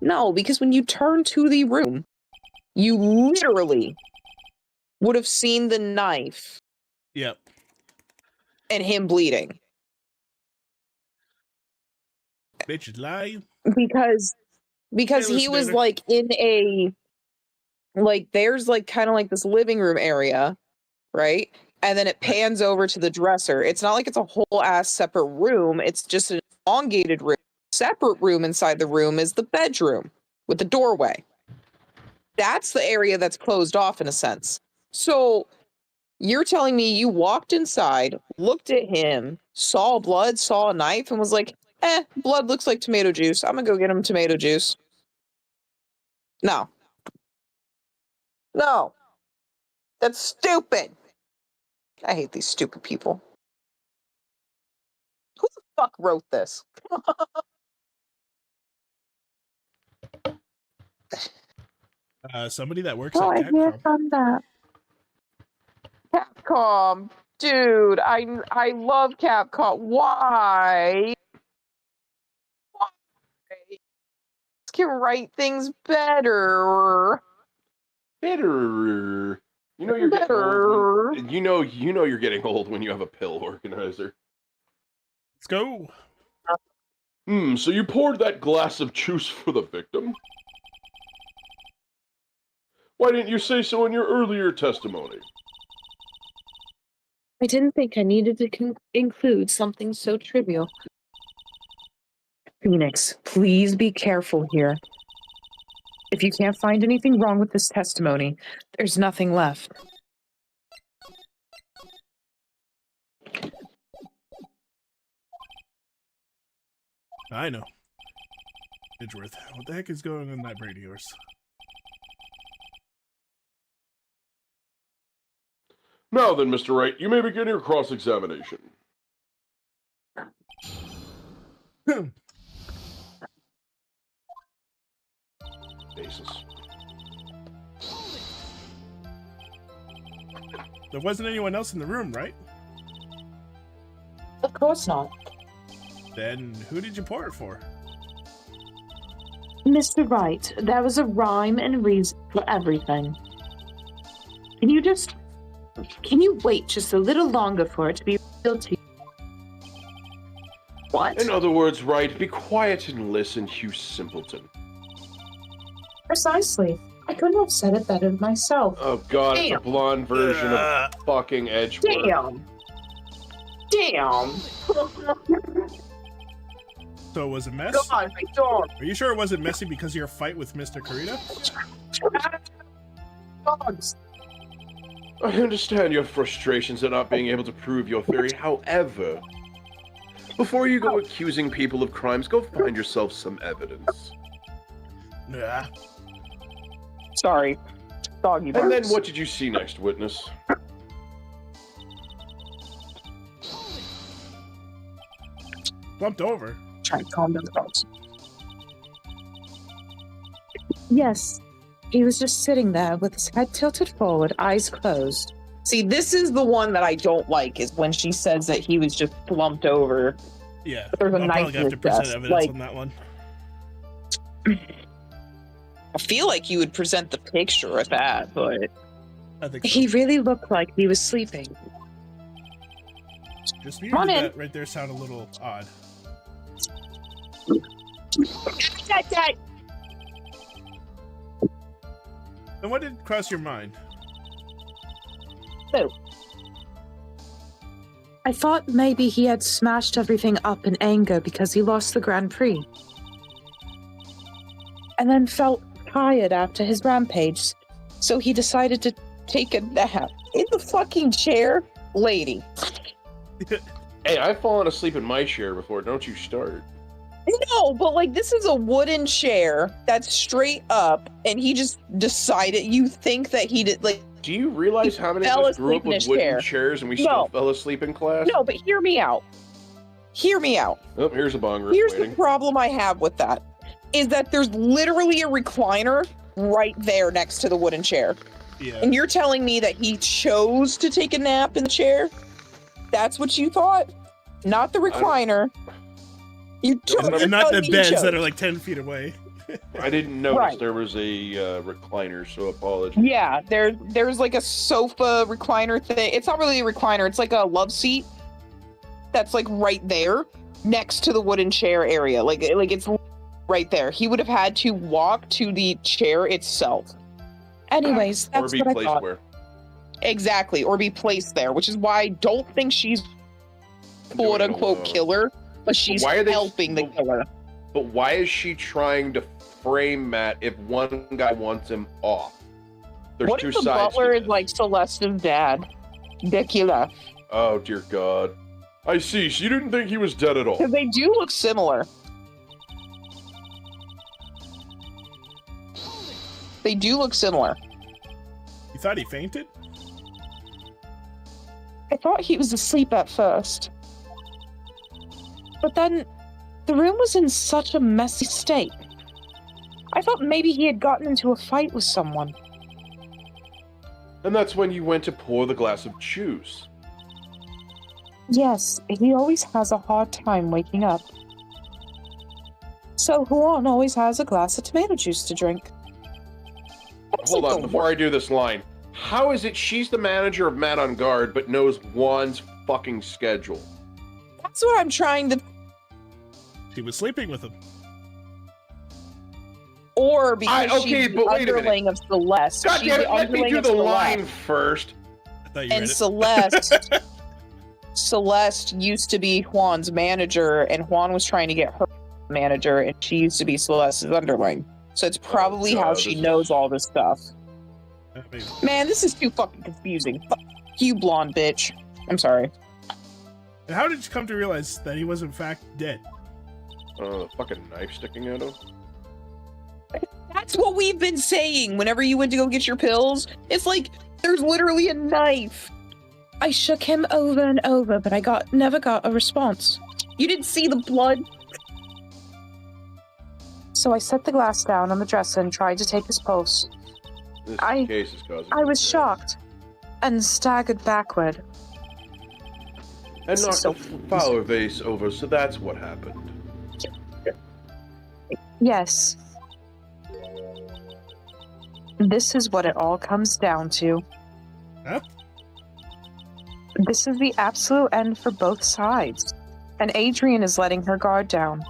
No, because when you turn to the room, you literally would have seen the knife. Yep. And him bleeding. Bitch lie. Because Hey, he was listen, like in a, like there's like kind of like this living room area, right? And then it pans over to the dresser. It's not like it's a whole ass separate room. It's just an elongated room. Separate room inside the room is the bedroom with the doorway. That's the area that's closed off in a sense. So you're telling me you walked inside, looked at him, saw blood, saw a knife, and was like, blood looks like tomato juice. I'm gonna go get him tomato juice. No. No. That's stupid. I hate these stupid people. Who the fuck wrote this? Somebody that works Oh, at I hear Capcom. from that. Capcom. Dude, I love Capcom. Why? Why? Let's can write things better. Better. You know you're getting old. You know you're getting old when you have a pill organizer. Let's go. So you poured that glass of juice for the victim? Why didn't you say so in your earlier testimony? I didn't think I needed to include something so trivial. Phoenix, please be careful here. If you can't find anything wrong with this testimony, there's nothing left. I know. Edgeworth, what the heck is going on in that brain of yours? Now then, Mr. Wright, you may begin your cross-examination. Basis. There wasn't anyone else in the room, right? Of course not. Then who did you pour it for? Mr. Wright, there was a rhyme and reason for everything. Can you wait just a little longer for it to be real to you? What? In other words, Wright, be quiet and listen, you simpleton. Precisely. I couldn't have said it better myself. Oh god, it's a Damn. blonde version of fucking Edgeworth. Damn. So it was a mess? God, my dog. Are you sure it wasn't messy because of your fight with Mr. Karita? Dogs. I understand your frustrations at not being able to prove your theory. However, before you go accusing people of crimes, go find yourself some evidence. Nah. Sorry. Doggy barks. And then what did you see next, witness? Bumped over. Try to calm down the dogs. Yes. He was just sitting there with his head tilted forward, eyes closed. See, this is the one that I don't like, is when she says that he was just slumped over. Yeah. There's a I'll knife probably in have his to present desk, evidence like- on that one. I feel like you would present the picture of that, but I think so. He really looked like he was sleeping. Just me Come or on did in. that right there sound a little odd? And what did cross your mind? I thought maybe he had smashed everything up in anger because he lost the Grand Prix. And then felt tired after his rampage, so he decided to take a nap in the fucking chair. Lady. Hey, I've fallen asleep in my chair before, don't you start. No, but like this is a wooden chair that's straight up, and he just decided. You think that he did like Do you realize how many of fell us grew asleep up in with his wooden chair. chairs and we No. still fell asleep in class? no? But hear me out. Hear me out. Oh, here's a bong rip Here's waiting. the problem I have with that: is that there's literally a recliner right there next to the wooden chair, Yeah. and you're telling me that he chose to take a nap in the chair. That's what you thought, not the recliner. You took And not the telling me he beds chose. that are like 10 feet away. I didn't notice Right. there was a recliner, so apologies. Yeah, there's like a sofa recliner thing. It's not really a recliner. It's like a love seat that's like right there next to the wooden chair area. Like it's right there. He would have had to walk to the chair itself. Anyways, Or that's be what I placed thought. where? Exactly, or be placed there, which is why I don't think she's Doing quote it unquote alone. killer, but she's Why are they- helping the killer. But why is she trying to frame Matt if one guy wants him off? There's What two if the sides butler to is this. like Celeste's dad? Dracula. Oh, dear God. I see. She didn't think he was dead at all. Because they do look similar. They do look similar. You thought he fainted? I thought he was asleep at first. But then the room was in such a messy state. I thought maybe he had gotten into a fight with someone. And that's when you went to pour the glass of juice. Yes, he always has a hard time waking up. So Juan always has a glass of tomato juice to drink. Hold on, before I do this line. How is it she's the manager of Matt on Guard, but knows Juan's fucking schedule? That's what I'm trying to... He was sleeping with him. Or because okay, she's but the wait a minute. underling of Celeste. God She's damn the it, let me underling do of the Celeste. line first. I thought you read And it. Celeste used to be Juan's manager, and Juan was trying to get her manager, and she used to be Celeste's underling. So it's probably how God, she this knows is- all this stuff. Maybe. Man, this is too fucking confusing. Fuck you, blonde bitch. I'm sorry. And how did you come to realize that he was in fact dead? Fucking knife sticking out of him. That's what we've been saying whenever you went to go get your pills. It's like, there's literally a knife. I shook him over and over, but I never got a response. You didn't see the blood? So I set the glass down on the dresser and tried to take his pulse. This I- case is causing I was me shocked and staggered backward. And This is knocked so the flower vase over, so that's what happened. Yes. This is what it all comes down to. Huh? This is the absolute end for both sides. And Adrian is letting her guard down.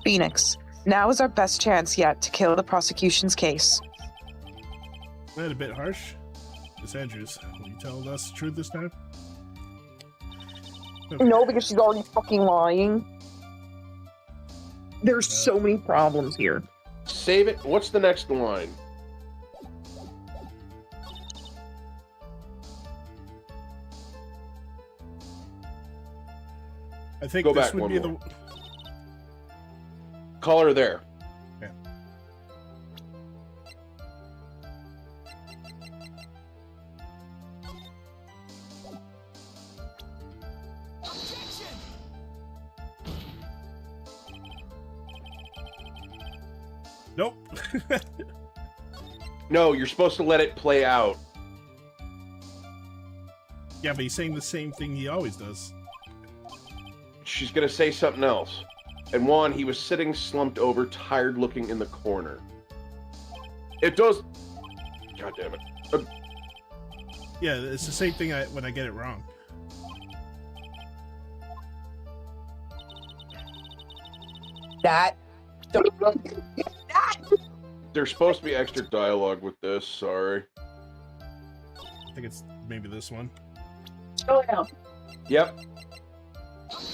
Phoenix, now is our best chance yet to kill the prosecution's case. Isn't that a bit harsh? Miss Andrews, will you tell us the truth this time? Okay. No, because she's already fucking lying. There's so many problems here. Save it. What's the next line? I think Go this back would one be more. Call her there. Nope. No, you're supposed to let it play out. Yeah, but he's saying the same thing he always does. She's gonna say something else. And Juan, he was sitting slumped over, tired looking in the corner. It does... God damn it. Yeah, it's the same thing when I get it wrong. That. There's supposed to be extra dialogue with this, sorry. I think it's maybe this one. Oh, no. Yep.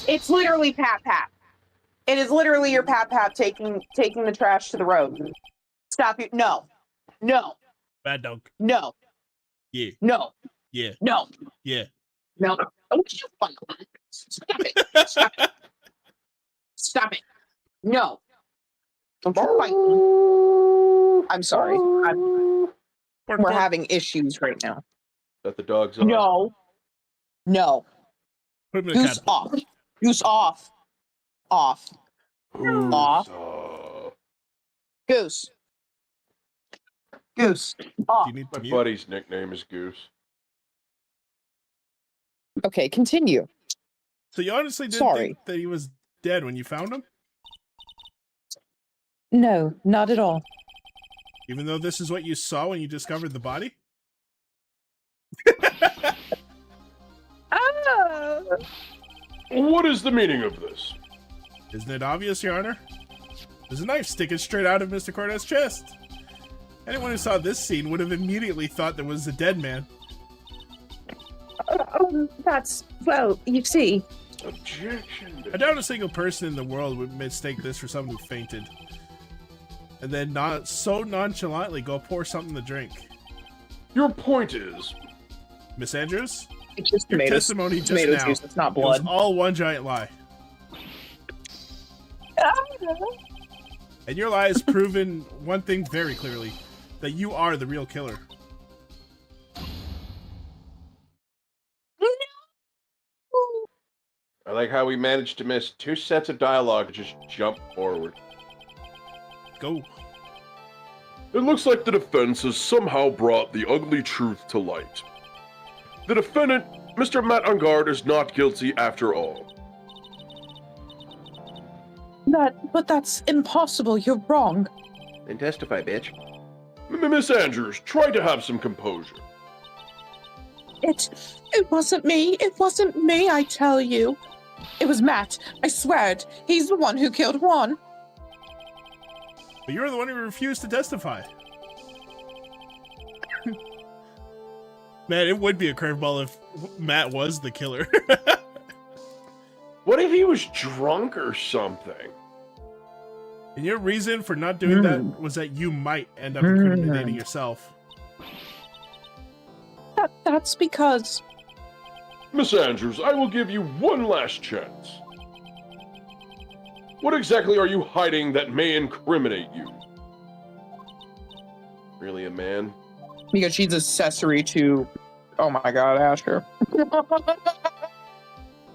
It's literally Pat Pat. It is literally your Pat Pat taking the trash to the road. Stop it. No. No. Bad dog. No. Yeah. No. Yeah. No. Yeah. No. Don't you fuck. Stop it. Stop it. Stop it. No. Don't you fight. I'm sorry. We're having issues right now. That the dog's on. No. No. Put him in a Goose cat. off. Goose off. Off. Who's, Off. uh, Goose. Goose. Off. Do you need My to mute? buddy's nickname is Goose. Okay, continue. So you honestly didn't Sorry. think that he was dead when you found him? No, not at all. Even though this is what you saw when you discovered the body? Ah! What is the meaning of this? Isn't it obvious, Your Honor? There's a knife sticking straight out of Mr. Cornet's chest. Anyone who saw this scene would have immediately thought there was a dead man. That's, well, you see, Objection. I doubt a single person in the world would mistake this for someone who fainted. And then not so nonchalantly go pour something to drink. Your point is... Miss Andrews? It's just Your tomatoes. testimony just Tomato now. juice. It's not It was blood. all one giant lie. And your lie has proven one thing very clearly. That you are the real killer. I like how we managed to miss 2 sets of dialogue to just jump forward. Go. It looks like the defense has somehow brought the ugly truth to light. The defendant, Mr. Matt Ungard, is not guilty after all. But that's impossible. You're wrong. Then testify, bitch. Miss Andrews, try to have some composure. It wasn't me. It wasn't me, I tell you. It was Matt. I swear it. He's the one who killed Juan. But you're the one who refused to testify. Man, it would be a curveball if Matt was the killer. What if he was drunk or something? And your reason for not doing that was that you might end up incriminating yourself. That's because... Miss Andrews, I will give you one last chance. What exactly are you hiding that may incriminate you? Really a man? Because she's accessory to... Oh my god, Asher.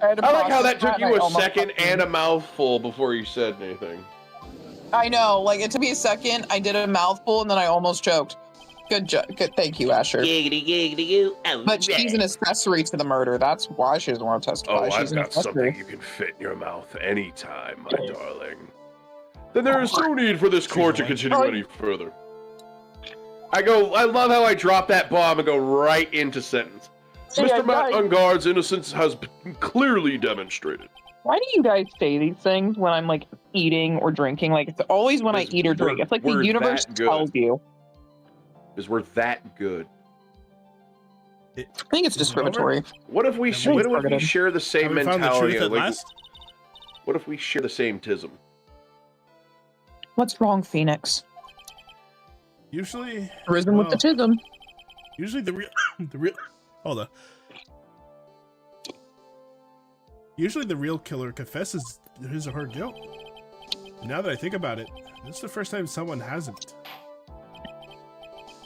I like how that took you a second and a mouthful before you said anything. I know, like, it took me a second, I did a mouthful, and then I almost choked. Good job. Good, thank you, Asher. Giggity, giggity, you. Oh, But she's an accessory to the murder. That's why she doesn't want to testify. Oh, she's I've an got accessory. something you can fit in your mouth anytime, my darling. Then there is no need for this court to continue any further. I love how I drop that bomb and go right into sentence. Mr. Matt Ungard's innocence has been clearly demonstrated. Why do you guys say these things when I'm, like, eating or drinking? Like, it's always when I Because eat or drink. It's like the we're universe that good. tells you. Because we're that good. I think it's discriminatory. What if we Have what we- if we share the same Have we found the mentality? truth at Like, last? what if we share the same tism? What's wrong, Phoenix? Usually, Risen with the tism. usually the real, hold on. Usually the real killer confesses his or her guilt. Now that I think about it, this is the first time someone hasn't.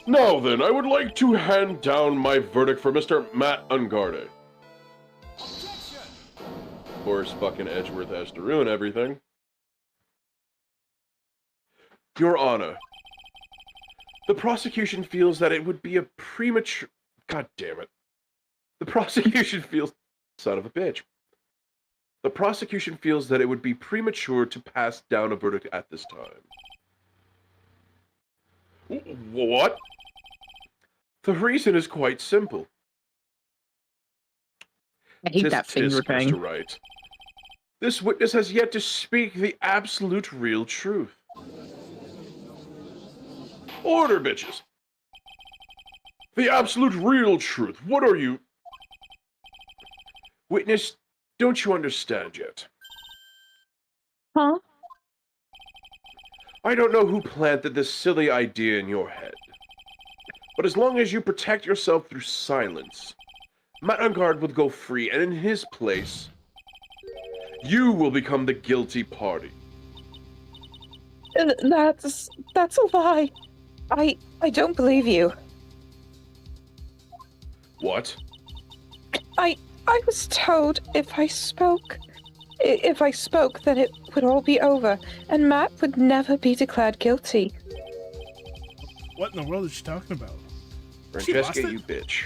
Now then, I would like to hand down my verdict for Mr. Matt Ungarde. Of course, fucking Edgeworth has to ruin everything. Your Honor, the prosecution feels that it would be a premature... God damn it. The prosecution feels... Son of a bitch. The prosecution feels that it would be premature to pass down a verdict at this time. What? The reason is quite simple. I hate Tisk, that finger tisk, thing. Mr. Wright. This witness has yet to speak the absolute real truth. Order, bitches! The absolute real truth. What are you... Witness, don't you understand yet? Huh? I don't know who planted this silly idea in your head. But as long as you protect yourself through silence, Matt Ungard will go free, and in his place, you will become the guilty party. That's a lie. I don't believe you. What? I was told if I spoke then it would all be over, and Matt would never be declared guilty. What in the world is she talking about? Francesca, lost it? you bitch.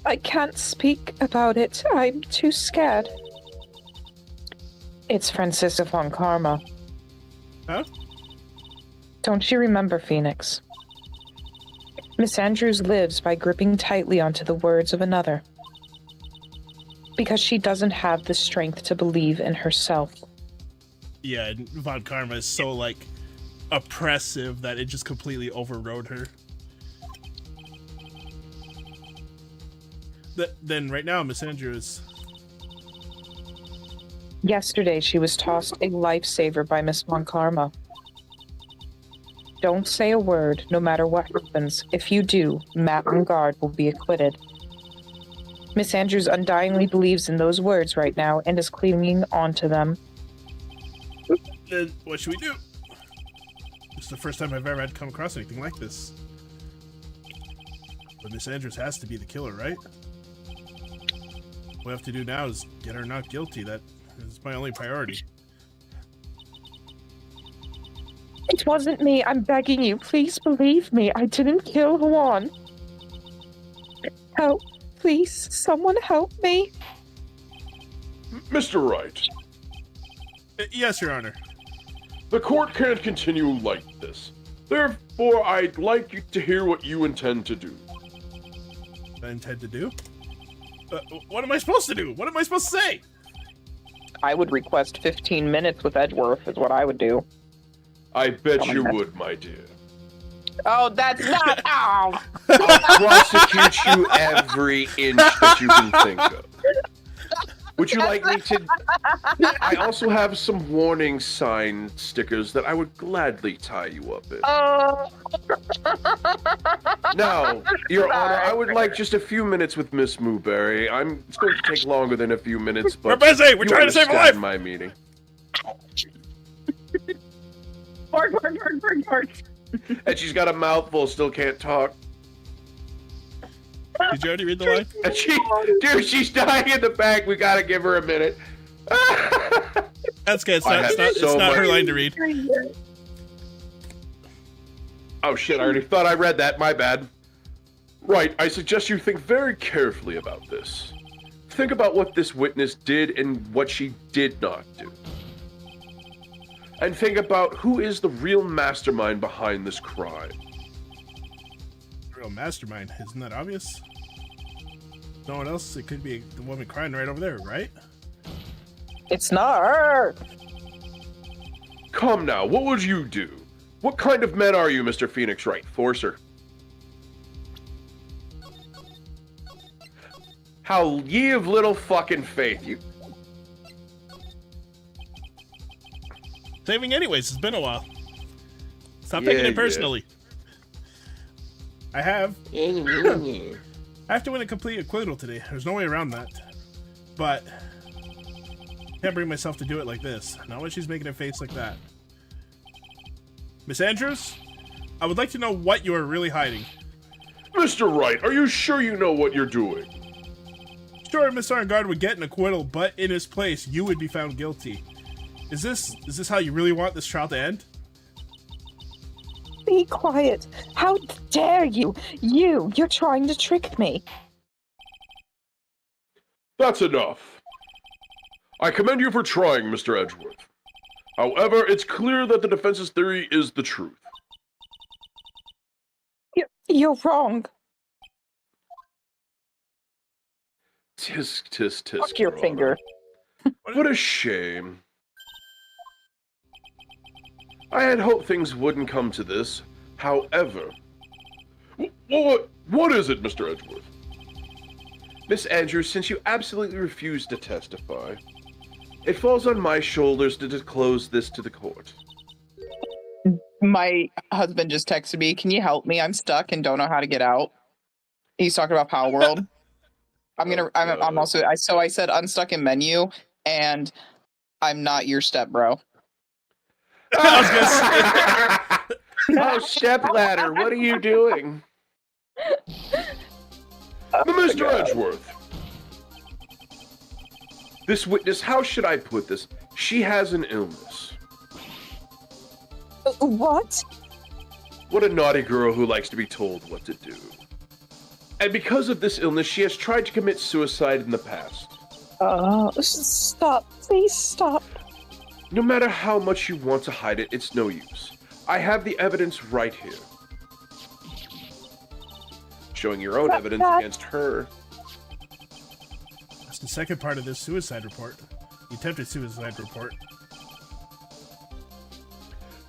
I can't speak about it. I'm too scared. It's Francisca von Karma. Huh? Don't you remember, Phoenix? Miss Andrews lives by gripping tightly onto the words of another. Because she doesn't have the strength to believe in herself. Yeah, and Von Karma is so, like, oppressive that it just completely overrode her. Then right now, Miss Andrews, Yesterday, she was tossed a lifesaver by Miss Von Karma. Don't say a word, no matter what happens. If you do, Matt and Guard will be acquitted. Miss Andrews undyingly believes in those words right now and is clinging onto them. Then what should we do? It's the first time I've ever had to come across anything like this. But Miss Andrews has to be the killer, right? What we have to do now is get her not guilty. That is my only priority. It wasn't me. I'm begging you. Please believe me. I didn't kill Juan. Help. Please, someone help me. Mr. Wright, Yes, Your Honor. the court can't continue like this. Therefore, I'd like you to hear what you intend to do. I intend to do? What am I supposed to do? What am I supposed to say? I would request 15 minutes with Edgeworth is what I would do. I bet you would, my dear. Oh, that's not. Oh. I'll prosecute you every inch that you can think of. Would you like me to... I also have some warning sign stickers that I would gladly tie you up in. Now, Your Honor, I would like just a few minutes with Miss Mooberry. It's going to take longer than a few minutes, but... We're busy! We're you trying to save a understand life! my meaning. Bark. And she's got a mouthful, still can't talk. Did you already read the line? And she's dying in the back. We gotta give her a minute. That's good. I have It's so not her much- line to read. Oh shit, I already thought I read that. My bad. Right, I suggest you think very carefully about this. Think about what this witness did and what she did not do. And think about who is the real mastermind behind this crime. Real mastermind. Isn't that obvious? No one else. It could be the woman crying right over there, right? It's not her. Come now, what would you do? What kind of men are you, Mr. Phoenix Wright? Forcer. How ye of little fucking faith, you... Saving anyways. It's been a while. Stop Yeah, taking yeah. it personally. I have Yeah. to win a complete acquittal today. There's no way around that. But can't bring myself to do it like this. Not when she's making a face like that. Miss Andrews, I would like to know what you are really hiding. Mr. Wright, are you sure you know what you're doing? Sure, Miss Arngard would get an acquittal, but in his place, you would be found guilty. Is this how you really want this trial to end? Be quiet. How dare you? You're trying to trick me. That's enough. I commend you for trying, Mr. Edgeworth. However, it's clear that the defense's theory is the truth. You're wrong. Tisk. Fuck your Your finger. Honor. What a shame. I had hoped things wouldn't come to this. However... What is it, Mr. Edgeworth? Miss Andrews, since you absolutely refuse to testify, it falls on my shoulders to disclose this to the court. My husband just texted me. Can you help me? I'm stuck and don't know how to get out. He's talking about Power World. I'm also. I said unstuck in menu, and I'm not your step bro. I was Oh, stepladder, what are you doing? Mr. Edgeworth. This witness, how should I put this? She has an illness. What? What a naughty girl who likes to be told what to do. And because of this illness, she has tried to commit suicide in the past. Stop. Please stop. No matter how much you want to hide it, it's no use. I have the evidence right here. Showing your own evidence against her. That's the second part of this suicide report. The attempted suicide report.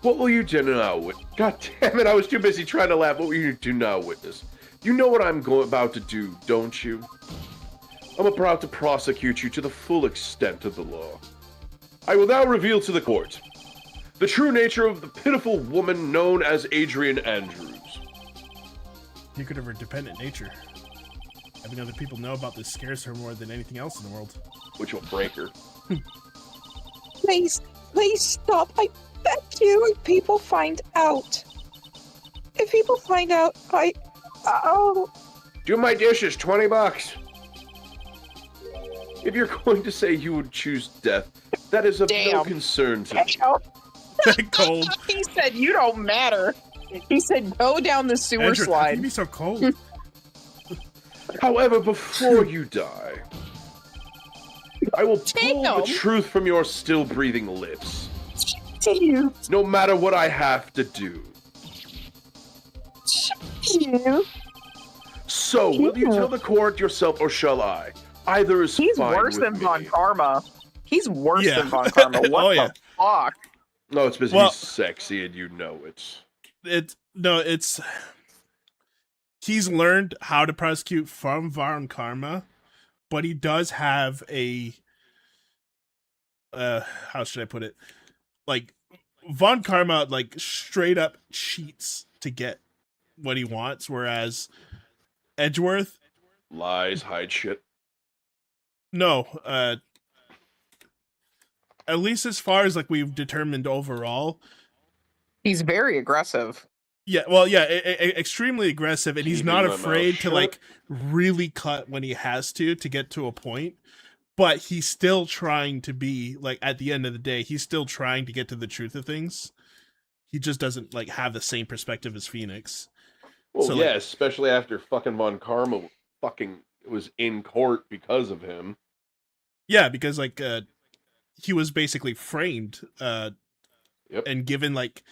What will you do now, God damn it, I was too busy trying to laugh. What will you do now, witness? You know what I'm about to do, don't you? I'm about to prosecute you to the full extent of the law. I will now reveal to the court the true nature of the pitiful woman known as Adrian Andrews. You could have her dependent nature. Having other people know about this scares her more than anything else in the world. Which will break her. Please stop. I beg you. If people find out. Oh. Do my dishes, $20. If you're going to say you would choose death, that is of no Damn. concern to me. Cold. He said, "You don't matter." He said, "Go down the sewer Andrew, how can slide." you be so cold? However, before you die, I will pull the Damn. truth from your still breathing lips. You. No matter what I have to do. You. So, will you tell the court yourself or shall I? Either is He's fine worse with than me. Von Karma. He's worse Yeah. than Von Karma. What Oh, the yeah. fuck? No, it's because Well- he's sexy and you know it. He's learned how to prosecute from Von Karma, but he does have a how should I put it? Like Von Karma like straight up cheats to get what he wants, whereas Edgeworth, Lies, hide shit. no, at least as far as like we've determined overall, He's very aggressive. yeah, well, yeah, extremely aggressive, and he's Keeping not my mouth afraid to shut. like really cut when he has to get to a point. But he's still trying to be like at the end of the day, he's still trying to get to the truth of things. He just doesn't like have the same perspective as Phoenix. Well, So, yeah, like- especially after fucking Von Karma fucking was in court because of him. Yeah, because like he was basically framed Yep. and given like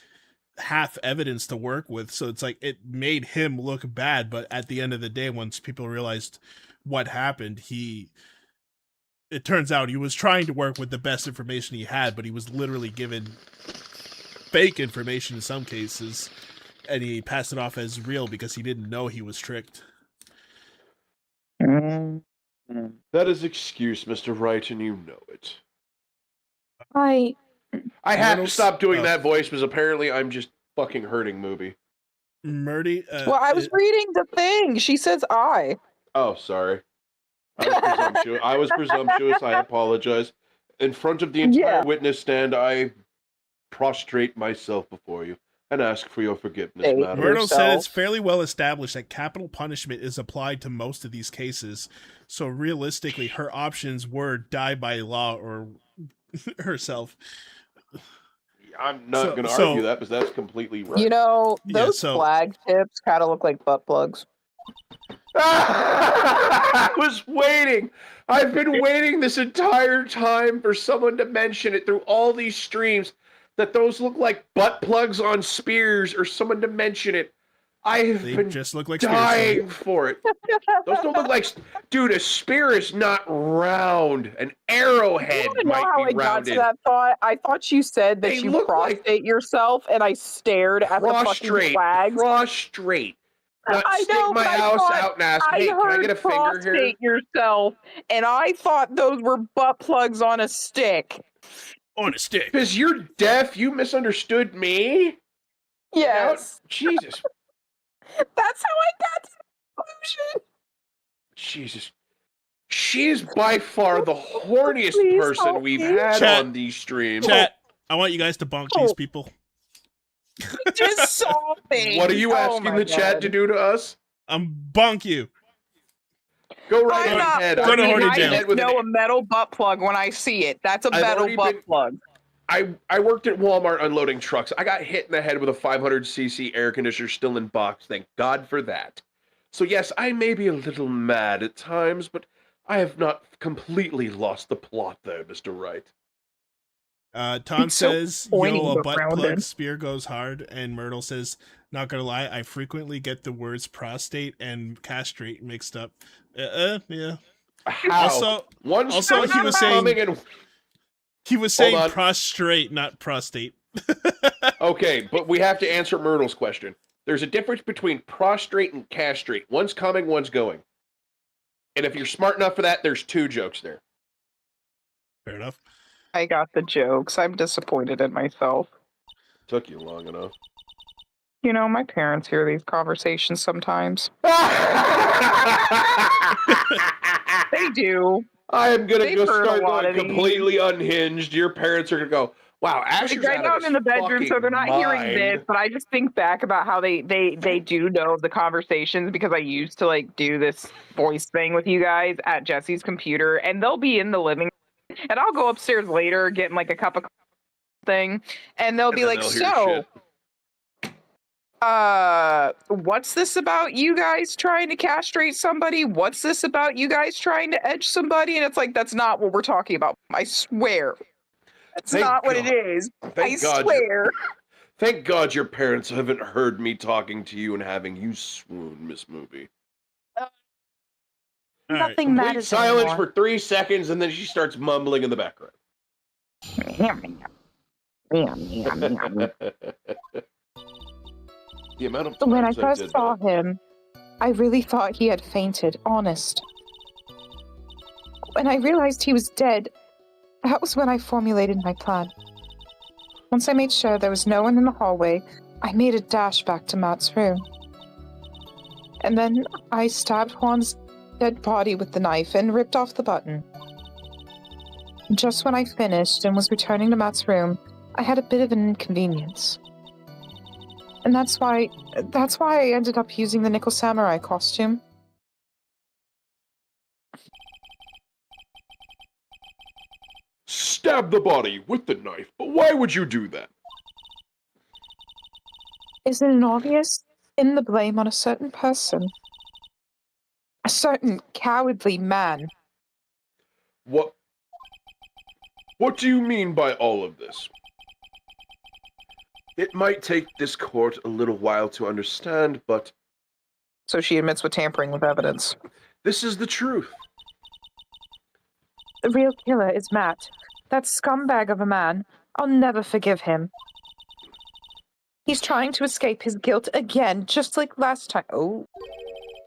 half evidence to work with, so it's like it made him look bad, but at the end of the day, once people realized what happened, it turns out he was trying to work with the best information he had, but he was literally given fake information in some cases, and he passed it off as real because he didn't know he was tricked. That is excuse, Mr. Wright, and you know it. I I have to Myrtle's- stop doing oh. that voice because apparently I'm just fucking hurting Mooby. Murdy, Well, I was reading the thing. She says I. Oh, sorry. I was presumptuous. I apologize. In front of the entire Yeah. witness stand, I prostrate myself before you and ask for your forgiveness, Hey, madam. Myrtle said yourself. it's fairly well established that capital punishment is applied to most of these cases, so realistically, her options were die by law or herself. I'm not So- going to so- argue that because that's completely right. You know, Yeah, those so- flag tips kind of look like butt plugs. I was waiting. I've been waiting this entire time for someone to mention it through all these streams that those look like butt plugs on spears or someone to mention it. I have They been just look like spears. dying for it. Those don't look like... Dude, a spear is not round. An arrowhead I don't know how I might be got to rounded. that thought. I thought you said that They you look like- prostate yourself, and I stared at the fucking Prostrate. flags. Prostrate. Not I stick know, my but I house thought- out and ask, I hey, can I heard get a finger here? prostate yourself, and I thought those were butt plugs on a stick. On a stick. Because you're deaf, you misunderstood me? Yes, Jesus. that's how I got to the conclusion. Jesus. She is by far the horniest Please person help we've me. had Chat. on these streams. Chat, I want you guys to bonk these people. I just saw things. What are you Oh asking my the chat God. to do to us? Bonk you. Go right I'm not ahead. Go to horny. horny I jail. just know a metal butt plug when I see it. That's a I've metal already butt been- plug. I worked at Walmart unloading trucks. I got hit in the head with a 500cc air conditioner still in box. Thank God for that. So yes, I may be a little mad at times, but I have not completely lost the plot there, Mr. Wright. Tom It's so says, pointy yo, a but butt rounded. plug spear goes hard. And Myrtle says, not gonna lie, I frequently get the words prostate and castrate mixed up. Yeah. How? Also, Once he was saying- coming and he was saying on. prostrate, not prostate. okay, but we have to answer Myrtle's question. There's a difference between prostrate and castrate. One's coming, one's going. And if you're smart enough for that, there's two jokes there. Fair enough. I got the jokes. I'm disappointed in myself. Took you long enough. You know, my parents hear these conversations sometimes. They do. I am gonna They've go heard a start lot going of these. completely unhinged. Your parents are gonna go, "Wow, Asher's Like, I out know of I'm his in the bedroom, so fucking they're not hearing mind." this, but I just think back about how they do know the conversations because I used to like do this voice thing with you guys at Jesse's computer, and they'll be in the living room, and I'll go upstairs later getting like a cup of thing, and they'll And be then like, they'll hear "So, shit. what's this about you guys trying to castrate somebody? What's this about you guys trying to edge somebody?" And it's like, that's not what we're talking about. I swear. That's Thank not what God. it is. Thank I God swear. Thank God your parents haven't heard me talking to you and having you swoon, Miss Movie. All right. Nothing Complete matters silence anymore. for 3 seconds, and then she starts mumbling in the background. The amount of When I times I first did saw that. him, I really thought he had fainted, honest. When I realized he was dead, that was when I formulated my plan. Once I made sure there was no one in the hallway, I made a dash back to Matt's room. And then I stabbed Juan's dead body with the knife and ripped off the button. Just when I finished and was returning to Matt's room, I had a bit of an inconvenience. And that's why I ended up using the Nickel Samurai costume. Stab the body with the knife, but why would you do that? Isn't it obvious? Pin the blame on a certain person. A certain cowardly man. What do you mean by all of this? It might take this court a little while to understand, but So she admits with tampering with evidence. this is the truth. The real killer is Matt. That scumbag of a man. I'll never forgive him. He's trying to escape his guilt again, just like last time. Oh.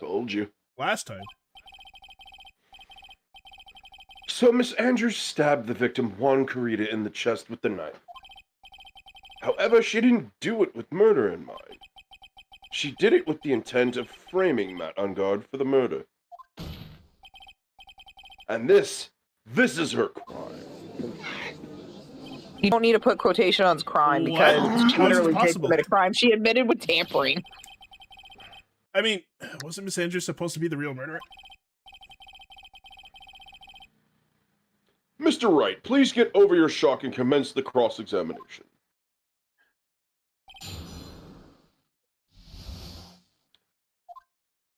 Told you. Last time. So Miss Andrews stabbed the victim Juan Carita in the chest with the knife. However, she didn't do it with murder in mind. She did it with the intent of framing Matt Ungard for the murder. And this is her crime. You don't need to put quotation on crime What? because How is she this literally did possible? commit a crime. She admitted with tampering. I mean, wasn't Miss Andrews supposed to be the real murderer? Mr. Wright, please get over your shock and commence the cross-examination.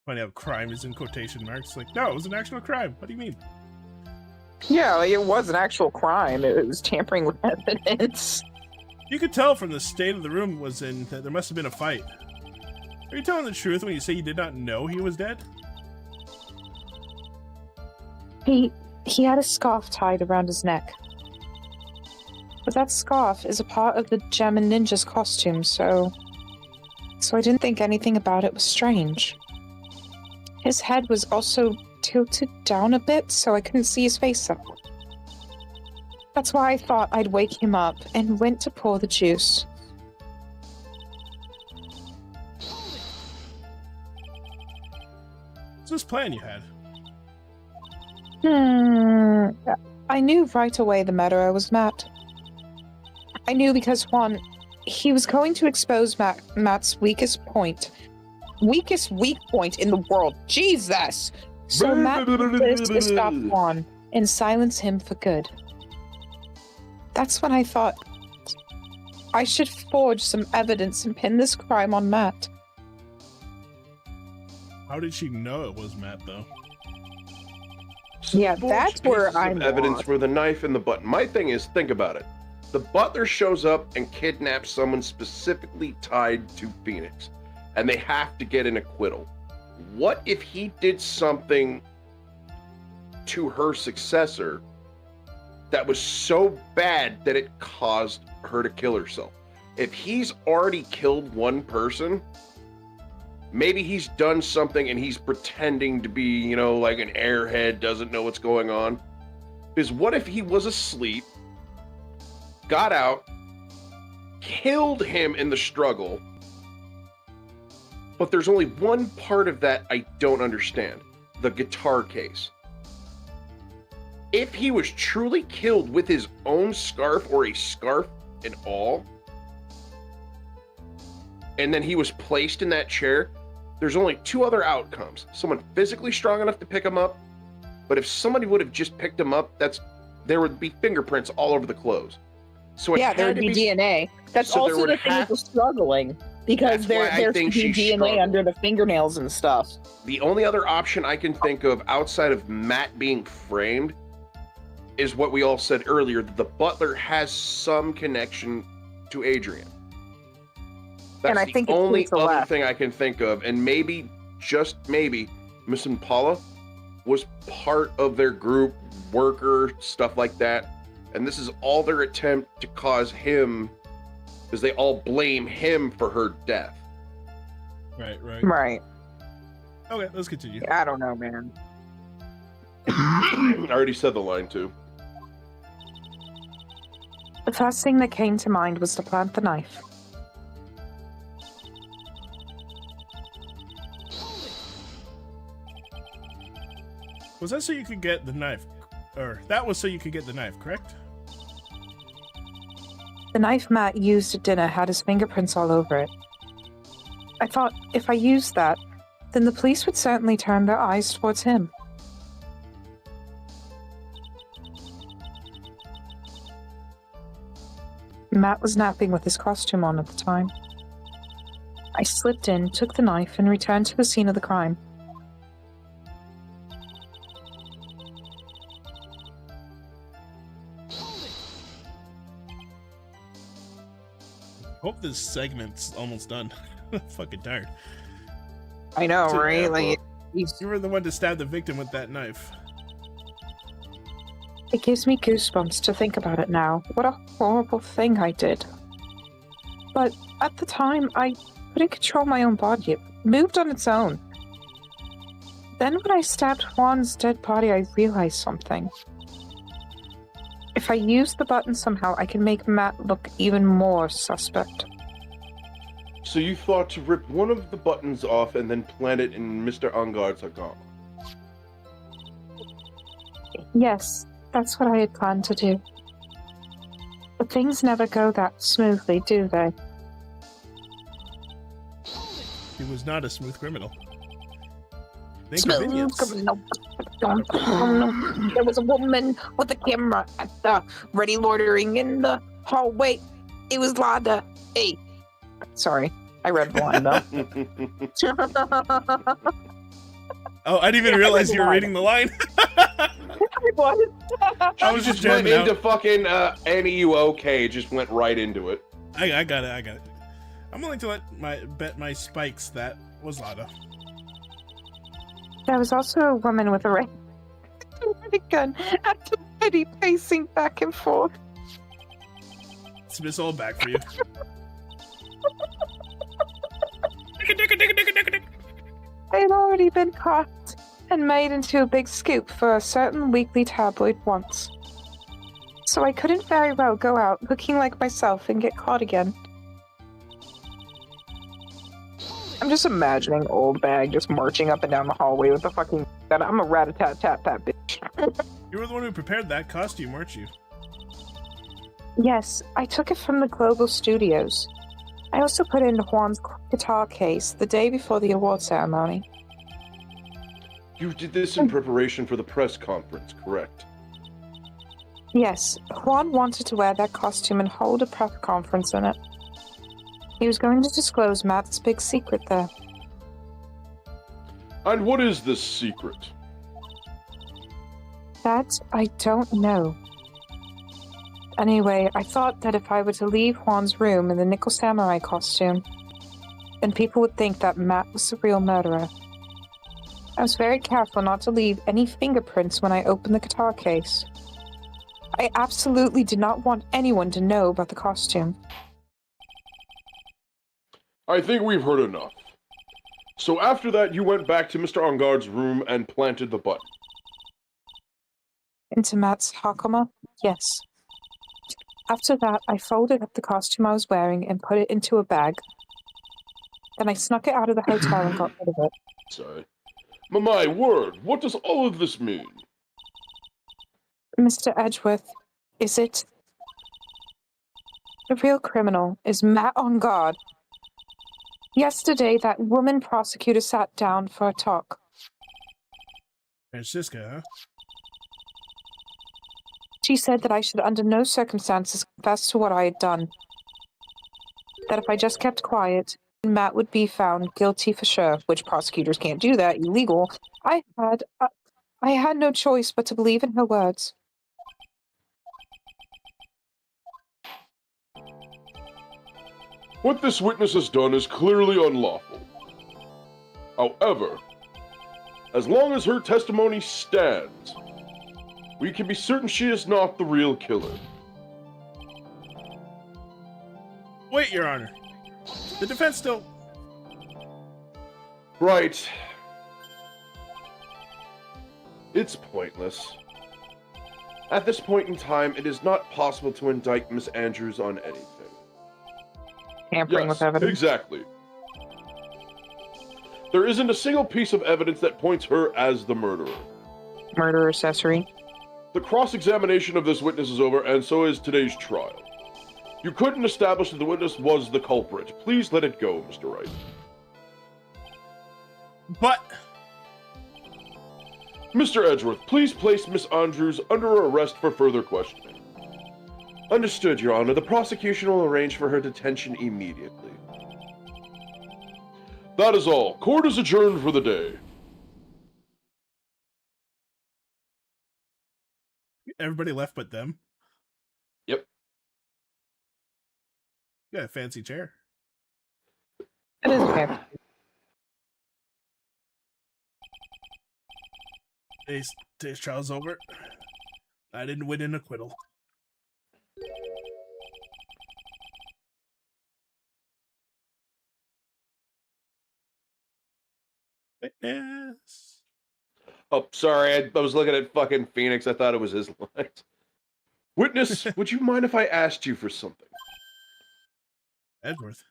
Funny how crime is in quotation marks. Like, no, it was an actual crime. What do you mean? Yeah, like, it was an actual crime. It was tampering with evidence. You could tell from the state of the room was in that there must have been a fight. Are you telling the truth when you say you did not know he was dead? He had a scarf tied around his neck. But that scarf is a part of the Gem and Ninja's costume, so I didn't think anything about it was strange. His head was also tilted down a bit, so I couldn't see his face up. That's why I thought I'd wake him up and went to pour the juice. What's this plan you had? I knew right away the murderer was Matt. I knew because, one, he was going to expose Matt's weakest point. Weakest weak point in the world. Jesus! So Matt did this to stop Juan and silence him for good. That's when I thought I should forge some evidence and pin this crime on Matt. How did she know it was Matt, though? Yeah, Forged that's where pieces I'm of evidence lost. were the knife and the button. My thing is, think about it. The butler shows up and kidnaps someone specifically tied to Phoenix, and they have to get an acquittal. What if he did something to her successor that was so bad that it caused her to kill herself? If he's already killed one person, maybe he's done something and he's pretending to be, like an airhead, doesn't know what's going on. Because what if he was asleep got out, killed him in the struggle. But there's only one part of that I don't understand. The guitar case. If he was truly killed with his own scarf or a scarf and all, and then he was placed in that chair, there's only two other outcomes. Someone physically strong enough to pick him up, but if somebody would have just picked him up, there would be fingerprints all over the clothes. So Yeah, there would be DNA. That's so there also would the thing have- with the struggling. Because That's why I there's think DNA she struggled. under the fingernails and stuff. The only other option I can think of outside of Matt being framed is what we all said earlier, that the butler has some connection to Adrian. That's And I think the it's only Lisa other left. thing I can think of. And maybe, just maybe, Miss Impala was part of their group, worker, stuff like that. And this is all their attempt to cause him, because they all blame him for her death. Right. Right. Okay, let's continue. I don't know, man. I already said the line too. The first thing that came to mind was to plant the knife. Was that so you could get the knife? Or that was so you could get the knife, correct? The knife Matt used at dinner had his fingerprints all over it. I thought if I used that, then the police would certainly turn their eyes towards him. Matt was napping with his costume on at the time. I slipped in, took the knife, and returned to the scene of the crime. Hope this segment's almost done. I'm fucking tired. I know, So, right? yeah, Like, You were the one to stab the victim with that knife. It gives me goosebumps to think about it now. What a horrible thing I did. But at the time, I couldn't control my own body. It moved on its own. Then when I stabbed Juan's dead body, I realized something. If I use the button somehow, I can make Matt look even more suspect. So you thought to rip one of the buttons off and then plant it in Mr. Angard's agama. Yes, that's what I had planned to do. But things never go that smoothly, do they? He was not a smooth criminal. The smooth inconvenience. criminal. There was a woman with a camera at the ready loitering in the hallway. It was Lada. Hey. Sorry, I read the line though. Oh, I didn't even realize you were reading the line. I was just went jamming out. into fucking Annie, you okay? Just went right into it. I got it. I'm willing to bet my spikes that was Lada. There was also a woman with a ray gun at the ready, pacing back and forth. Smith's all back for you. I had already been caught and made into a big scoop for a certain weekly tabloid once. So I couldn't very well go out looking like myself and get caught again. I'm just imagining old bag just marching up and down the hallway with a fucking gun. I'm a rat-a-tat-tat-tat bitch. You were the one who prepared that costume, weren't you? Yes, I took it from the Global Studios. I also put it into Juan's guitar case the day before the award ceremony. You did this in preparation for the press conference, correct? Yes, Juan wanted to wear that costume and hold a press conference in it. He was going to disclose Matt's big secret there. And what is this secret? That I don't know. Anyway, I thought that if I were to leave Juan's room in the Nickel Samurai costume, then people would think that Matt was the real murderer. I was very careful not to leave any fingerprints when I opened the guitar case. I absolutely did not want anyone to know about the costume. I think we've heard enough. So after that, you went back to Mr. Angard's room and planted the button. Into Matt's Hakama? Yes. After that, I folded up the costume I was wearing and put it into a bag. Then I snuck it out of the hotel and got rid of it. Sorry. My word, what does all of this mean? Mr. Edgeworth, is it... The real criminal is Matt on guard. Yesterday, that woman prosecutor sat down for a talk. Francisca, huh? She said that I should under no circumstances confess to what I had done. That if I just kept quiet, Matt would be found guilty for sure, which prosecutors can't do that, illegal. I had no choice but to believe in her words. What this witness has done is clearly unlawful. However, as long as her testimony stands, we can be certain she is not the real killer. Wait, Your Honor. The defense still... Right. It's pointless. At this point in time, it is not possible to indict Miss Andrews on anything. Tampering with evidence. Exactly. There isn't a single piece of evidence that points her as the murderer. Murder accessory. The cross-examination of this witness is over, and so is today's trial. You couldn't establish that the witness was the culprit. Please let it go, Mr. Wright. But... Mr. Edgeworth, please place Miss Andrews under arrest for further questioning. Understood, Your Honor. The prosecution will arrange for her detention immediately. That is all. Court is adjourned for the day. Everybody left but them? Yep. You got a fancy chair. It is fancy. Today's trial's over. I didn't win an acquittal. Witness. Oh, sorry. I was looking at fucking Phoenix. I thought it was his lines. Witness, would you mind if I asked you for something? Edgeworth.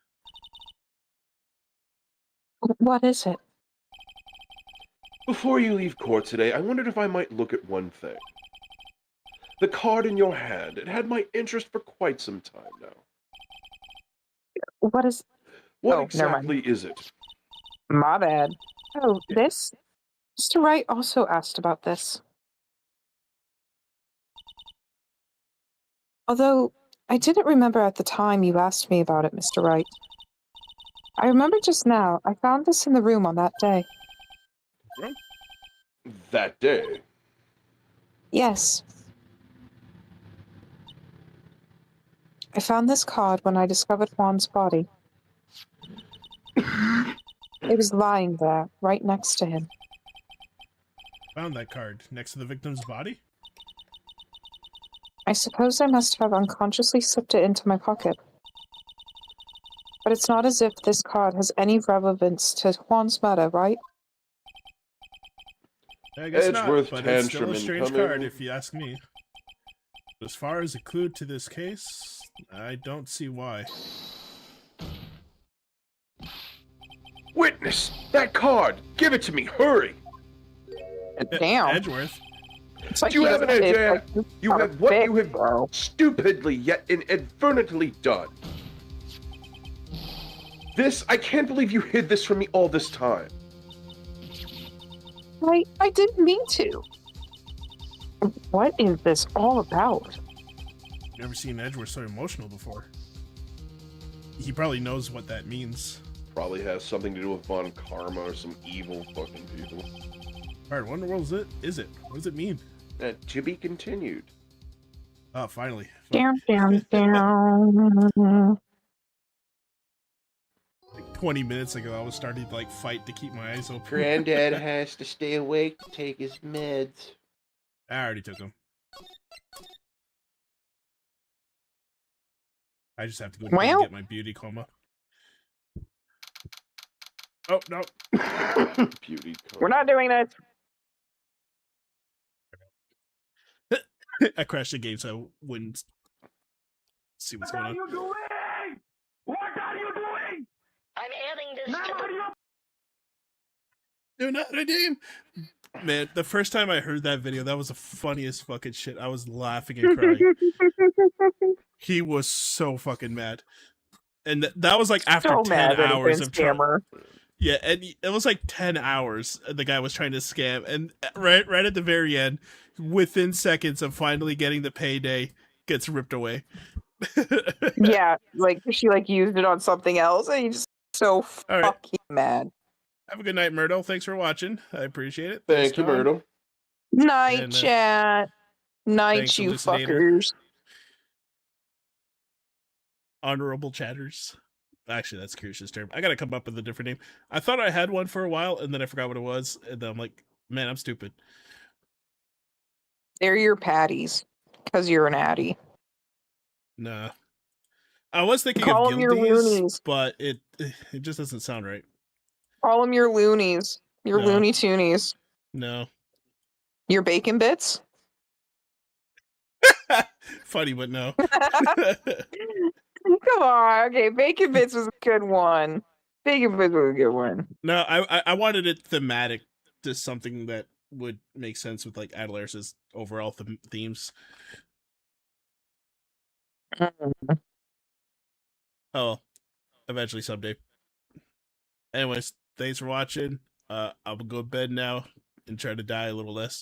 What is it? Before you leave court today, I wondered if I might look at one thing. The card in your hand. It had my interest for quite some time now. What is... What Oh, never mind. exactly is it? My bad. Oh, this? Mr. Wright also asked about this. Although, I didn't remember at the time you asked me about it, Mr. Wright. I remember just now, I found this in the room on that day. That day. Yes. I found this card when I discovered Juan's body. It was lying there, right next to him. Found that card next to the victim's body? I suppose I must have unconsciously slipped it into my pocket. But it's not as if this card has any relevance to Juan's murder, right? I guess Edgeworth not, but it's still a tantrum strange incoming. card if you ask me. As far as a clue to this case, I don't see why. Witness! That card! Give it to me! Hurry! Damn. Edgeworth. It's like Do you he have an doesn't- it's idea? like You got a have what fit, you have bro. stupidly yet inadvertently done. This, I can't believe you hid this from me all this time. I didn't mean to. What is this all about? Never seen Edgeworth so emotional before. He probably knows what that means. Probably has something to do with Von Karma or some evil fucking people. Alright, what in the world is it? What does it mean? To be continued. Oh, finally. Down, down, down. Like 20 minutes ago, I was starting to fight to keep my eyes open. Granddad has to stay awake to take his meds. I already took them. I just have to go to bed and Well. get my beauty coma. Oh, no. Beauty. We're not doing this. I crashed the game so I wouldn't see what's going on. What are you doing? What are you doing? I'm adding this to the... Do not redeem. Man, the first time I heard that video, that was the funniest fucking shit. I was laughing and crying. He was so fucking mad. And that was like after So 10 mad that hours it's of been scammer. Yeah, and it was like 10 hours the guy was trying to scam. And right at the very end, within seconds of finally getting the payday, gets ripped away. Yeah, like she like used it on something else, and he's just so All right. fucking mad. Have a good night, Myrtle. Thanks for watching. I appreciate it. Thank you, Tom. Myrtle. Night, And, chat. Night, thanks, you Elucidator. fuckers. Honorable chatters. Actually, that's Kirsch's term. I gotta come up with a different name. I thought I had one for a while, and then I forgot what it was. And then I'm like, man, I'm stupid. They're your patties, because you're an addy. Nah. I was thinking Call of 'em your guildies, loonies. but it just doesn't sound right. Call them your loonies. Your No. Looney Toonies. No. Your bacon bits? Funny, but no. Come on. Okay, bacon bits was a good one. Bacon bits was a good one. No, I wanted it thematic to something that would make sense with like Adelaris's overall themes. Oh, well, eventually someday. Anyways, thanks for watching. I'll go to bed now and try to die a little less.